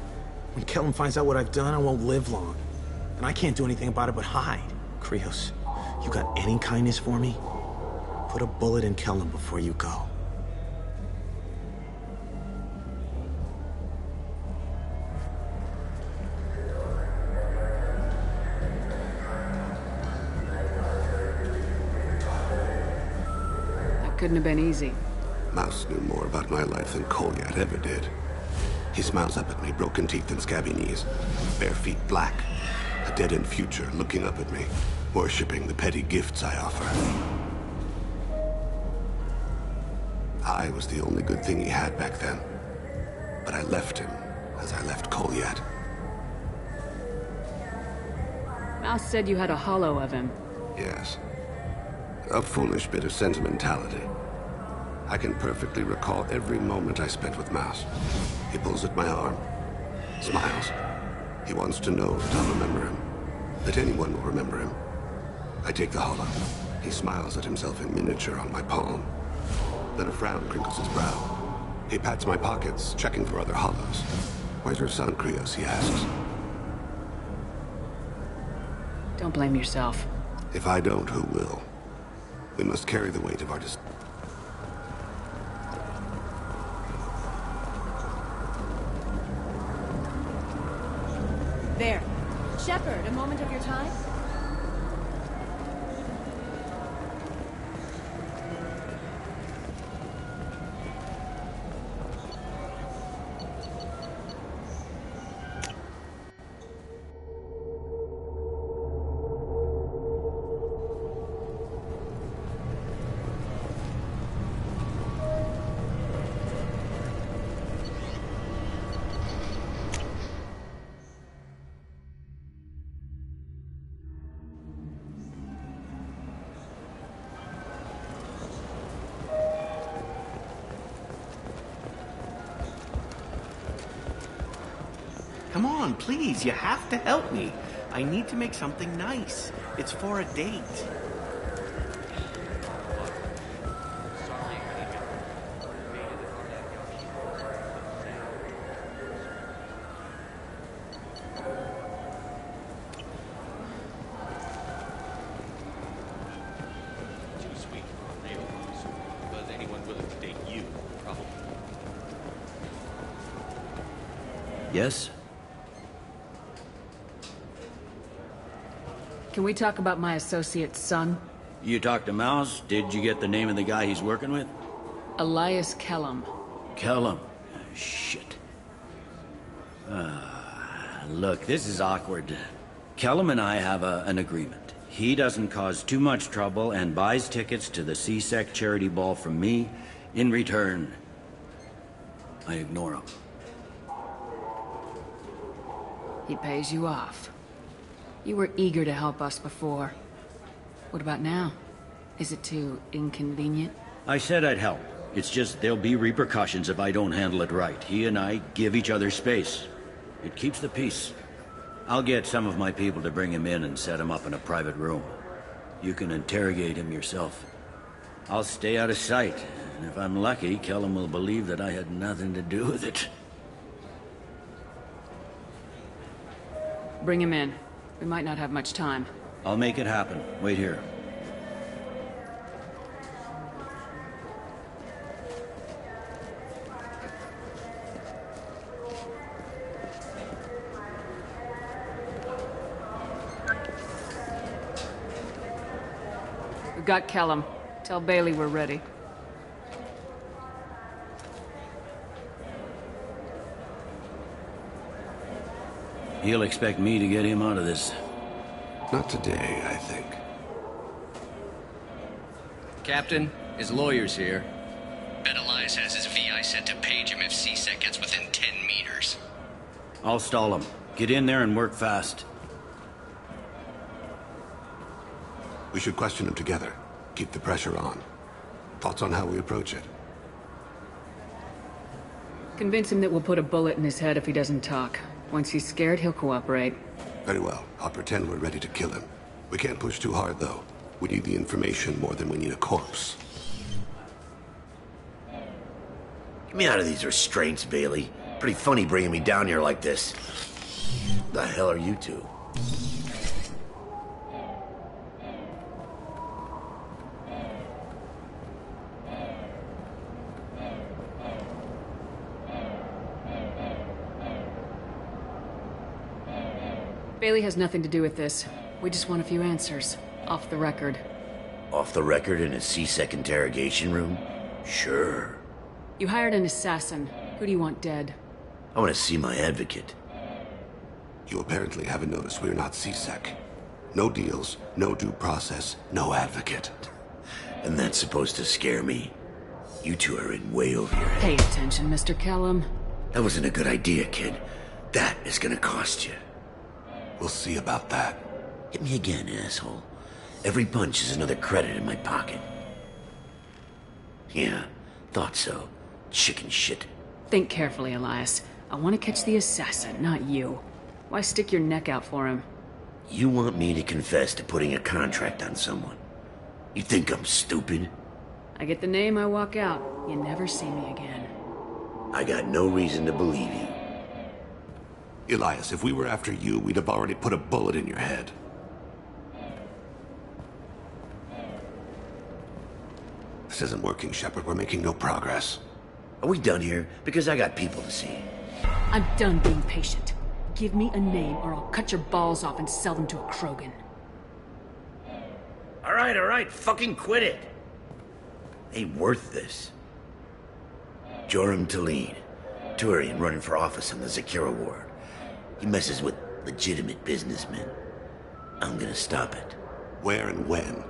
When Kellum finds out what I've done, I won't live long. And I can't do anything about it but hide. Krios, you got any kindness for me? Put a bullet in Kellum before you go. That couldn't have been easy. Mouse knew more about my life than Kolyat ever did. He smiles up at me, broken teeth and scabby knees. Bare feet black. A dead-end future looking up at me, worshipping the petty gifts I offer. I was the only good thing he had back then. But I left him, as I left Kolyat. Mouse said you had a hollow of him. Yes. A foolish bit of sentimentality. I can perfectly recall every moment I spent with Mouse. He pulls at my arm, smiles. He wants to know that I'll remember him, that anyone will remember him. I take the hollow. He smiles at himself in miniature on my palm. Then a frown crinkles his brow. He pats my pockets, checking for other hollows. Where's your son, Krios, he asks. Don't blame yourself. If I don't, who will? We must carry the weight of our decisions. There. Shepard, a moment of your time? Come on, please, you have to help me. I need to make something nice. It's for a date. Too sweet for a real loser. Was anyone willing to date you? Probably. Yes? Can we talk about my associate's son? You talked to Mouse? Did you get the name of the guy he's working with? Elias Kellum. Kellum. Shit. Look, this is awkward. Kellum and I have an agreement. He doesn't cause too much trouble and buys tickets to the C-Sec charity ball from me. In return, I ignore him. He pays you off. You were eager to help us before. What about now? Is it too inconvenient? I said I'd help. It's just there'll be repercussions if I don't handle it right. He and I give each other space. It keeps the peace. I'll get some of my people to bring him in and set him up in a private room. You can interrogate him yourself. I'll stay out of sight, and if I'm lucky, Kellum will believe that I had nothing to do with it. Bring him in. We might not have much time. I'll make it happen. Wait here. We've got Kellum. Tell Bailey we're ready. He'll expect me to get him out of this. Not today, I think. Captain, his lawyer's here. Bet Elias has his VI set to page him if C-Sec gets within 10 meters. I'll stall him. Get in there and work fast. We should question him together. Keep the pressure on. Thoughts on how we approach it? Convince him that we'll put a bullet in his head if he doesn't talk. Once he's scared, he'll cooperate. Very well. I'll pretend we're ready to kill him. We can't push too hard, though. We need the information more than we need a corpse. Get me out of these restraints, Bailey. Pretty funny bringing me down here like this. The hell are you two? Bailey has nothing to do with this. We just want a few answers. Off the record. Off the record in a C-Sec interrogation room? Sure. You hired an assassin. Who do you want dead? I want to see my advocate. You apparently haven't noticed we're not C-Sec. No deals, no due process, no advocate. And that's supposed to scare me? You two are in way over your head. Pay attention, Mr. Callum. That wasn't a good idea, kid. That is gonna cost you. We'll see about that. Hit me again, asshole. Every punch is another credit in my pocket. Yeah, thought so. Chicken shit. Think carefully, Elias. I want to catch the assassin, not you. Why stick your neck out for him? You want me to confess to putting a contract on someone? You think I'm stupid? I get the name, I walk out. You never see me again. I got no reason to believe you. Elias, if we were after you, we'd have already put a bullet in your head. This isn't working, Shepard. We're making no progress. Are we done here? Because I got people to see. I'm done being patient. Give me a name or I'll cut your balls off and sell them to a Krogan. All right, fucking quit it. Ain't worth this. Joram Talid, Turian running for office on the Zakira Ward. He messes with legitimate businessmen. I'm gonna stop it. Where and when?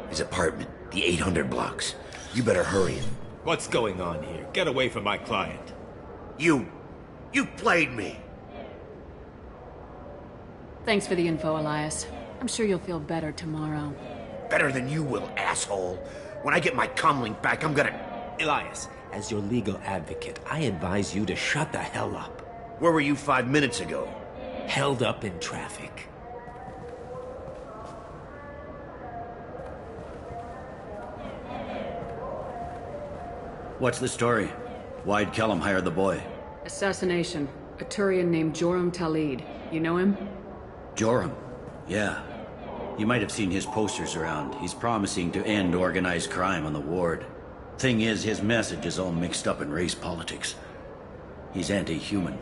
His apartment, the 800 blocks. You better hurry. What's going on here? Get away from my client. You played me. Thanks for the info, Elias. I'm sure you'll feel better tomorrow. Better than you will, asshole. When I get my comlink back, I'm gonna... Elias, as your legal advocate, I advise you to shut the hell up. Where were you 5 minutes ago? Held up in traffic. What's the story? Why'd Kellum hire the boy? Assassination. A Turian named Joram Talid. You know him? Joram? Yeah. You might have seen his posters around. He's promising to end organized crime on the ward. Thing is, his message is all mixed up in race politics. He's anti-human.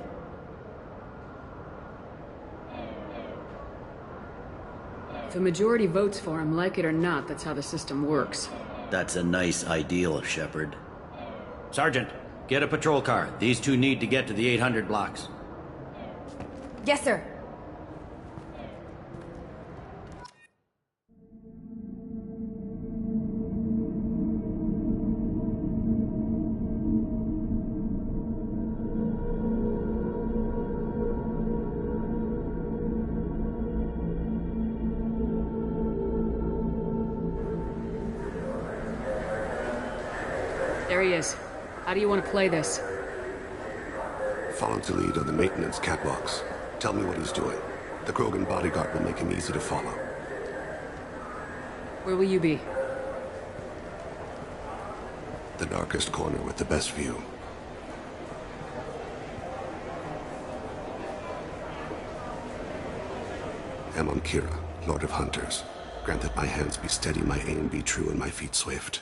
If a majority votes for him, like it or not, that's how the system works. That's a nice ideal, Shepard. Sergeant, get a patrol car. These two need to get to the 800 blocks. Yes, sir. There he is. How do you want to play this? Follow Talid on the maintenance catwalks. Tell me what he's doing. The Krogan bodyguard will make him easy to follow. Where will you be? The darkest corner with the best view. Amon Kira, Lord of Hunters. Grant that my hands be steady, my aim be true, and my feet swift.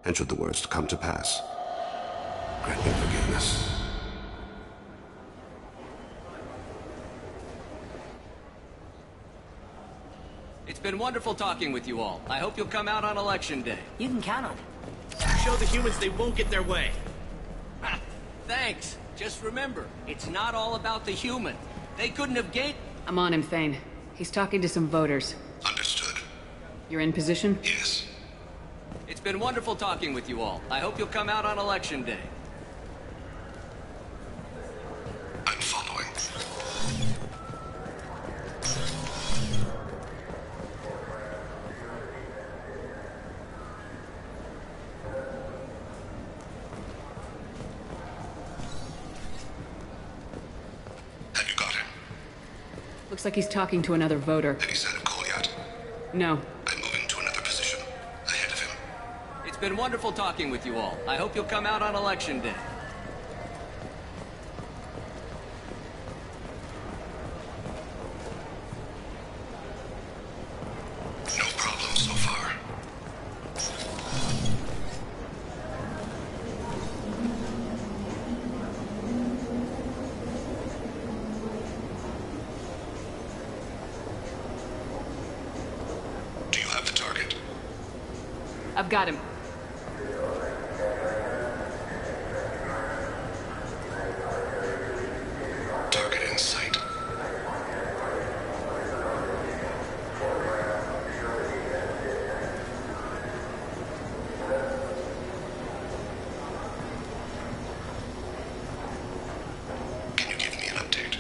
And should the worst come to pass, grant me forgiveness. It's been wonderful talking with you all. I hope you'll come out on Election Day. You can count on it. Show the humans they won't get their way. Thanks. Just remember, it's not all about the human. They couldn't have gained... I'm on him, Thane. He's talking to some voters. Understood. You're in position? Yes. It's been wonderful talking with you all. I hope you'll come out on Election Day. I'm Looks like he's talking to another voter. Any sign of Kolyat? No. I'm moving to another position, ahead of him. It's been wonderful talking with you all. I hope you'll come out on election day. No problem so far. Do you have the target? I've got him. Target in sight. Can you give me an update?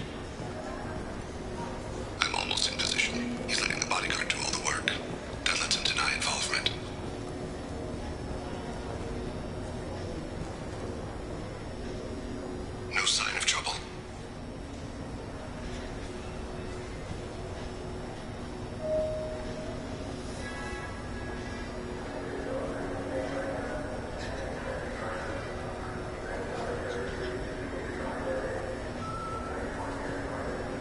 I'm almost in position. He's letting the bodyguard do all the work. That lets him deny involvement. No sign of trouble.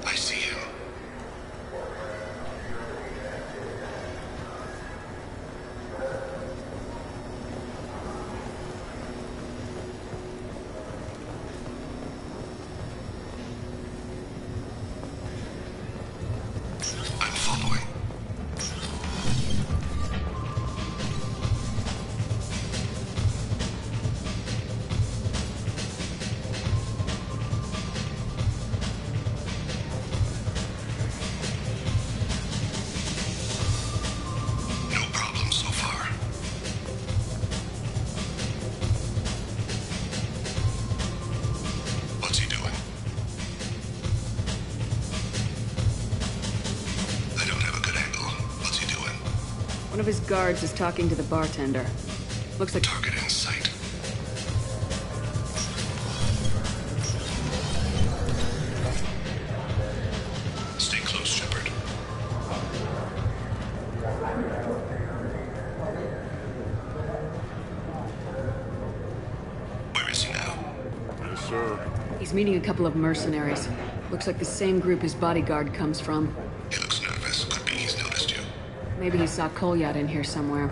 I see him. I'm following. No problem so far. What's he doing? I don't have a good angle. What's he doing? One of his guards is talking to the bartender. Looks like... Target in sight. Stay close, Shepard. Where is he now? Yes, sir. He's meeting a couple of mercenaries. Looks like the same group his bodyguard comes from. He looks nervous. Could be he's noticed you. Maybe he saw Kolyat in here somewhere.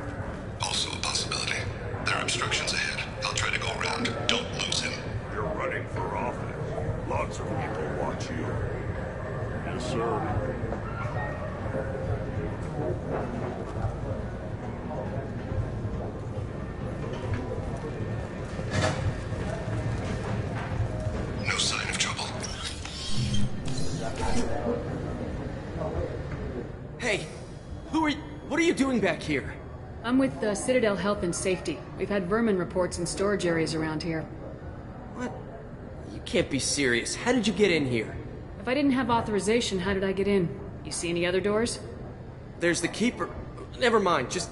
Also a possibility. There are obstructions ahead. I'll try to go around. Don't lose him. You're running for office. Lots of people watch you. Yes, sir. No sign of trouble. Hey, what are you doing back here? I'm with Citadel Health and Safety. We've had vermin reports in storage areas around here. What? You can't be serious. How did you get in here? If I didn't have authorization, how did I get in? You see any other doors? There's the keeper. Never mind. Just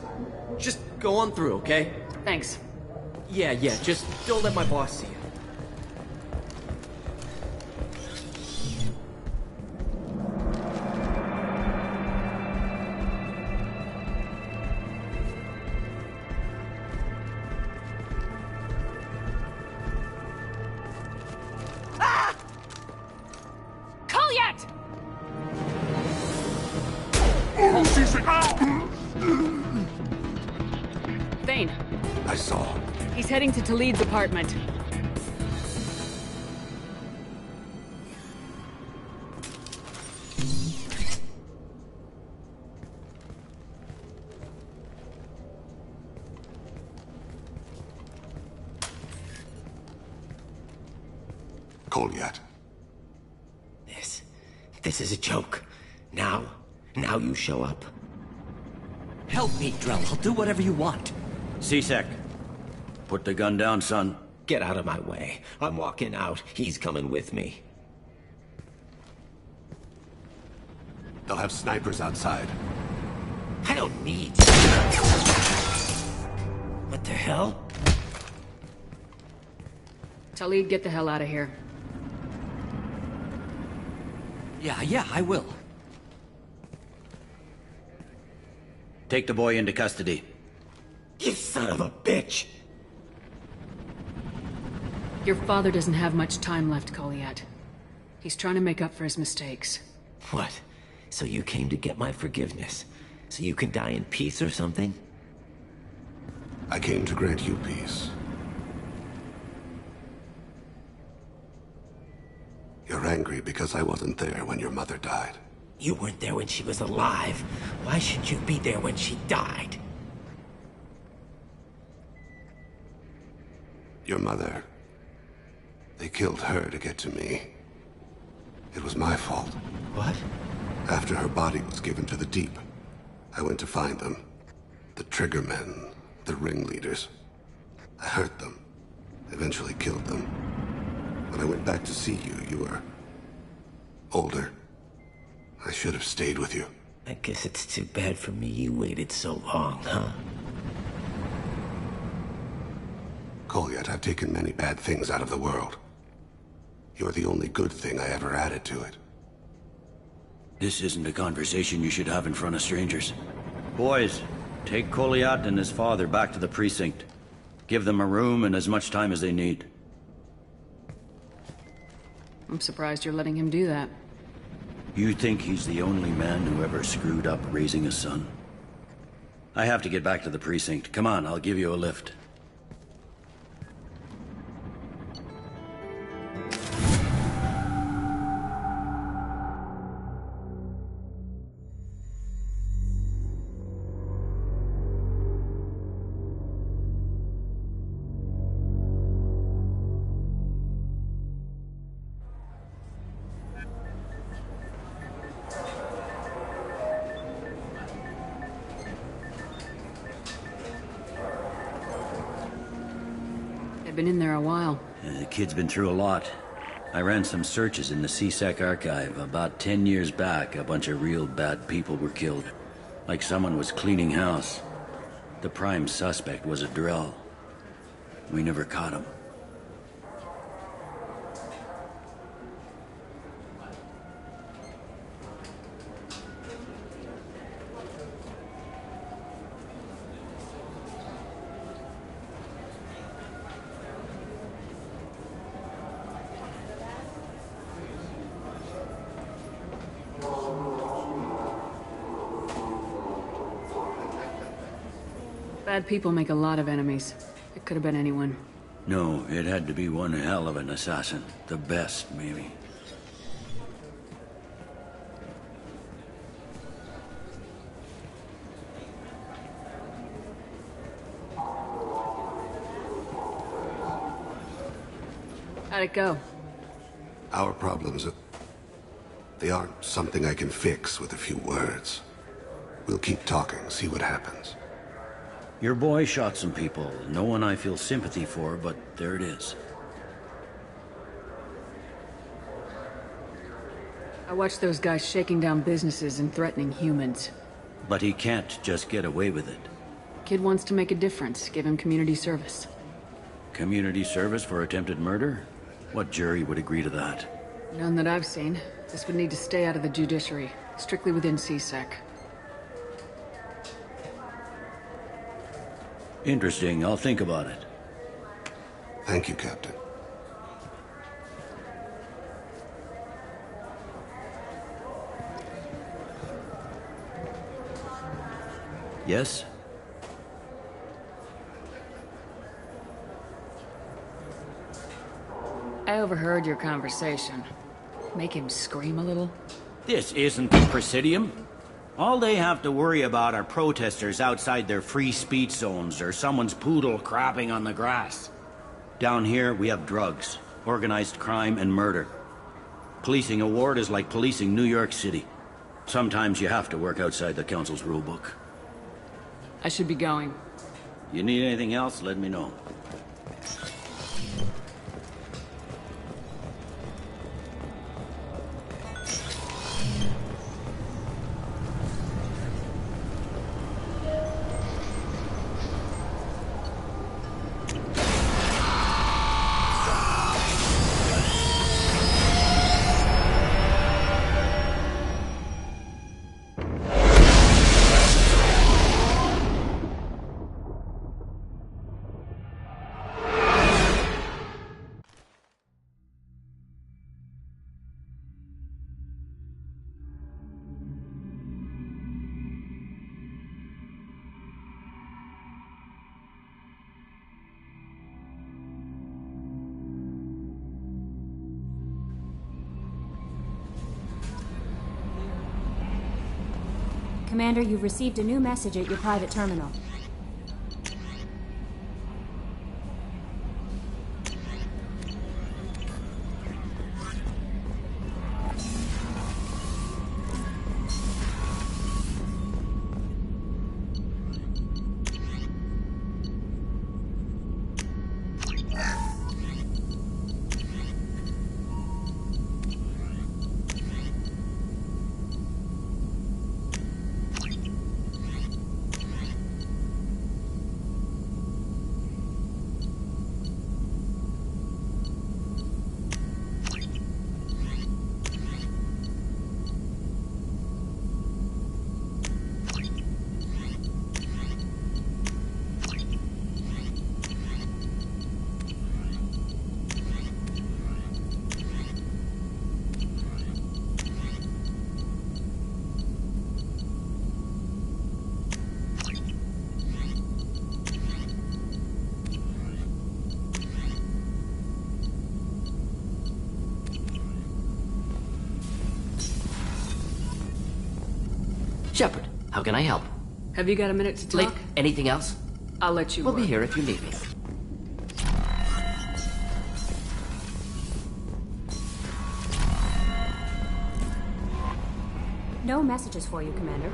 go on through, okay? Thanks. Yeah, just don't let my boss see you. Kolyat! Thane. I saw. He's heading to Talid's apartment. Kolyat. This is a joke. Now you show up. Help me, Drell. I'll do whatever you want. C-Sec. Put the gun down, son. Get out of my way. I'm walking out. He's coming with me. They'll have snipers outside. I don't need... What the hell? Talid, get the hell out of here. Yeah, I will. Take the boy into custody. You son of a bitch! Your father doesn't have much time left, Kolyat. He's trying to make up for his mistakes. What? So you came to get my forgiveness? So you can die in peace or something? I came to grant you peace. You're angry because I wasn't there when your mother died. You weren't there when she was alive. Why should you be there when she died? Your mother. They killed her to get to me. It was my fault. What? After her body was given to the Deep, I went to find them. The Triggermen, the ringleaders. I hurt them. Eventually killed them. When I went back to see you, you were older. I should have stayed with you. I guess it's too bad for me you waited so long, huh? Kolyat, I've taken many bad things out of the world. You're the only good thing I ever added to it. This isn't a conversation you should have in front of strangers. Boys, take Kolyat and his father back to the precinct. Give them a room and as much time as they need. I'm surprised you're letting him do that. You think he's the only man who ever screwed up raising a son? I have to get back to the precinct. Come on, I'll give you a lift. They've been in there a while. The kid's been through a lot. I ran some searches in the CSEC archive. About 10 years back, a bunch of real bad people were killed. Like someone was cleaning house. The prime suspect was a Drell. We never caught him. Bad people make a lot of enemies. It could have been anyone. No, it had to be one hell of an assassin. The best, maybe. How'd it go? Our problems they aren't something I can fix with a few words. We'll keep talking, see what happens. Your boy shot some people. No one I feel sympathy for, but there it is. I watched those guys shaking down businesses and threatening humans. But he can't just get away with it. Kid wants to make a difference. Give him community service. Community service for attempted murder? What jury would agree to that? None that I've seen. This would need to stay out of the judiciary. Strictly within CSEC. Interesting. I'll think about it. Thank you, Captain. Yes? I overheard your conversation. Make him scream a little? This isn't the Presidium. All they have to worry about are protesters outside their free speech zones or someone's poodle crapping on the grass. Down here, we have drugs, organized crime, and murder. Policing a ward is like policing New York City. Sometimes you have to work outside the council's rulebook. I should be going. You need anything else, let me know. Commander, you've received a new message at your private terminal. Shepard, how can I help? Have you got a minute to talk? Link, anything else? I'll let you We'll work. be here if you need me. No messages for you, Commander.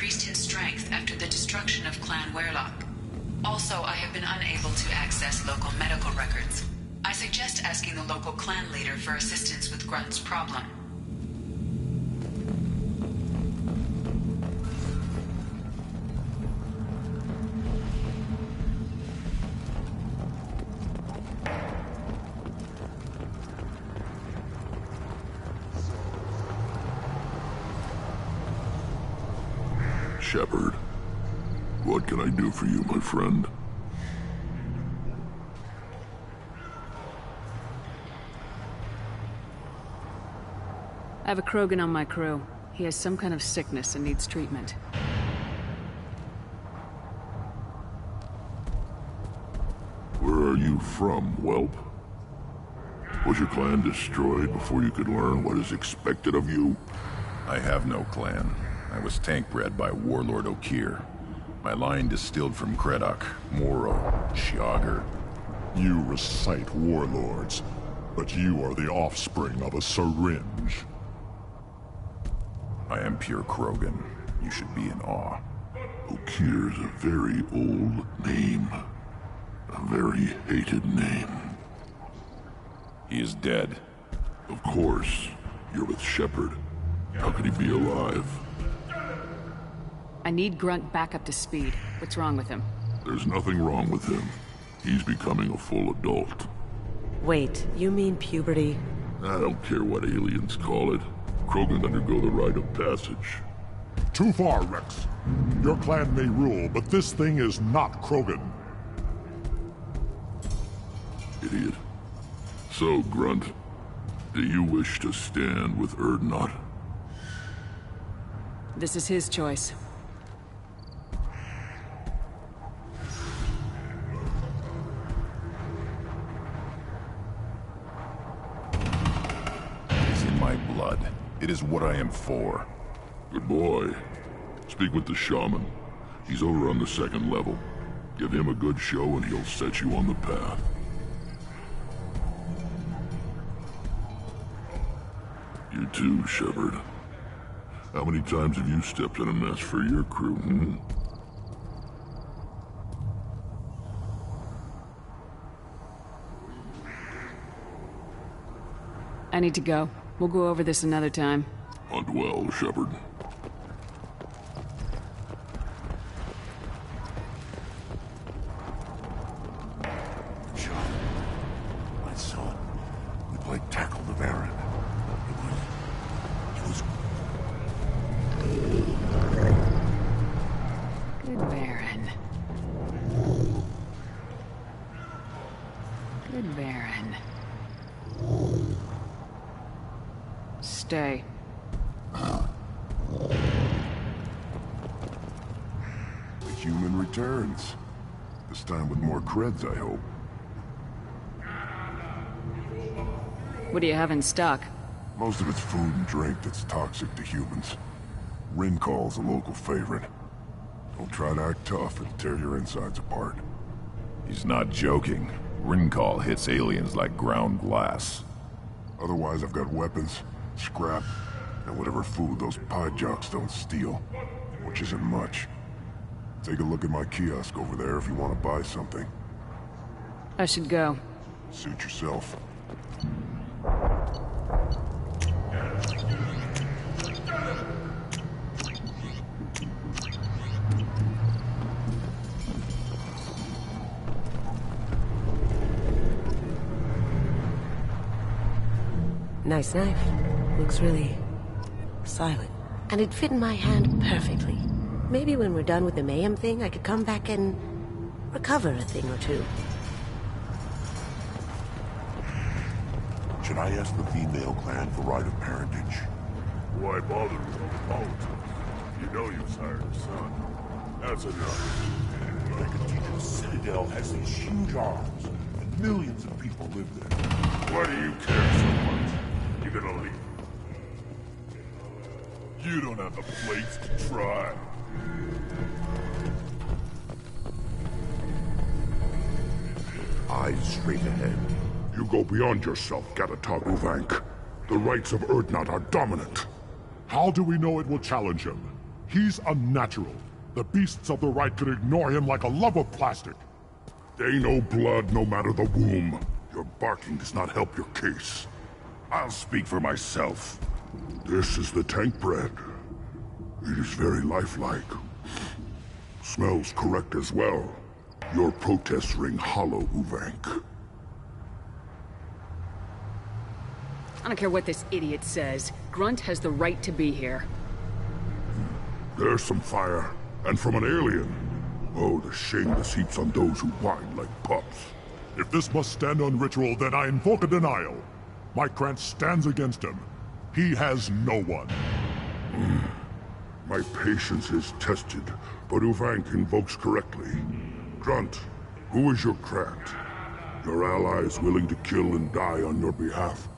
increased in strength after the destruction of Clan Werlock. Also, I have been unable to access local medical records. I suggest asking the local clan leader for assistance with Grunt's problem. Shepard, what can I do for you, my friend? I have a Krogan on my crew. He has some kind of sickness and needs treatment. Where are you from, whelp? Was your clan destroyed before you could learn what is expected of you? I have no clan. I was tank bred by Warlord Okeer. My line distilled from Kredok, Moro, Shiagar. You recite warlords, but you are the offspring of a syringe. I am pure Krogan. You should be in awe. Okeer's a very old name. A very hated name. He is dead. Of course. You're with Shepard. How could he be alive? I need Grunt back up to speed. What's wrong with him? There's nothing wrong with him. He's becoming a full adult. Wait, you mean puberty? I don't care what aliens call it. Krogan undergo the rite of passage. Too far, Rex. Your clan may rule, but this thing is not Krogan. Idiot. So, Grunt, do you wish to stand with Urdnot? This is his choice. It is in my blood. It is what I am for. Good boy. Speak with the shaman. He's over on the second level. Give him a good show and he'll set you on the path. You too, Shepard. How many times have you stepped in a mess for your crew, hmm? I need to go. We'll go over this another time. Hunt well, Shepard. John, my son, we played tackle the Baron. It was Good Baron. Good Baron. Stay. The human returns. This time with more creds, I hope. What do you have in stock? Most of it's food and drink that's toxic to humans. Rinkal's a local favorite. Don't try to act tough and tear your insides apart. He's not joking. Rinkal hits aliens like ground glass. Otherwise, I've got weapons, scrap, and whatever food those pie jocks don't steal. Which isn't much. Take a look at my kiosk over there if you want to buy something. I should go. Suit yourself. Nice knife. Looks really silent. And it'd fit in my hand perfectly. Maybe when we're done with the mayhem thing, I could come back and recover a thing or two. Should I ask the female clan for rite of parentage? Why bother with all the politics? You know you sired a son. That's enough. The Citadel has these huge arms, and millions of people live there. Why do you care so much? You gonna leave? You don't have the plates to try. Eyes straight ahead. You go beyond yourself, Gatatog Uvank. The rights of Urdnot are dominant. How do we know it will challenge him? He's unnatural. The beasts of the right could ignore him like a lump of plastic. They know blood no matter the womb. Your barking does not help your case. I'll speak for myself. This is the tank bread. It is very lifelike. Smells correct as well. Your protests ring hollow, Uvank. I don't care what this idiot says. Grunt has the right to be here. There's some fire, and from an alien. Oh, the shame this heaps on those who whine like pups. If this must stand on ritual, then I invoke a denial. Mykrant stands against him. He has no one. My patience is tested, but Uvank invokes correctly. Grunt, who is your Krant? Your allies willing to kill and die on your behalf?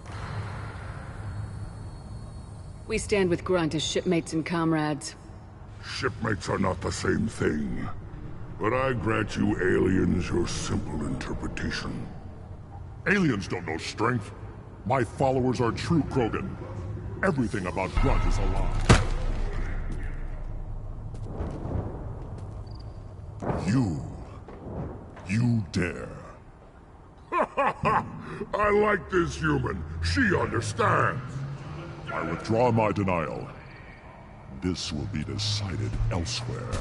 We stand with Grunt as shipmates and comrades. Shipmates are not the same thing. But I grant you aliens your simple interpretation. Aliens don't know strength. My followers are true Krogan. Everything about Grunt is a lie. You dare. I like this human. She understands. I withdraw my denial. This will be decided elsewhere.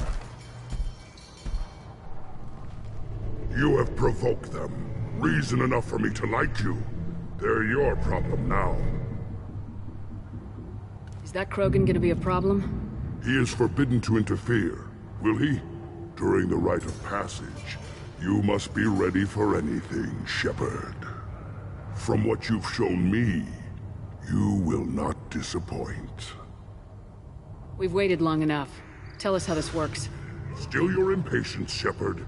You have provoked them. Reason enough for me to like you. They're your problem now. Is that Krogan gonna be a problem? He is forbidden to interfere, will he? During the rite of passage, you must be ready for anything, Shepard. From what you've shown me, you will not disappoint. We've waited long enough. Tell us how this works. Still your impatience, Shepard.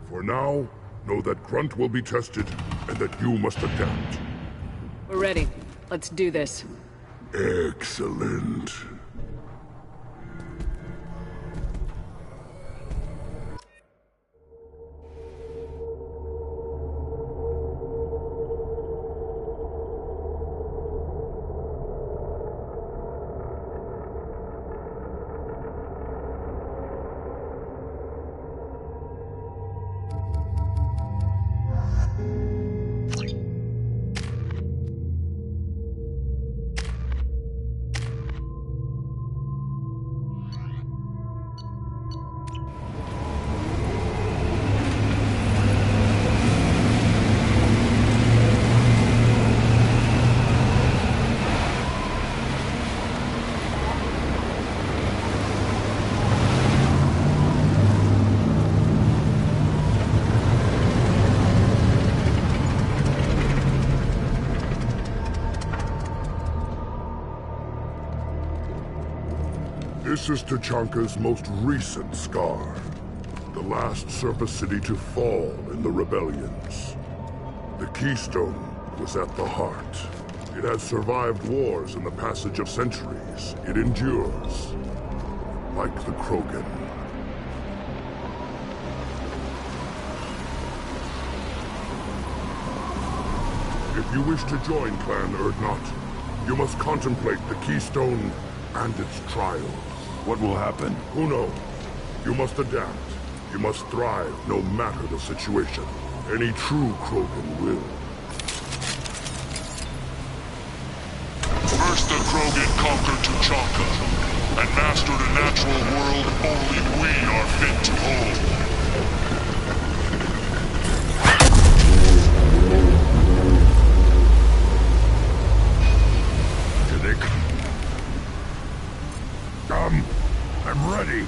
For now, know that Grunt will be tested, and that you must adapt. We're ready. Let's do this. Excellent. This is Tuchanka's most recent scar. The last surface city to fall in the rebellions. The Keystone was at the heart. It has survived wars and the passage of centuries. It endures. Like the Krogan. If you wish to join Clan Urdnot, you must contemplate the Keystone and its trials. What will happen? Who knows? You must adapt. You must thrive, no matter the situation. Any true Krogan will. First the Krogan conquered Tuchanka, and mastered a natural world only we are fit to hold. Come. I'm ready.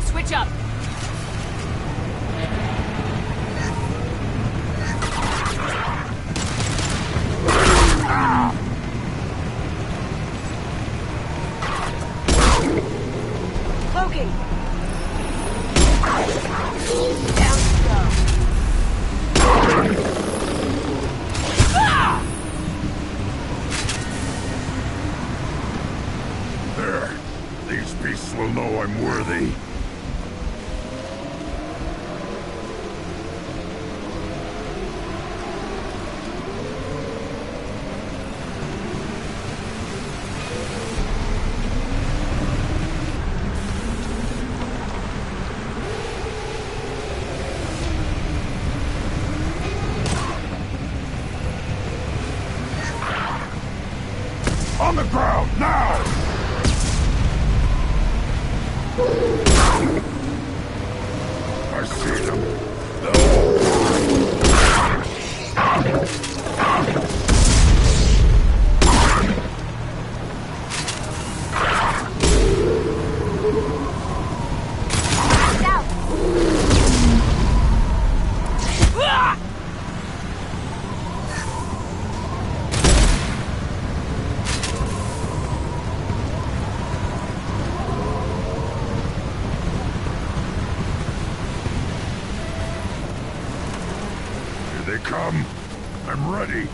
Switch up. Loki! Down you go. There. These beasts will know I'm worthy. On the ground, now! I see them. Here they come. I'm ready.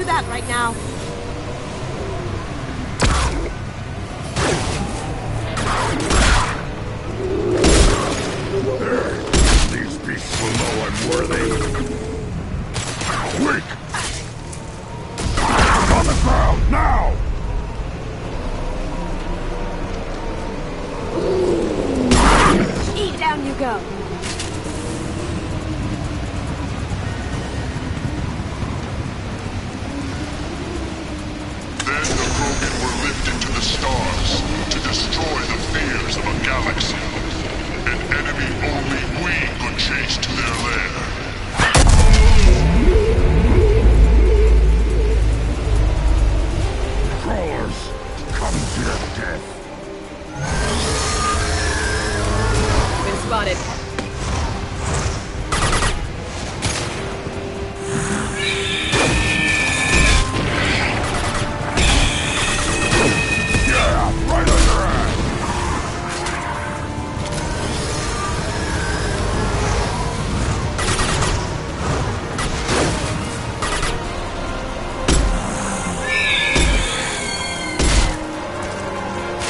do that right now. These beasts will know I'm worthy. Weak! On the ground, now! Eat down you go. Then the Krogan were lifted to the stars to destroy the fears of a galaxy. An enemy only we could chase to their lair. Crawlers, come to your death. Been spotted. Yeah, right on your ass.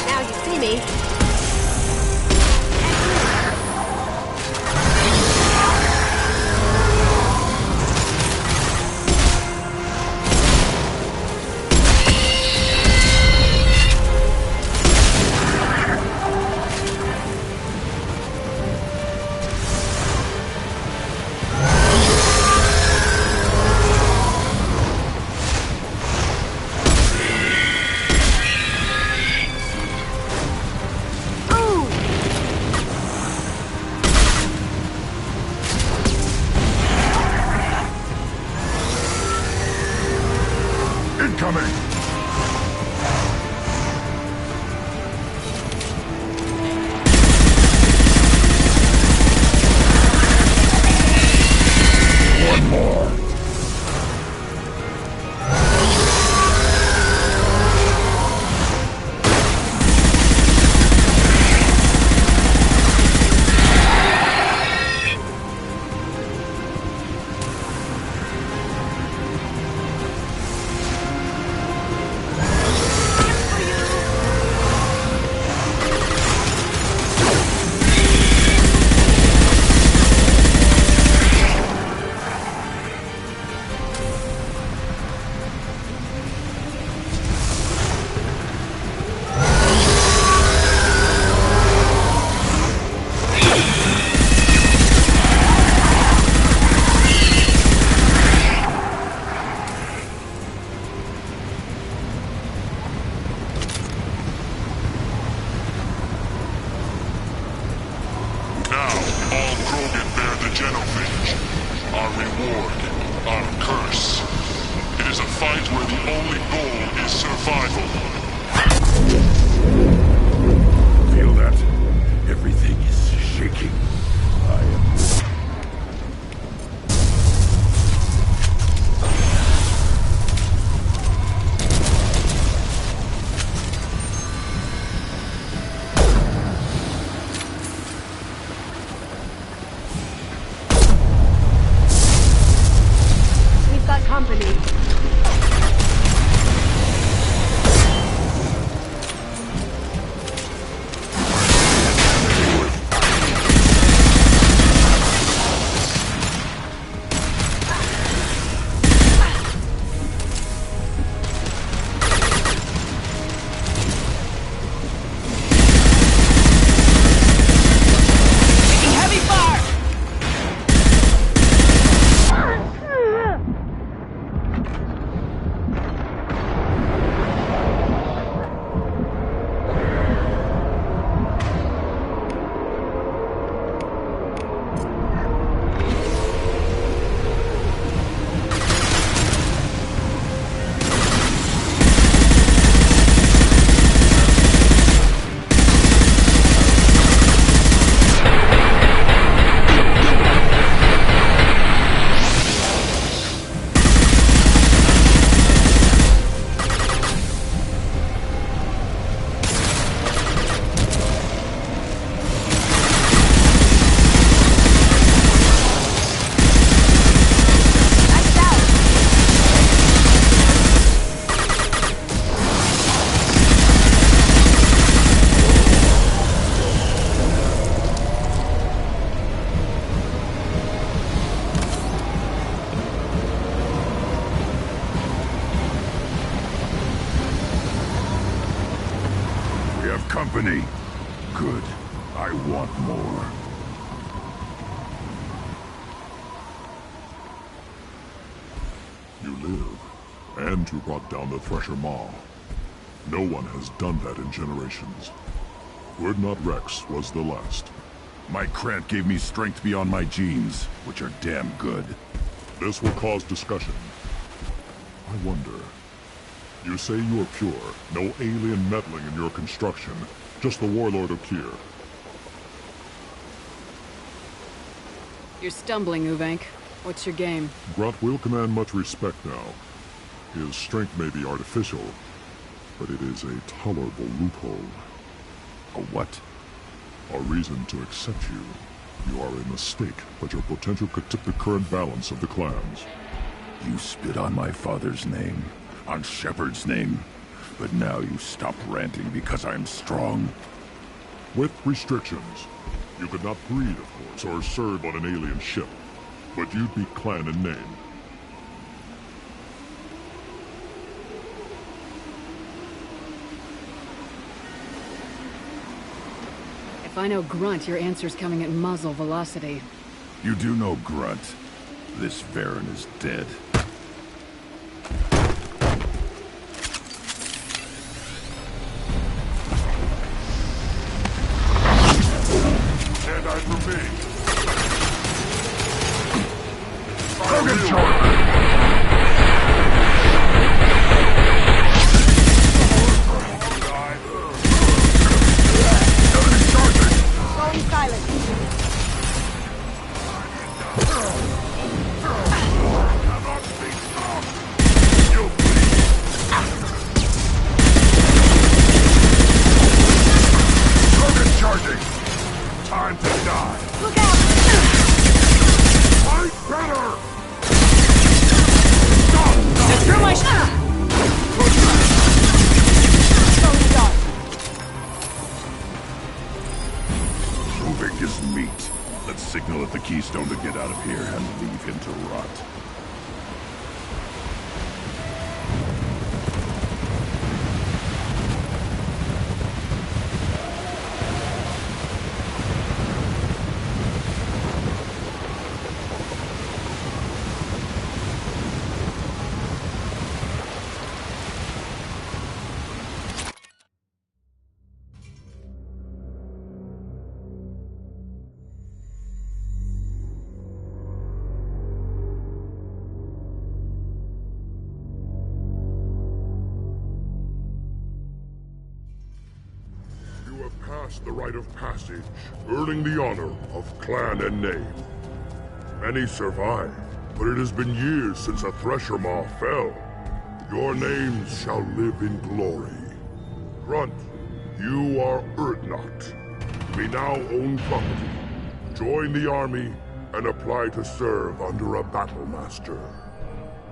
Now you see me. Incoming! One more. Now, all Krogan bear the genophage. Our reward, our curse. It is a fight where the only goal is survival. Feel that? Everything is shaking. I am... We've got company. company. Good. I want more. You live, and you brought down the Thresher Maw. No one has done that in generations. Urdnot Rex was the last. My Krant gave me strength beyond my genes, which are damn good. This will cause discussion. I wonder. You say you are pure, no alien meddling in your construction, just the Warlord Okeer. You're stumbling, Uvenk. What's your game? Grunt will command much respect now. His strength may be artificial, but it is a tolerable loophole. A what? A reason to accept you. You are a mistake, but your potential could tip the current balance of the clans. You spit on my father's name, on Shepard's name, but now you stop ranting because I'm strong. With restrictions. You could not breed, of course, or serve on an alien ship, but you'd be clan in name. If I know Grunt, your answer's coming at muzzle velocity. You do know Grunt. This Varen is dead. Stand eye for me. Krogan charge! Going silent. Krogan charging! Time to die! Look out! Fight better! Secure my shot! Going dark. Uvik is meat. Let's signal at the Keystone to get out of here and leave him to rot. You have passed the rite of passage, earning the honor of clan and name. Many survive, but it has been years since a Thresher Maw fell. Your names shall live in glory. Grunt, you are Urdnot. We now own property. Join the army and apply to serve under a battle master.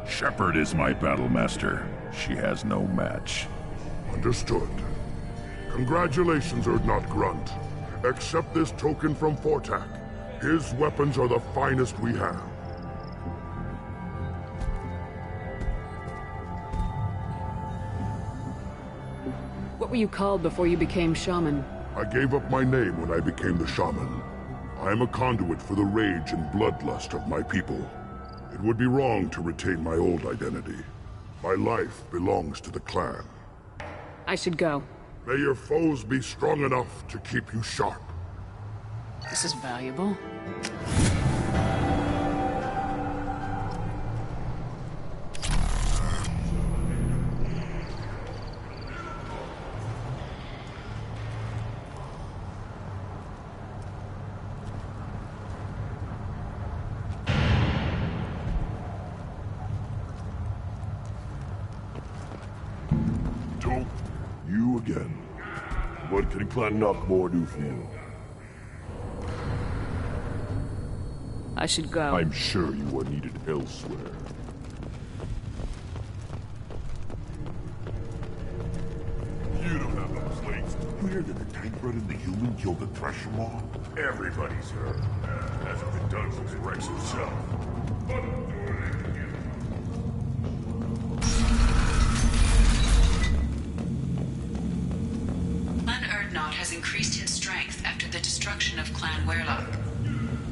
Shepard is my battle master. She has no match. Understood. Congratulations, Urdnot Grunt. Accept this token from Fortak. His weapons are the finest we have. What were you called before you became shaman? I gave up my name when I became the shaman. I am a conduit for the rage and bloodlust of my people. It would be wrong to retain my old identity. My life belongs to the clan. I should go. May your foes be strong enough to keep you sharp. This is valuable. Dope, you again. What can Clan Knockmore do for you? I should go. I'm sure you are needed elsewhere. You don't have no slates. You hear that the Tank-Bred and the human killed the Thresher Maw? Everybody's heard. Hasn't been done since Rex himself. Clan Urdnot increased in strength after the destruction of Clan Werlock.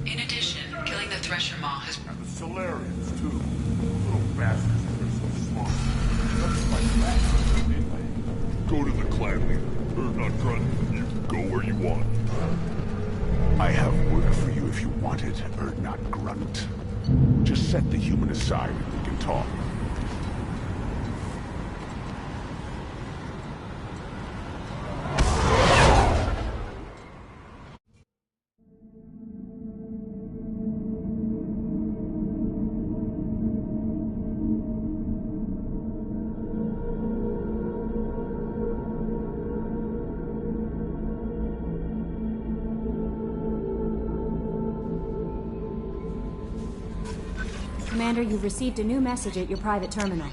In addition, killing the Thresher Maw has... And the Solarians, too. Little bastards, they're so smart. That's my back, anyway. Go to the clan leader. Not Grunt. You can go where you want. I have work for you if you want it, not Grunt. Just set the human aside and we can talk. Commander, you've received a new message at your private terminal.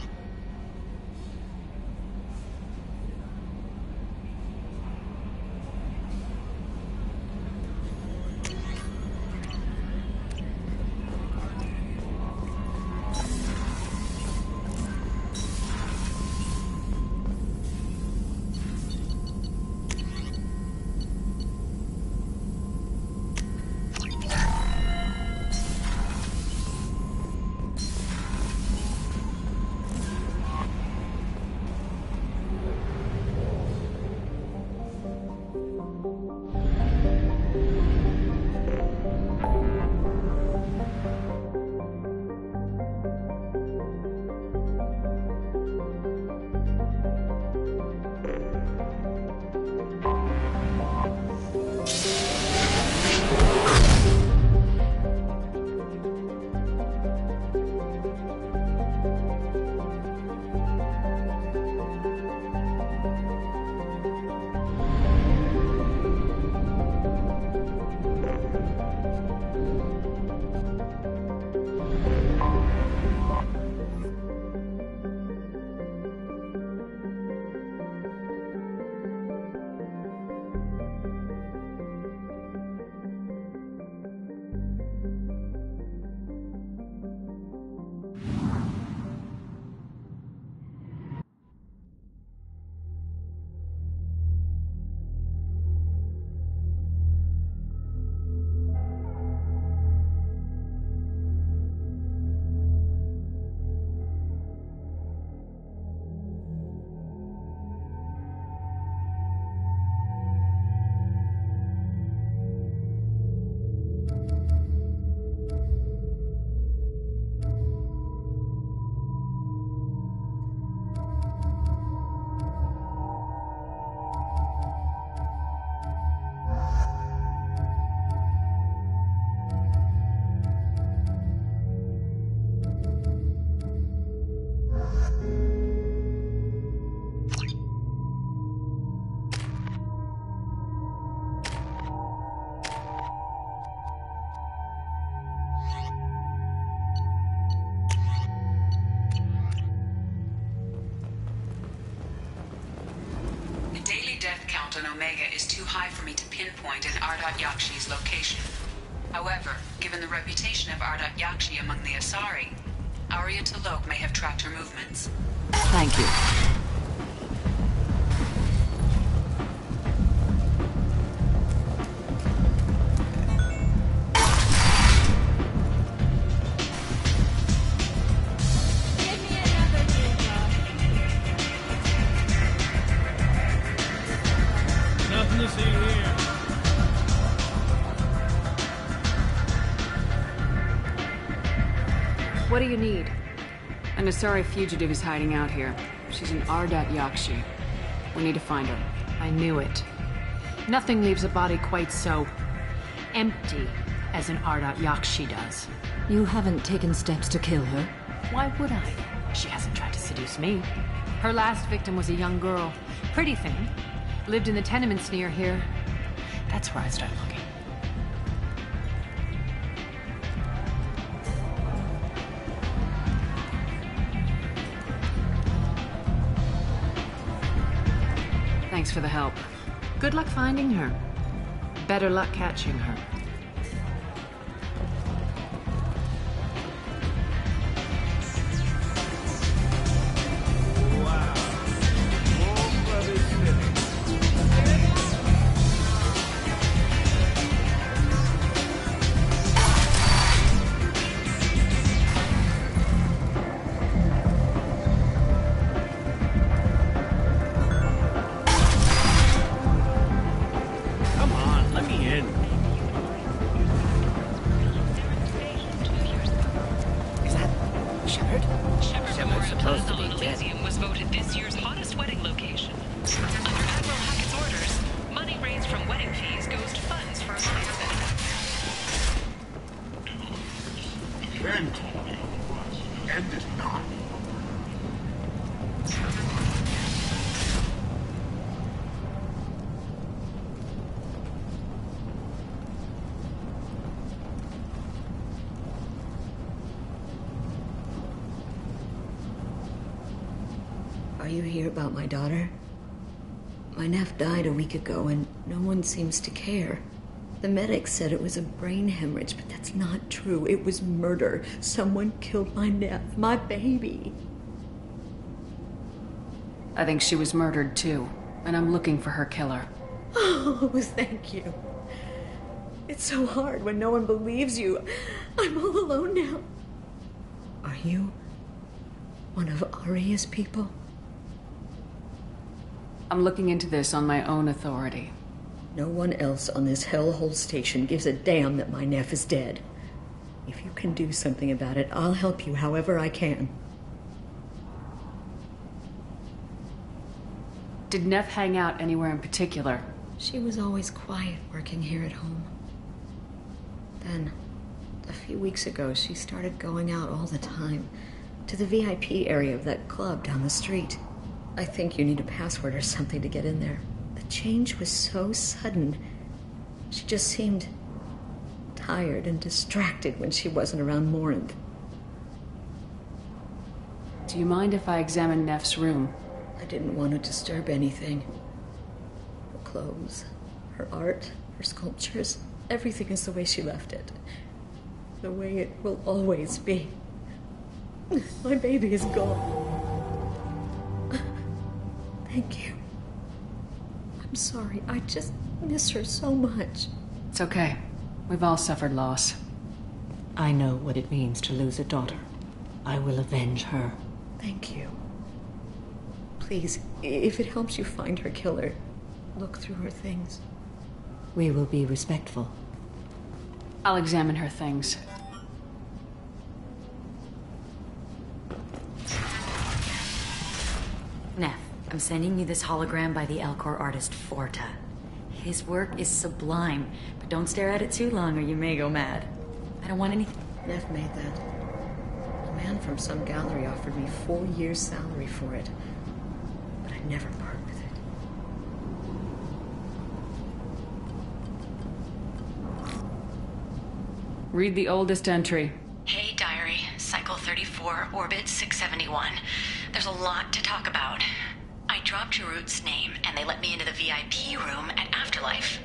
Omega is too high for me to pinpoint an Ardat Yakshi's location. However, given the reputation of Ardat Yakshi among the Asari, Arya T'Loak may have tracked her movements. Thank you. What do you need? An Asari fugitive is hiding out here. She's an Ardat Yakshi. We need to find her. I knew it. Nothing leaves a body quite so empty as an Ardat Yakshi does. You haven't taken steps to kill her? Why would I? She hasn't tried to seduce me. Her last victim was a young girl. Pretty thing. Lived in the tenements near here. That's where I started looking. Thanks for the help. Good luck finding her. Better luck catching her. was voted this year's hottest wedding location. Under Admiral Hackett's orders, money raised from wedding fees goes to funds for alliance benefits. Then call you. End it now. Are you here about my daughter? My nephew died a week ago and no one seems to care. The medics said it was a brain hemorrhage, but that's not true. It was murder. Someone killed my nephew, my baby. I think she was murdered too, and I'm looking for her killer. Oh, thank you. It's so hard when no one believes you. I'm all alone now. Are you one of Aria's people? I'm looking into this on my own authority. No one else on this hellhole station gives a damn that my nephew is dead. If you can do something about it, I'll help you however I can. Did Neff hang out anywhere in particular? She was always quiet working here at home. Then, a few weeks ago, she started going out all the time to the VIP area of that club down the street. I think you need a password or something to get in there. The change was so sudden. She just seemed tired and distracted when she wasn't around Morinth. Do you mind if I examine Neff's room? I didn't want to disturb anything. Her clothes, her art, her sculptures, everything is the way she left it. The way it will always be. My baby is gone. Thank you. I'm sorry. I just miss her so much. It's okay. We've all suffered loss. I know what it means to lose a daughter. I will avenge her. Thank you. Please, if it helps you find her killer, look through her things. We will be respectful. I'll examine her things. Neff, I'm sending you this hologram by the Elcor artist Forta. His work is sublime, but don't stare at it too long or you may go mad. I don't want anything. Neff made that. A man from some gallery offered me 4 years' salary for it, but I'd never part with it. Read the oldest entry. Hey, Diary. Cycle 34, Orbit 671. There's a lot to talk about. I dropped Jarut's name, and they let me into the VIP room at Afterlife.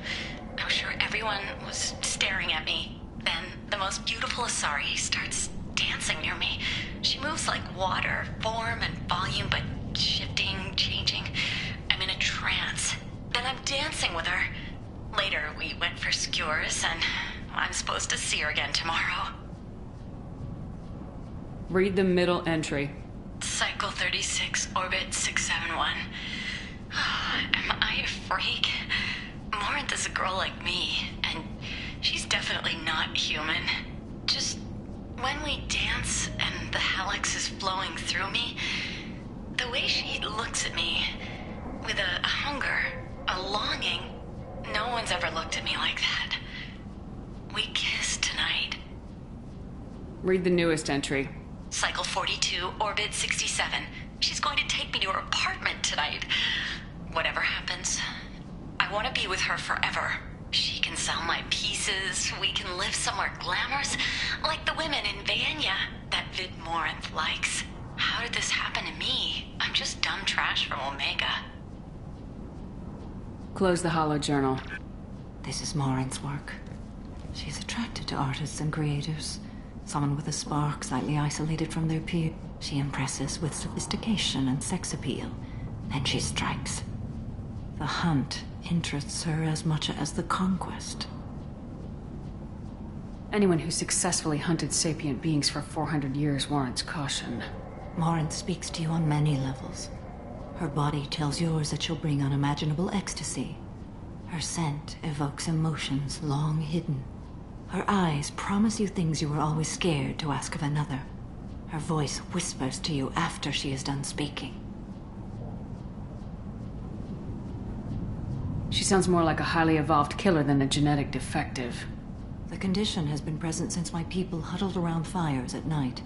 I was sure everyone was staring at me. Then, the most beautiful Asari starts dancing near me. She moves like water, form and volume, but shifting, changing. I'm in a trance. Then I'm dancing with her. Later, we went for skewers, and I'm supposed to see her again tomorrow. Read the middle entry. Cycle 36, Orbit 671. Am I a freak? Morinth is a girl like me, and she's definitely not human. Just when we dance and the helix is flowing through me, the way she looks at me with a hunger, a longing, no one's ever looked at me like that. We kissed tonight. Read the newest entry. Cycle 42, Orbit 67. She's going to take me to her apartment tonight. Whatever happens, I want to be with her forever. She can sell my pieces. We can live somewhere glamorous, like the women in Vanya that Vid Morinth likes. How did this happen to me? I'm just dumb trash from Omega. Close the holo journal. This is Morinth's work. She's attracted to artists and creators. Someone with a spark, slightly isolated from their peers. She impresses with sophistication and sex appeal. Then she strikes. The hunt interests her as much as the conquest. Anyone who successfully hunted sapient beings for 400 years warrants caution. Morinth speaks to you on many levels. Her body tells yours that she'll bring unimaginable ecstasy. Her scent evokes emotions long hidden. Her eyes promise you things you were always scared to ask of another. Her voice whispers to you after she is done speaking. She sounds more like a highly evolved killer than a genetic defective. The condition has been present since my people huddled around fires at night.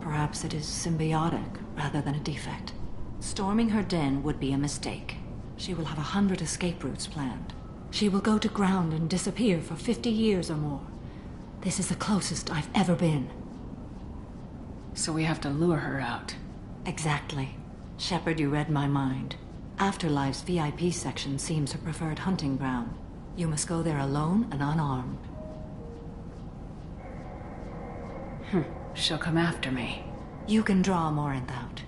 Perhaps it is symbiotic rather than a defect. Storming her den would be a mistake. She will have 100 escape routes planned. She will go to ground and disappear for 50 years or more. This is the closest I've ever been. So we have to lure her out. Exactly. Shepard, you read my mind. Afterlife's VIP section seems her preferred hunting ground. You must go there alone and unarmed. She'll come after me. You can draw Morinth out.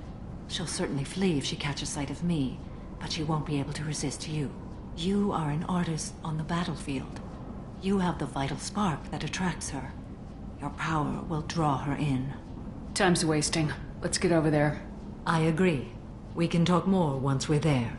She'll certainly flee if she catches sight of me, but she won't be able to resist you. You are an artist on the battlefield. You have the vital spark that attracts her. Your power will draw her in. Time's wasting. Let's get over there. I agree. We can talk more once we're there.